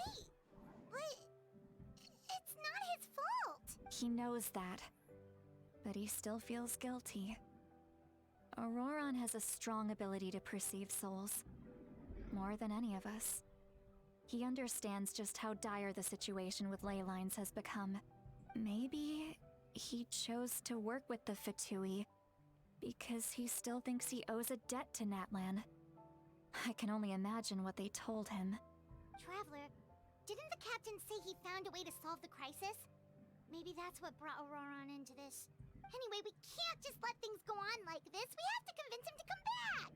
It's not his fault. He knows that, but he still feels guilty. Auroron has a strong ability to perceive souls, more than any of us. He understands just how dire the situation with ley lines has become. Maybe he chose to work with the Fatui because he still thinks he owes a debt to Natlan. I can only imagine what they told him. Traveler, didn't the captain say he found a way to solve the crisis? Maybe that's what brought Auroron into this. Anyway, we can't just let things go on like this. We have to convince him to come back.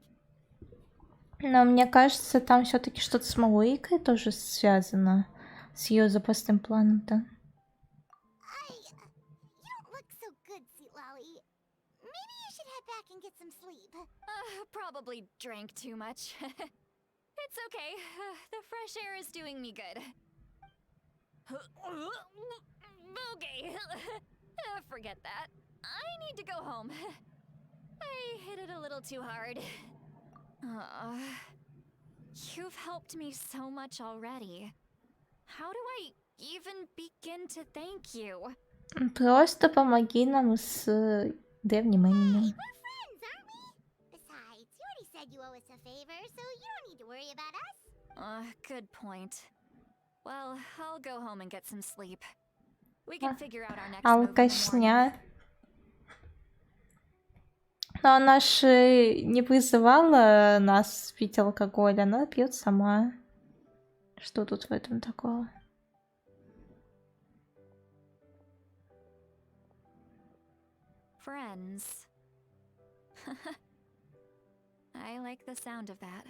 Но мне кажется, там все-таки что-то с Малуикой тоже связано. С ее запасным планом-то. You don't look so good, Lolly. Maybe you should head back and get some sleep. Probably drank too much. It's okay. The fresh air is doing me good. Okay. Forget that. I need to go home. I hit it a little too hard. You've helped me so much already. How do I even begin to thank you? Просто помоги нам с древним именем. We're friends, aren't we? Besides, you already said you owe us a favor, so you don't need to worry about us. Good point. Well, I'll go home and get some sleep. We can figure out our next move in the morning. Алкашня. Но она же не вызывала нас пить алкоголь, она пьет сама. Что тут в этом такого? Friends. I like the sound of that.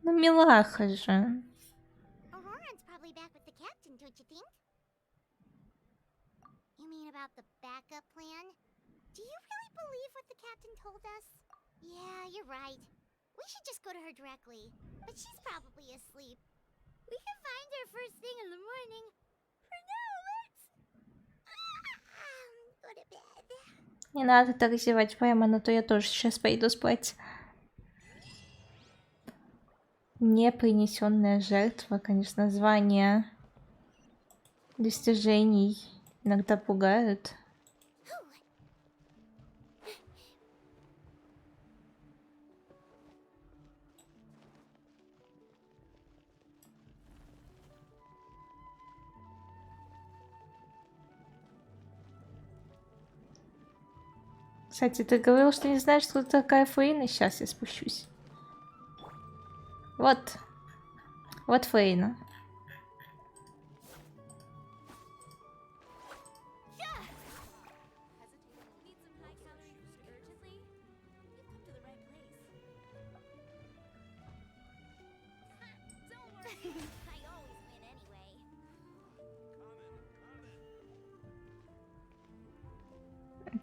Ну, милаха же. Auroran's probably back with the captain, don't you think? You mean about the backup plan? Do you really believe what the captain told us? Yeah, you're right. We should just go to her directly. But she's probably asleep. We can find her first thing in the morning. For now, let's... go to bed. Не надо так зевать прямо, но то я тоже сейчас пойду спать. Не принесенная жертва, конечно, названия достижений иногда пугают. Кстати, ты говорил, что не знаешь, кто такая Фейна? Сейчас я спущусь. Вот. Вот Фейна.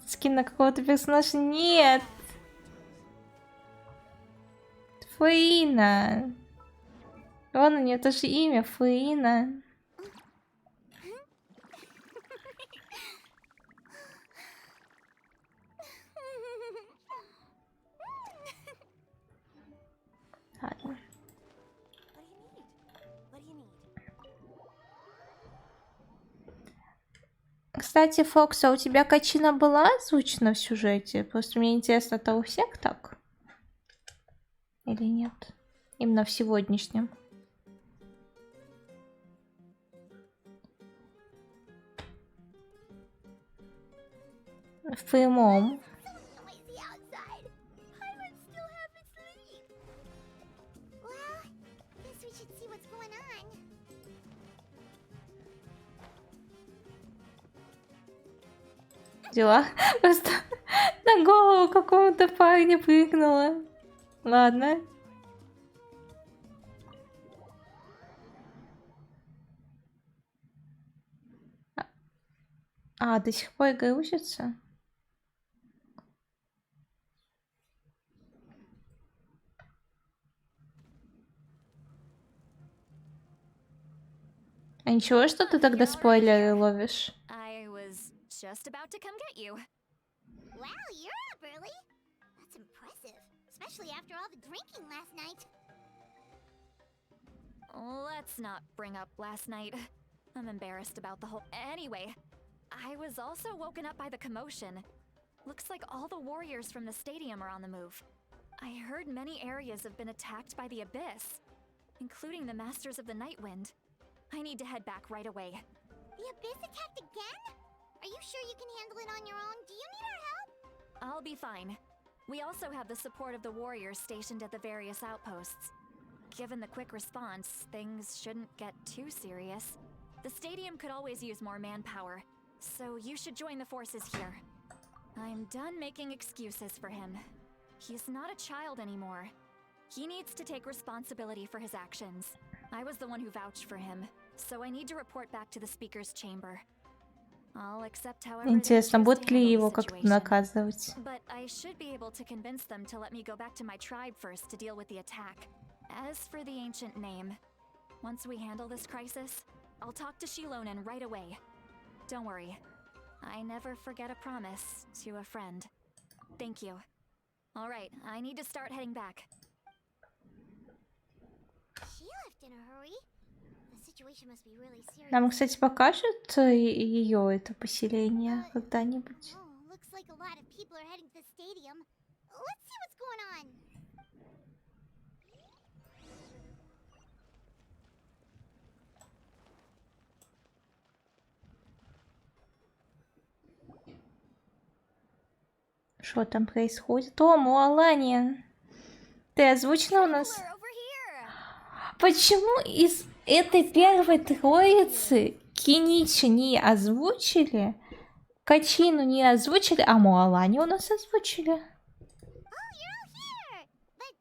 Скин на какого-то персонажа? Нет! Фейна. Вон у нее тоже имя Фейна. Ладно. Кстати, Фокс, а у тебя качина была озвучена в сюжете? Просто мне интересно, это у всех так? Или нет? Именно в сегодняшнем. В прямом. Дела. Просто на голову какому-то парня прыгнула. Ладно. А, до сих пор грузится? А ничего, что ты тогда спойлеры ловишь? Just about to come get you. Wow, you're up early. That's impressive, especially after all the drinking last night. Let's not bring up last night. I'm embarrassed about the whole... Anyway, I was also woken up by the commotion. Looks like all the warriors from the stadium are on the move. I heard many areas have been attacked by the Abyss, including the Masters of the Nightwind. I need to head back right away. The Abyss attacked again? Are you sure you can handle it on your own? Do you need our help? I'll be fine. We also have the support of the warriors stationed at the various outposts. Given the quick response, things shouldn't get too serious. The stadium could always use more manpower, so you should join the forces here. I'm done making excuses for him. He's not a child anymore. He needs to take responsibility for his actions. I was the one who vouched for him, so I need to report back to the speaker's chamber. Интересно, будут ли его как-то наказывать? But I should be able to convince them to let me go back to my tribe first to deal with the attack. As for the ancient name, once we handle this crisis, I'll talk to Shilonen right away. Don't worry, I never forget a promise to a friend. Thank you. All right, I need to start heading back. She left in a hurry. The situation must be really serious. Нам, кстати, покажут ее это поселение когда-нибудь. Oh, looks like a lot of people are heading to the stadium. Let's see what's going on. Что там происходит? О, Муалани, ты озвучена у нас? Почему из этой первой троицы Киничи не озвучили, Качину не озвучили, а Муалани у нас озвучили? Oh, you're all here! But,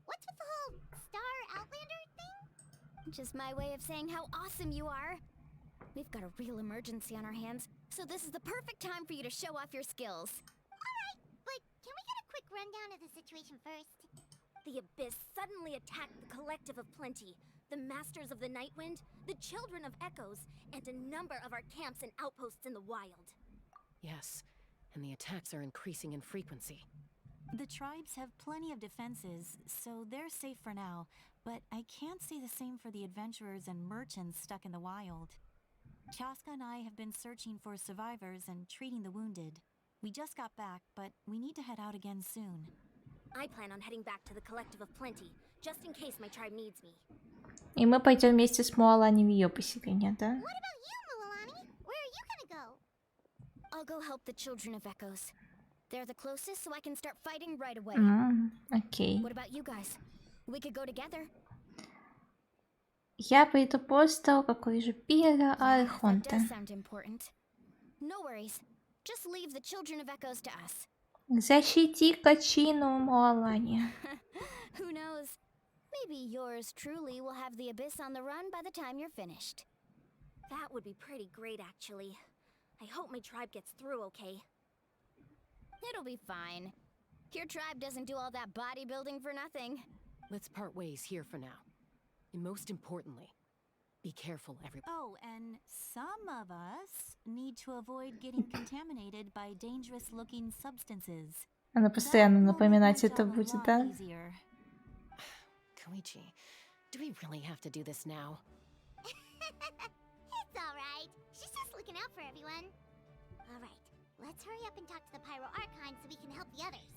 what's with the whole Star Outlander thing? Just my way of saying how awesome you are. We've got a real emergency on our hands, so this is the perfect time for you to show off your skills. Alright, but can we get a quick rundown of the situation first? The Abyss suddenly attacked the Collective of Plenty, the Masters of the Nightwind, the Children of Echoes, and a number of our camps and outposts in the wild. Yes, and the attacks are increasing in frequency. The tribes have plenty of defenses, so they're safe for now, but I can't say the same for the adventurers and merchants stuck in the wild. Chaska and I have been searching for survivors and treating the wounded. We just got back, but we need to head out again soon. I plan on heading back to the Collective of Plenty, just in case my tribe needs me. И мы пойдем вместе с Муалани в ее поселение, да? What about you, Mualani? Where are you gonna go? I'll go help the Children of Echoes. They're the closest, so I can start fighting right away. Окей. What about you guys? We could go together. Я пойду просто какой же Пира That Архонта. does sound important. No worries. Just leave the Children of Echoes to us. Защити Качину, Муалани. Who knows? Maybe yours truly will have the Abyss on the run by the time you're finished. That would be pretty great, actually. I hope my tribe gets through okay. It'll be fine. Your tribe doesn't do all that bodybuilding for nothing. Let's part ways here for now. And most importantly, be careful, everybody. Oh, and some of us need to avoid getting contaminated by dangerous-looking substances. Она постоянно напоминать это будет, да? Koichi, do we really have to do this now? It's alright. She's just looking out for everyone. Alright, let's hurry up and talk to the Pyro Archon so we can help the others.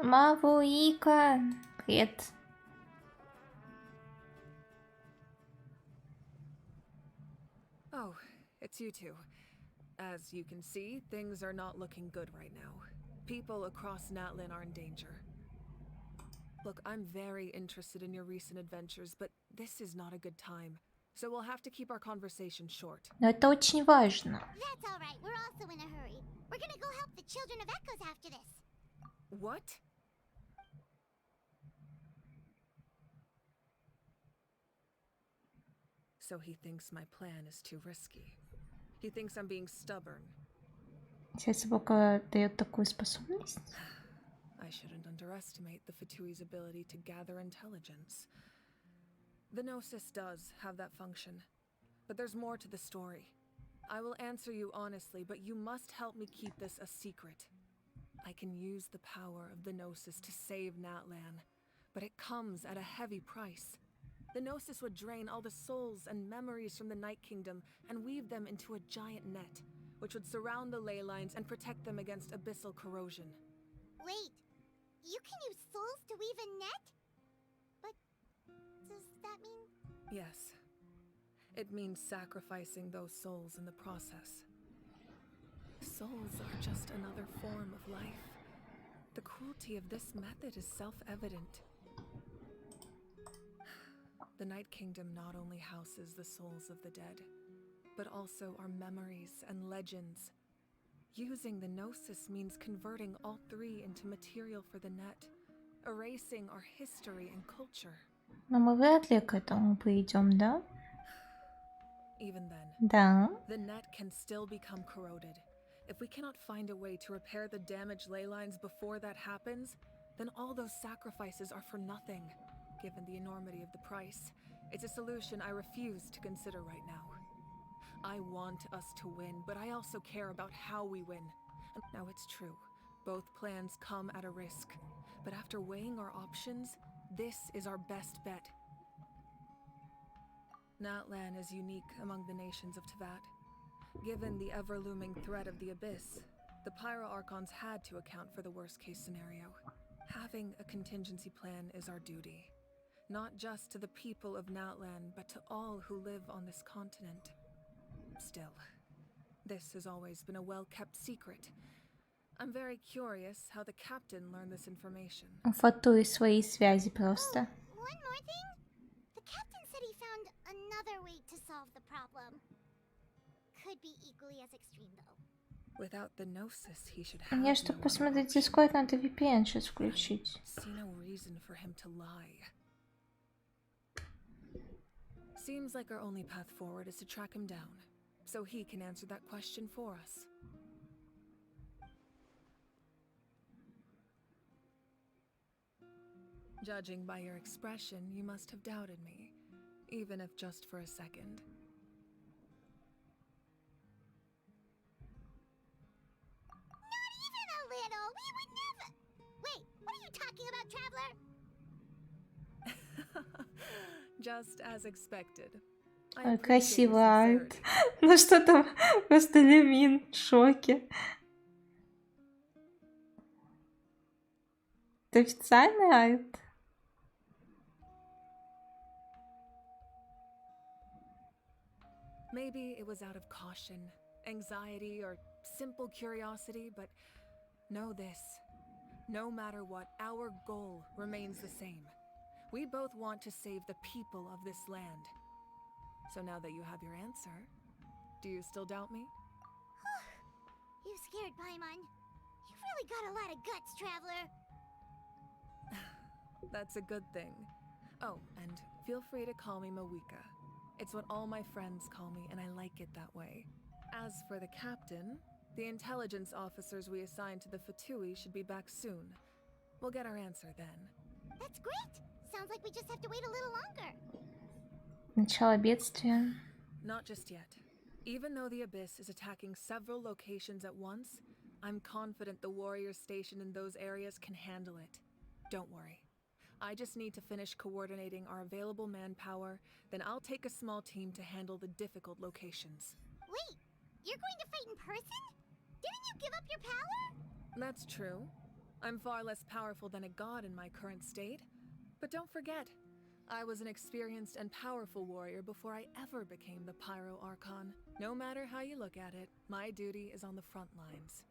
Мавуика, привет. Oh, it's you two. As you can see, things are not looking good right now. People across Natlin are in danger. Look, I'm very interested in your recent adventures, but this is not a good time. So we'll have to keep our conversation short. Но это очень важно. That's alright, we're also in a hurry. We're gonna go help the Children of Echoes after this. What? So he thinks my plan is too risky. He thinks I'm being stubborn. Сейчас Бока дает такую способность. I shouldn't underestimate the Fatui's ability to gather intelligence. The Gnosis does have that function, but there's more to the story. I will answer you honestly, but you must help me keep this a secret. I can use the power of the Gnosis to save Natlan, but it comes at a heavy price. The Gnosis would drain all the souls and memories from the Night Kingdom and weave them into a giant net, which would surround the ley lines and protect them against abyssal corrosion. Wait, you can use souls to weave a net? But does that mean... Yes. It means sacrificing those souls in the process. Souls are just another form of life. The cruelty of this method is self-evident. The Night Kingdom not only houses the souls of the dead, but also our memories and legends. Using the Gnosis means converting all three into material for the net, erasing our history and culture. Но мы вряд ли к этому придем, да? Even then, Да. the net can still become corroded. If we cannot find a way to repair the damaged ley lines before that happens, then all those sacrifices are for nothing. Given the enormity of the price, it's a solution I refuse to consider right now. I want us to win, but I also care about how we win. Now it's true, both plans come at a risk. but after weighing our options, this is our best bet. Natlan is unique among the nations of Teyvat. Given the ever-looming threat of the Abyss, the Pyro Archons had to account for the worst-case scenario. Having a contingency plan is our duty. Not just to the people of Natlan, but to all who live on this continent. Still, this has always been a well-kept secret. I'm very curious how the captain learned this information. Фатуй свои связи просто. One more thing? The captain said he found another way to solve the problem. Could be equally as extreme, though. Without the gnosis, he should have Мне, чтобы посмотреть Discord, надо VPN сейчас включить. See no reason for him to lie. Seems like our only path forward is to track him down, so he can answer that question for us. Judging by your expression, you must have doubted me, even if just for a second. Not even a little! We would never... Wait, what are you talking about, Traveler? Just as expected. Ой, красивый арт. Ну что там, просто Люмин в шоке. Это официальный арт? Maybe it was out of caution, anxiety, or simple curiosity, but know this. No matter what, our goal remains the same. We both want to save the people of this land. So now that you have your answer, do you still doubt me? You scared Paimon. You've really got a lot of guts, Traveler. That's a good thing. Oh, and feel free to call me Mawika. It's what all my friends call me, and I like it that way. As for the captain, the intelligence officers we assigned to the Fatui should be back soon. We'll get our answer then. That's great! Sounds like we just have to wait a little longer. Начало бедствия. Not just yet. Even though the Abyss is attacking several locations at once, I'm confident the warriors stationed in those areas can handle it. Don't worry. I just need to finish coordinating our available manpower, then I'll take a small team to handle the difficult locations. Wait, you're going to fight in person? Didn't you give up your power? That's true. I'm far less powerful than a god in my current state. But don't forget, I was an experienced and powerful warrior before I ever became the Pyro Archon. No matter how you look at it, my duty is on the front lines.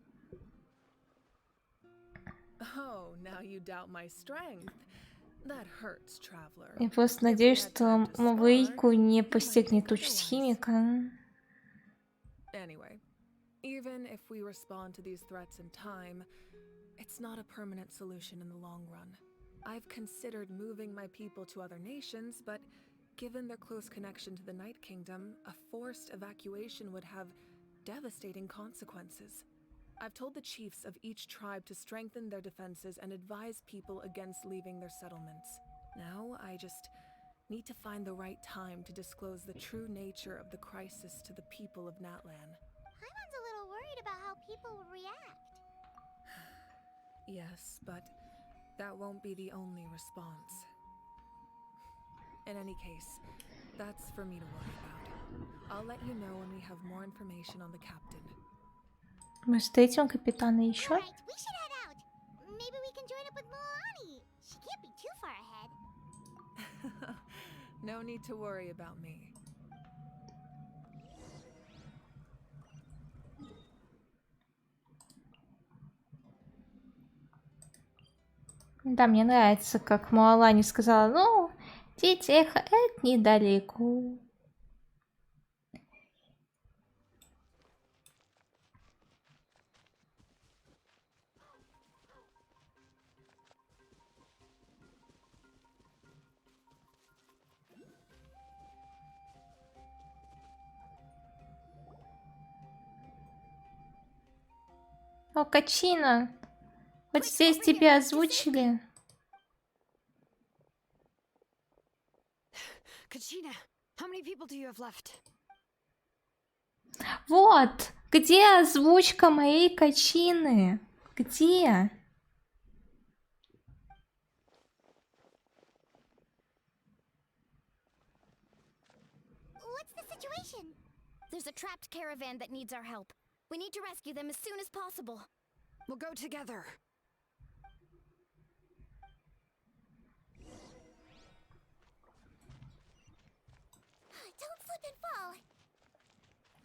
Oh, now you doubt my strength. That hurts, traveler. Я просто надеюсь, что Мавейку не постигнет участь химика. Anyway, even if we respond to these threats in time, it's not a permanent solution in the long run. I've considered moving my people to other nations, but given their close connection to the Night Kingdom, a forced evacuation would have devastating consequences. I've told the chiefs of each tribe to strengthen their defenses and advise people against leaving their settlements. Now, I just need to find the right time to disclose the true nature of the crisis to the people of Natlan. Paimon's a little worried about how people will react. Yes, but that won't be the only response. In any case, that's for me to worry about. I'll let you know when we have more information on the captain. Мы встретим капитана еще? Alright, we should head out. Maybe we can join up with Milani. She can't be too far ahead. No need to worry about me. Да, мне нравится, как Муалани сказала, ну, Титеха, это недалеко. О, Качина, вот здесь тебя озвучили. Kachina, how many people do you have left? Вот, где озвучка моей Качины? Где? situation? There's a trapped caravan that needs our help. We need to rescue them as soon as possible. We'll go together. Don't slip and fall.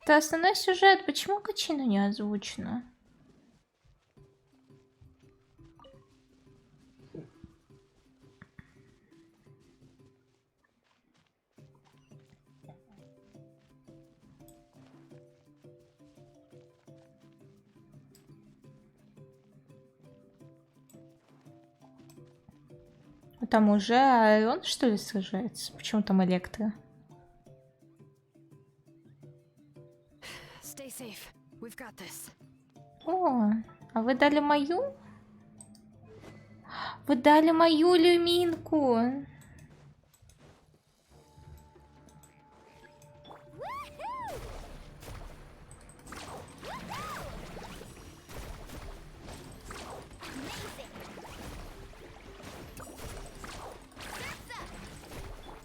Это основной сюжет. Почему Качина не озвучена? Там уже Айрон, что ли, сражается? Почему там Электро? Stay safe. We've got this. О, а вы дали мою? Вы дали мою люминку.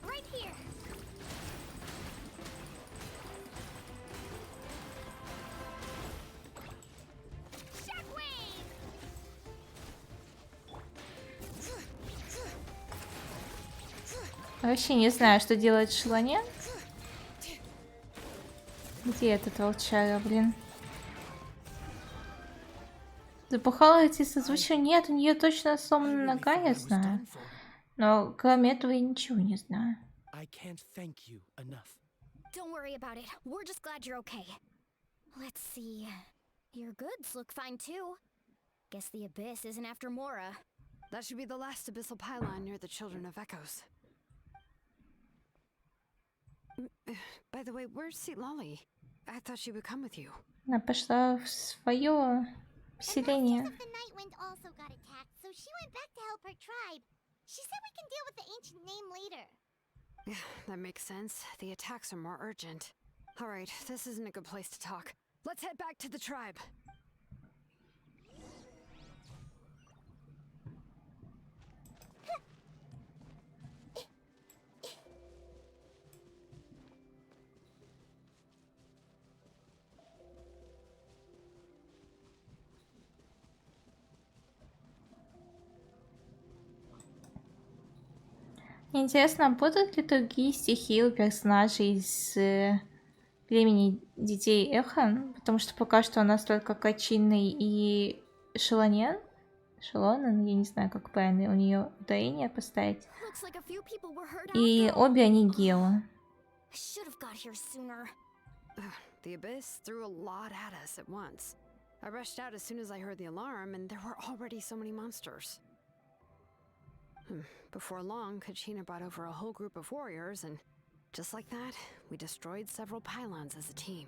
Right here. Shockwave. Вообще не знаю, что делает Шелонен. Где этот волчара, блин? Запахала эти созвучия? Нет, у нее точно сломана нога, я знаю. Но кроме этого я ничего не знаю. I can't thank you enough. Don't worry about it. We're just glad you're okay. Let's see. Your goods look fine too. Guess the Abyss isn't after Mora. That should be the last abyssal pylon near the Children of Echoes. By the way, where's Lolly? I thought she would come with you. Она пошла в свое поселение. The Night Wind also got attacked, so she went back to help her tribe. She said we can deal with the ancient name later. Yeah, that makes sense. The attacks are more urgent. Alright, this isn't a good place to talk. Let's head back to the tribe. Интересно, а будут ли другие стихи у персонажей из племени детей Эхо? Потому что пока что у нас только Качинный и Шелонен. Шелонен, я не знаю, как правильно у нее ударение поставить. И обе они Гео. The Abyss threw a lot at us at once. I rushed out as soon as I heard the alarm, and there were already so many monsters. Before long, Kachina brought over a whole group of warriors, and just like that, we destroyed several pylons as a team.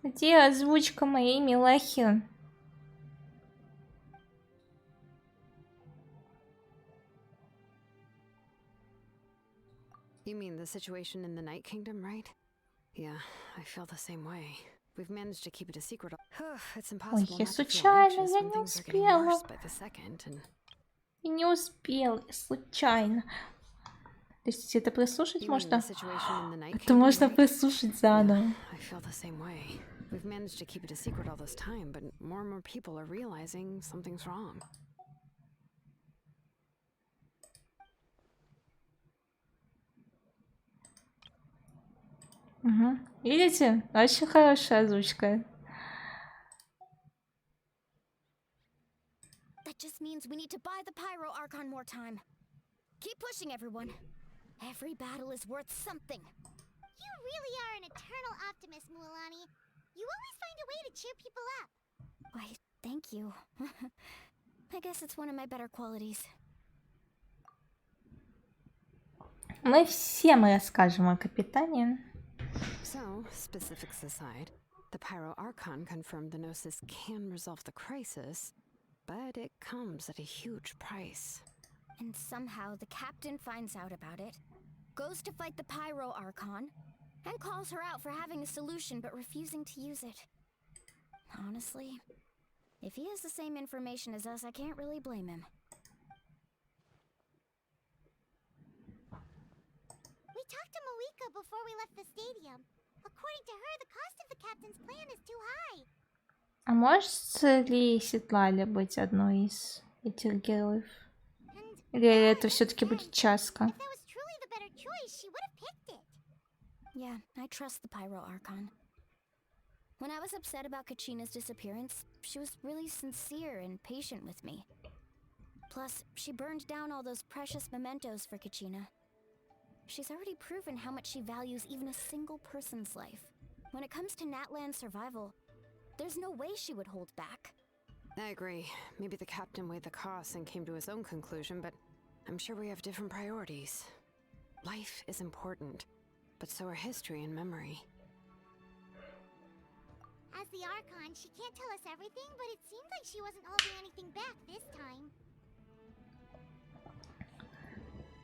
Где озвучка моей милахи? You mean the situation in the Night Kingdom, right? Yeah, I feel the same way. We've managed to keep it a secret. It's impossible я not to feel случайно, anxious я when не things are getting успела. worse by the second, and... И не успел, я случайно. То есть это прослушать можно? Это можно прослушать заново. I feel the same way. We've managed to keep it a secret all this time, but more and more people are realizing something's wrong. Угу. Видите? Очень хорошая озвучка. That just means we need to buy the Pyro Archon more time. Keep pushing, everyone. Every battle is worth something. You really are an eternal optimist, Mualani. You always find a way to cheer people up. Why, thank you. I guess it's one of my better qualities. Мы всем расскажем о капитане. So, specifics aside, the Pyro Archon confirmed the Gnosis can resolve the crisis, but it comes at a huge price. And somehow the captain finds out about it, goes to fight the Pyro Archon, and calls her out for having a solution but refusing to use it. Honestly, if he has the same information as us, I can't really blame him. before we left the stadium. According to her, the cost of the captain's plan is too high. А может ли Светлана быть одной из этих героев? Или это все-таки будет Часка? If that was truly the better choice, she would have picked it. Yeah, I trust the Pyro Archon. When I was upset about Kachina's disappearance, she was really sincere and patient with me. Plus, she burned down all those precious mementos for Kachina. She's already proven how much she values even a single person's life. When it comes to Natlan's survival, there's no way she would hold back. I agree. Maybe the captain weighed the costs and came to his own conclusion, but I'm sure we have different priorities. Life is important, but so are history and memory. As the Archon, she can't tell us everything, but it seemed like she wasn't holding anything back this time.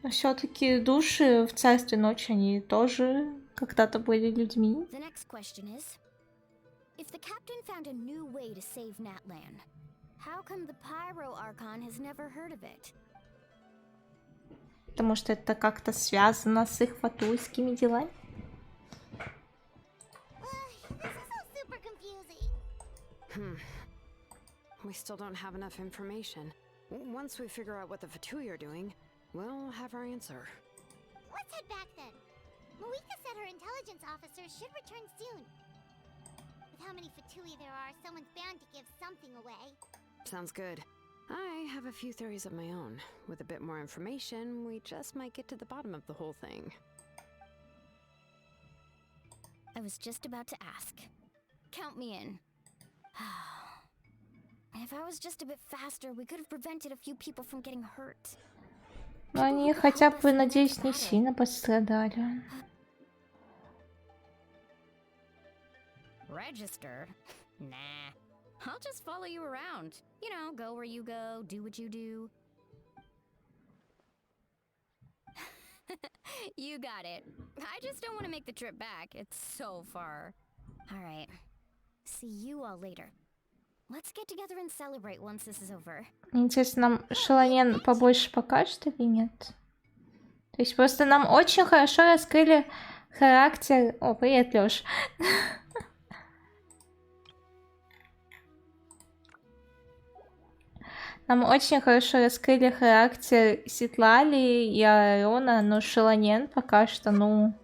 Но все-таки души в Царстве Ночи, они тоже когда-то были людьми. The next question is, if the captain found a new way to save Natlan, how come the Pyro Archon has never heard of it? Потому что это как-то связано с их фатуйскими делами. This is all super confusing. We still don't have enough information. Once we figure out what the Fatui are doing, we'll have our answer. Let's head back then. Moika said her intelligence officers should return soon. With how many Fatui there are, someone's bound to give something away. Sounds good. I have a few theories of my own. With a bit more information, we just might get to the bottom of the whole thing. I was just about to ask. Count me in. If I was just a bit faster, we could have prevented a few people from getting hurt. Но они хотя бы, надеюсь, не сильно пострадали. Register? Nah. I'll just follow you around. You know, go where you go, do what you do. You got it. I just don't want to make the trip back. It's so far. All right. See you all later. Let's get together and celebrate once this is over. Интересно, нам Шаланен побольше покажет или нет? То есть просто нам очень хорошо раскрыли характер... О, привет, Лёш. Нам очень хорошо раскрыли характер Ситлали и Аарона, но Шаланен пока что, ну,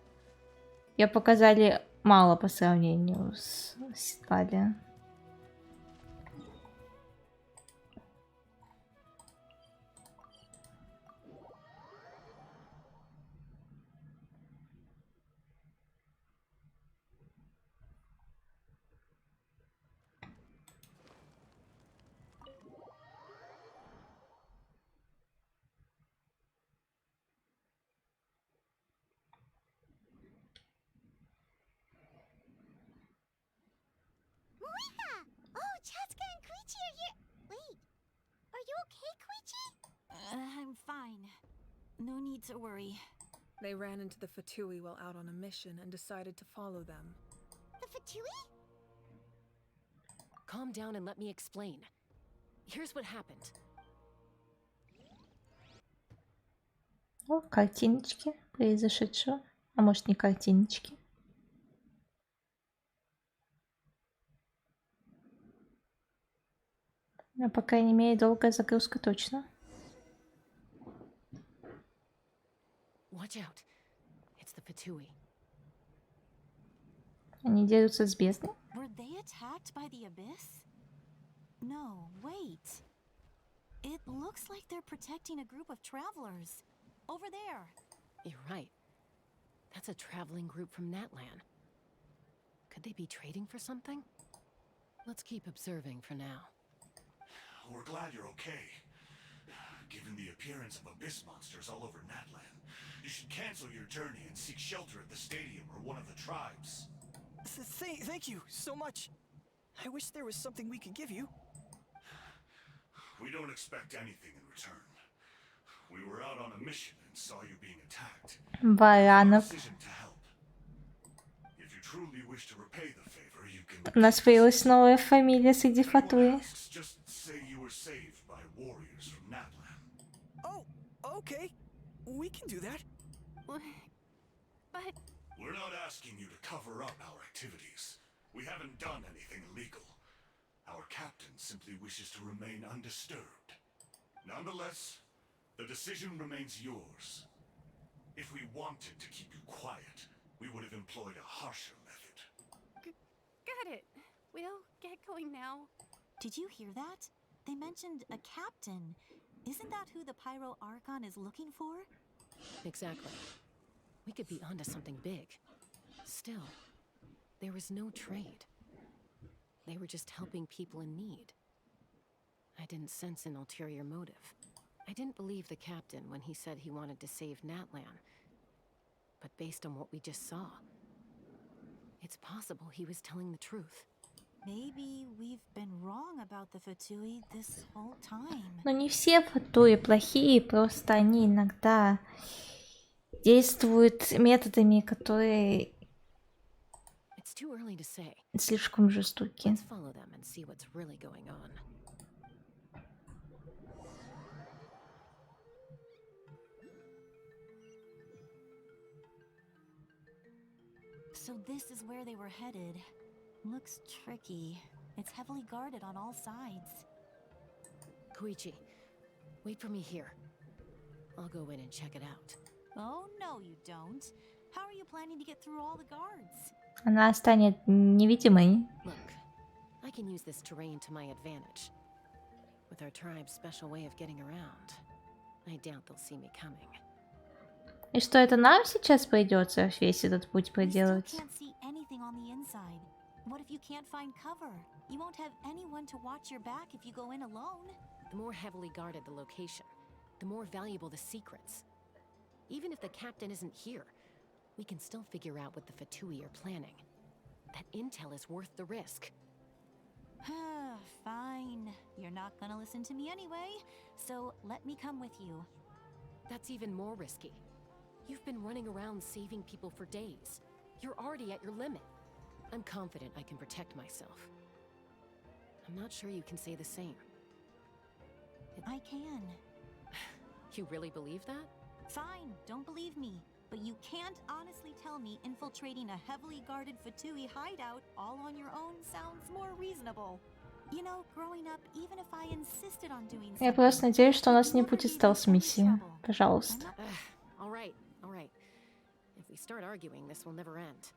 ее показали мало по сравнению с Ситлали. Chatsuka and Koichi are here. Wait, are you okay, Koichi? I'm fine. No need to worry. They ran into the Fatui while out on a mission and decided to follow them. The Fatui? Calm down and let me explain. Here's what happened. О, картиночки произошедшего. А может, не картиночки. Но, по крайней мере, долгая загрузка точно. Watch out. It's the Fatui. Они дерутся с бездной. Were they attacked by the abyss? No, wait. It looks like they're protecting a group of travelers. Over there. You're right. That's a traveling group from Natlan. Could they be trading for something? Let's keep observing for now. We're glad you're okay. Given the appearance of abyss monsters all over Natlan, you should cancel your journey and seek shelter at the stadium or one of the tribes. Thank you so much. I wish there was something we could give you. We don't expect anything in return. We were out on a mission and saw you being attacked. Баранов. If you truly wish to repay the favor, you can... У нас появилась новая фамилия среди фатуи. Just say you were saved by warriors from Natlan. Oh, okay. We can do that. But We're not asking you to cover up our activities. We haven't done anything illegal. Our captain simply wishes to remain undisturbed. Nonetheless, the decision remains yours. If we wanted to keep you quiet, we would have employed a harsher method. Got it. We'll get going now. Did you hear that? They mentioned a captain. Isn't that who the Pyro Archon is looking for? Exactly. We could be onto something big. Still, there was no trade. They were just helping people in need. I didn't sense an ulterior motive. I didn't believe the captain when he said he wanted to save Natlan. But based on what we just saw, it's possible he was telling the truth. Maybe we've been wrong about the Fatui this whole time. Но не все фатуи плохие, просто они иногда действуют методами, которые слишком жестоки. So this is where they were headed. Looks tricky. It's heavily guarded on all sides. Koichi, wait for me here. I'll go in and check it out. Oh, no you don't. How are you planning to get through all the guards? Она станет невидимой. Look, I can use this terrain to my advantage. With our tribe's special way of getting around, I doubt they'll see me coming. И что, это нам сейчас придется весь этот путь проделать? Can't see anything on the inside. What if you can't find cover? You won't have anyone to watch your back if you go in alone. The more heavily guarded the location, the more valuable the secrets. Even if the captain isn't here, we can still figure out what the Fatui are planning. That intel is worth the risk. Fine. You're not gonna listen to me anyway, so let me come with you. That's even more risky. You've been running around saving people for days. You're already at your limit. I'm confident I can protect myself. I'm not sure you can say the same. I can. You really believe that? Fine, don't believe me. But you can't honestly tell me infiltrating a heavily guarded Fatui hideout all on your own sounds more reasonable. You know, growing up, even if I insisted on doing something... Я просто надеюсь, что у нас не будет стелс-миссии. Пожалуйста. All right. If we start arguing, this will never end.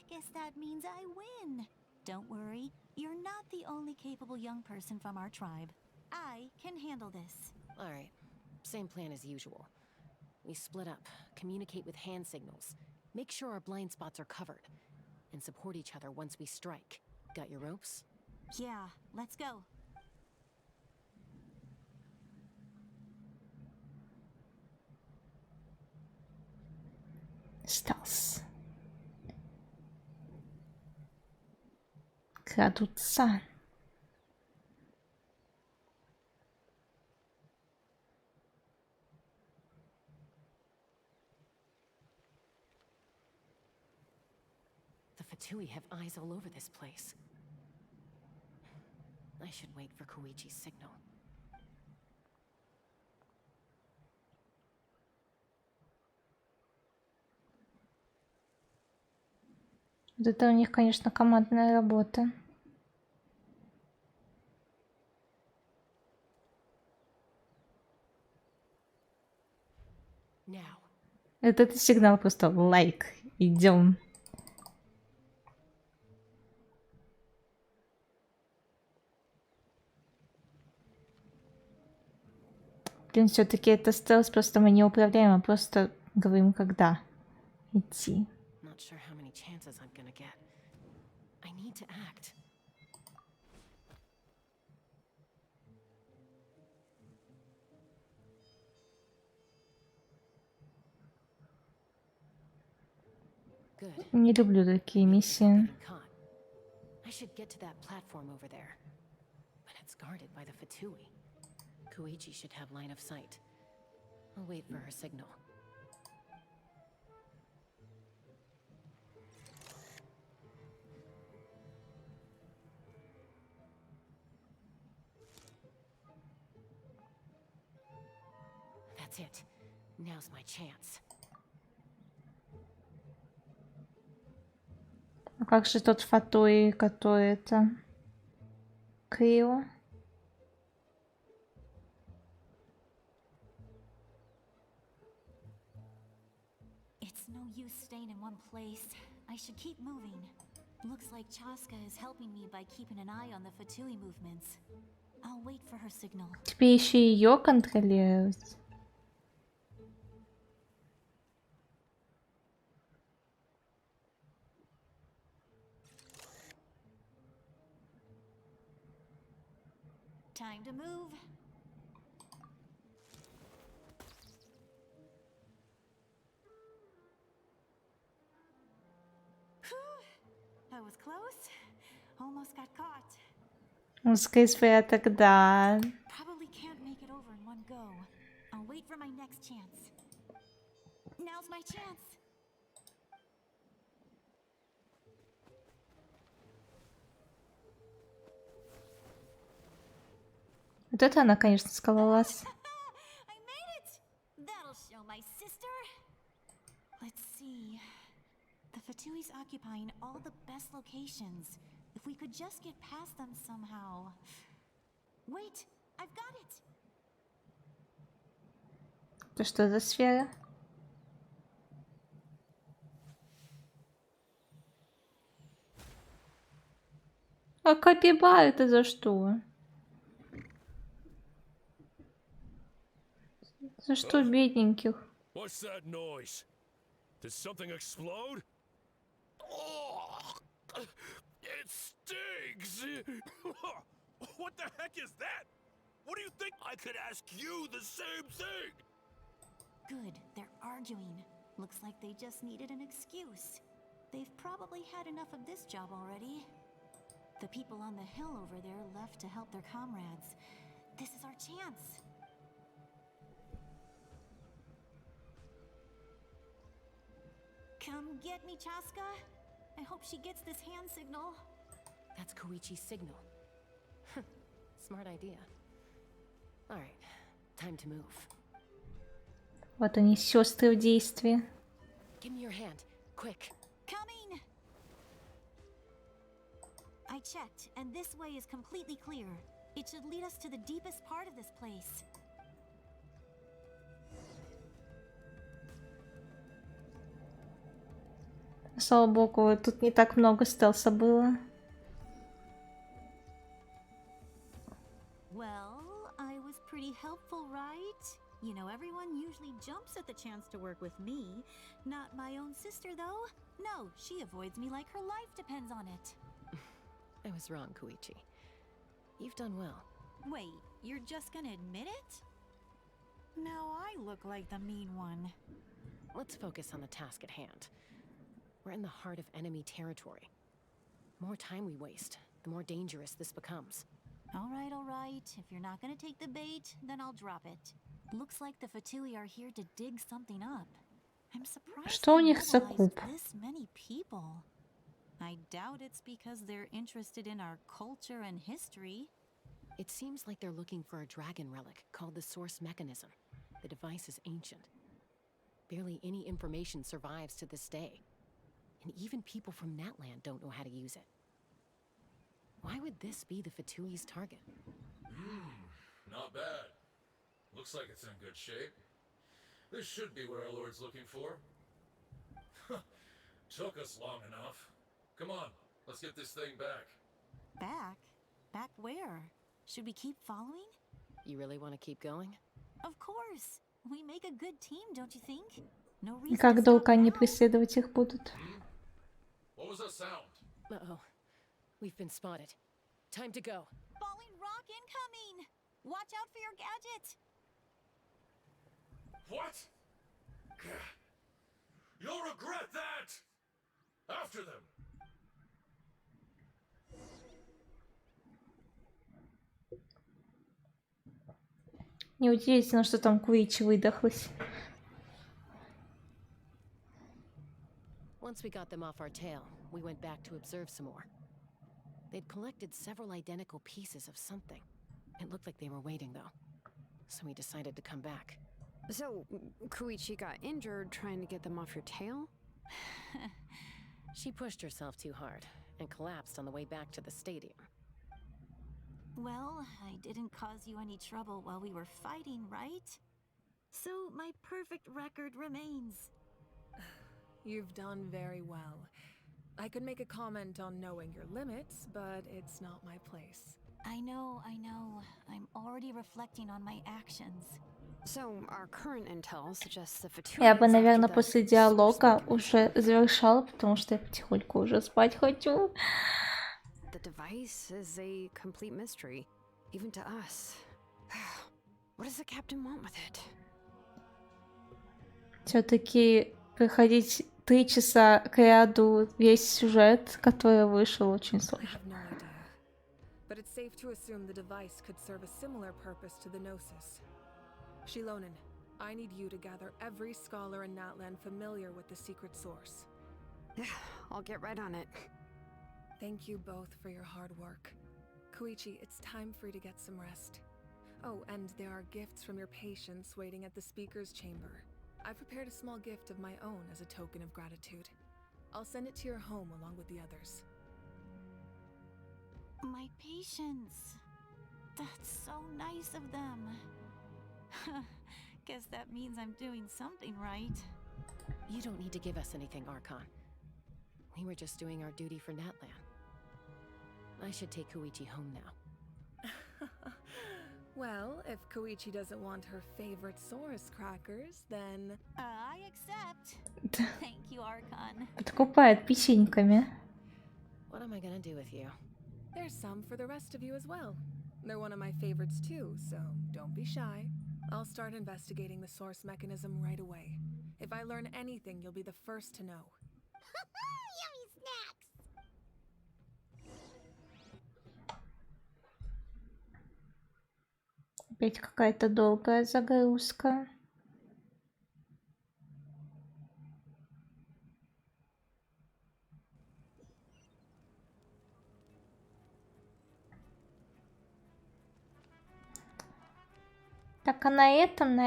Guess that means I win. Don't worry, you're not the only capable young person from our tribe. I can handle this. All right, same plan as usual. We split up, communicate with hand signals, make sure our blind spots are covered, and support each other once we strike. Got your ropes? Yeah, let's go. Стелс. Крадутся. The Fatui have eyes all over this place. I should wait for Koichi's signal. Вот это у них, конечно, командная работа. Это сигнал просто лайк. Идем. Блин, все-таки это стелс, просто мы не управляем, а просто говорим, когда идти. Не люблю такие миссии. Koichi should have line of sight. I'll wait for her signal. That's it. Now's my chance. Как же тот Фатои, который это... Крио? It's no use staying in one place. I should keep moving. Looks like Chaska is helping me by keeping an eye on the Fatui movements. I'll wait for her signal. Тебе еще ее контролировать. Time to move. That was close. Almost got caught. Скорее тогда. Probably can't make it over in one go. I'll wait for my next chance. Now's my chance. Вот это она, конечно, скалолаз. I made it. That'll show my sister. Let's see. The Fatui's occupying all the best locations. If we could just get past them somehow. Wait, I've got it. Это что за сфера? А капибар это за что? За что бедненьких? What's that noise? Did something explode? Oh, it stings! What the heck is that? What do you think? I could ask you the same thing! Good, they're arguing. Looks like they just needed an excuse. They've probably had enough of this job already. The people on the hill over there left to help their comrades. This is our chance. Come get me, Chaska. I hope she gets this hand signal. That's Koichi's signal. Smart idea. Alright, time to move. Вот они, сестры в действии. Give me your hand, quick. Coming! I checked, and this way is completely clear. It should lead us to the deepest part of this place. Слава богу, тут не так много стелса было. Well, I was pretty helpful, right? You know, everyone usually jumps at the chance to work with me. Not my own sister, though. No, she avoids me like her life depends on it. I was wrong, Koichi. You've done well. Wait, you're just gonna admit it? Now I look like the mean one. Let's focus on the task at hand. We're in the heart of enemy territory. The more time we waste, the more dangerous this becomes. All right. If you're not gonna take the bait, then I'll drop it. Looks like the Fatui are here to dig something up. I'm surprised Что у they них за mobilized куб? this many people. I doubt it's because they're interested in our culture and history. It seems like they're looking for a dragon relic called the Source Mechanism. The device is ancient. Barely any information survives to this day. And even people from Natland don't know how to use it. Why would this be the Fatui's target? Not bad. Looks like it's in good shape. This should be what our Lord's looking for. Took us long enough. Come on, let's get this thing back. Back? Back where? Should we keep following? You really want to keep going? Of course. We make a good team, don't you think? No И reason как to долго stop они now. преследовать их будут? What was that sound? Uh-oh. We've been spotted. Time to go. Falling rock incoming! Watch out for your gadget! What? You'll regret that! After them! Неудивительно, что там Куичи выдохлась. Once we got them off our tail, we went back to observe some more. They'd collected several identical pieces of something. It looked like they were waiting, though. So we decided to come back. So, Koichi got injured trying to get them off your tail? She pushed herself too hard and collapsed on the way back to the stadium. Well, I didn't cause you any trouble while we were fighting, right? So my perfect record remains. You've done very well. I could make a comment on knowing your limits, but it's not my place. I know. I'm already reflecting on my actions. So, our current intel suggests the Я бы, Fatui is наверное, after после the source диалога mechanism. уже завершала, потому что я потихоньку уже спать хочу. The device is a complete mystery, even to us. What does the captain want with it? Все-таки проходить 3 часа к ряду весь сюжет, который вышел, очень I сложно. have no idea. But it's safe to assume the device could serve a similar purpose to the Gnosis. Shilonen, I need you to gather every scholar in Natlan familiar with the secret source. I'll get right on it. Thank you both for your hard work. Koichi, it's time for you to get some rest. Oh, and there are gifts from your patients waiting at the speaker's chamber. I've prepared a small gift of my own as a token of gratitude. I'll send it to your home along with the others. My patience. That's so nice of them. Guess that means I'm doing something right. You don't need to give us anything, Archon. We were just doing our duty for Natlan. I should take Koichi home now. Well, if Koichi doesn't want her favorite Saurus crackers, then... I accept. Thank you, Archon. Подкупает печеньками. What am I gonna do with you? There's some for the rest of you as well. They're one of my favorites too, so don't be shy. I'll start investigating the source mechanism right away. If I learn anything, you'll be the first to know. Yummy snacks! Опять какая-то долгая загрузка. Так, а на этом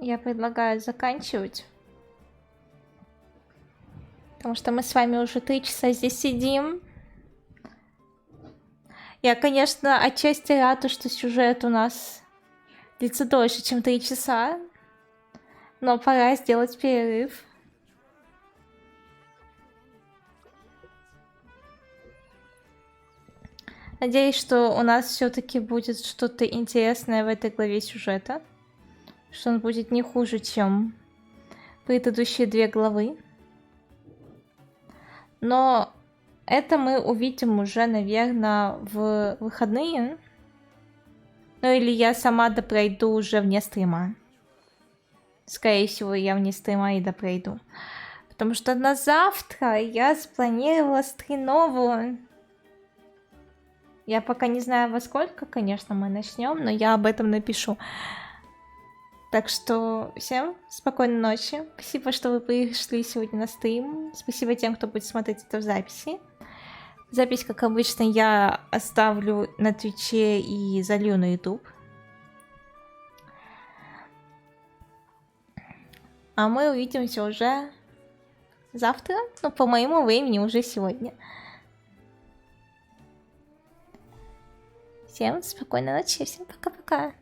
я предлагаю заканчивать. Потому что мы с вами уже 3 часа здесь сидим. Я, конечно, отчасти рада, что сюжет у нас длится дольше, чем 3 часа. Но пора сделать перерыв. Надеюсь, что у нас все-таки будет что-то интересное в этой главе сюжета. Что он будет не хуже, чем предыдущие 2 главы. Но это мы увидим уже, наверное, в выходные. Ну или я сама допройду уже вне стрима. Скорее всего, я вне стрима и допройду. Потому что на завтра я спланировала стриновую. Я пока не знаю, во сколько, конечно, мы начнем, но я об этом напишу. Так что всем спокойной ночи. Спасибо, что вы пришли сегодня на стрим. Спасибо тем, кто будет смотреть это в записи. Запись, как обычно, я оставлю на Твиче и залью на YouTube. А мы увидимся уже завтра. Ну, по моему времени уже сегодня. Всем спокойной ночи, всем пока-пока.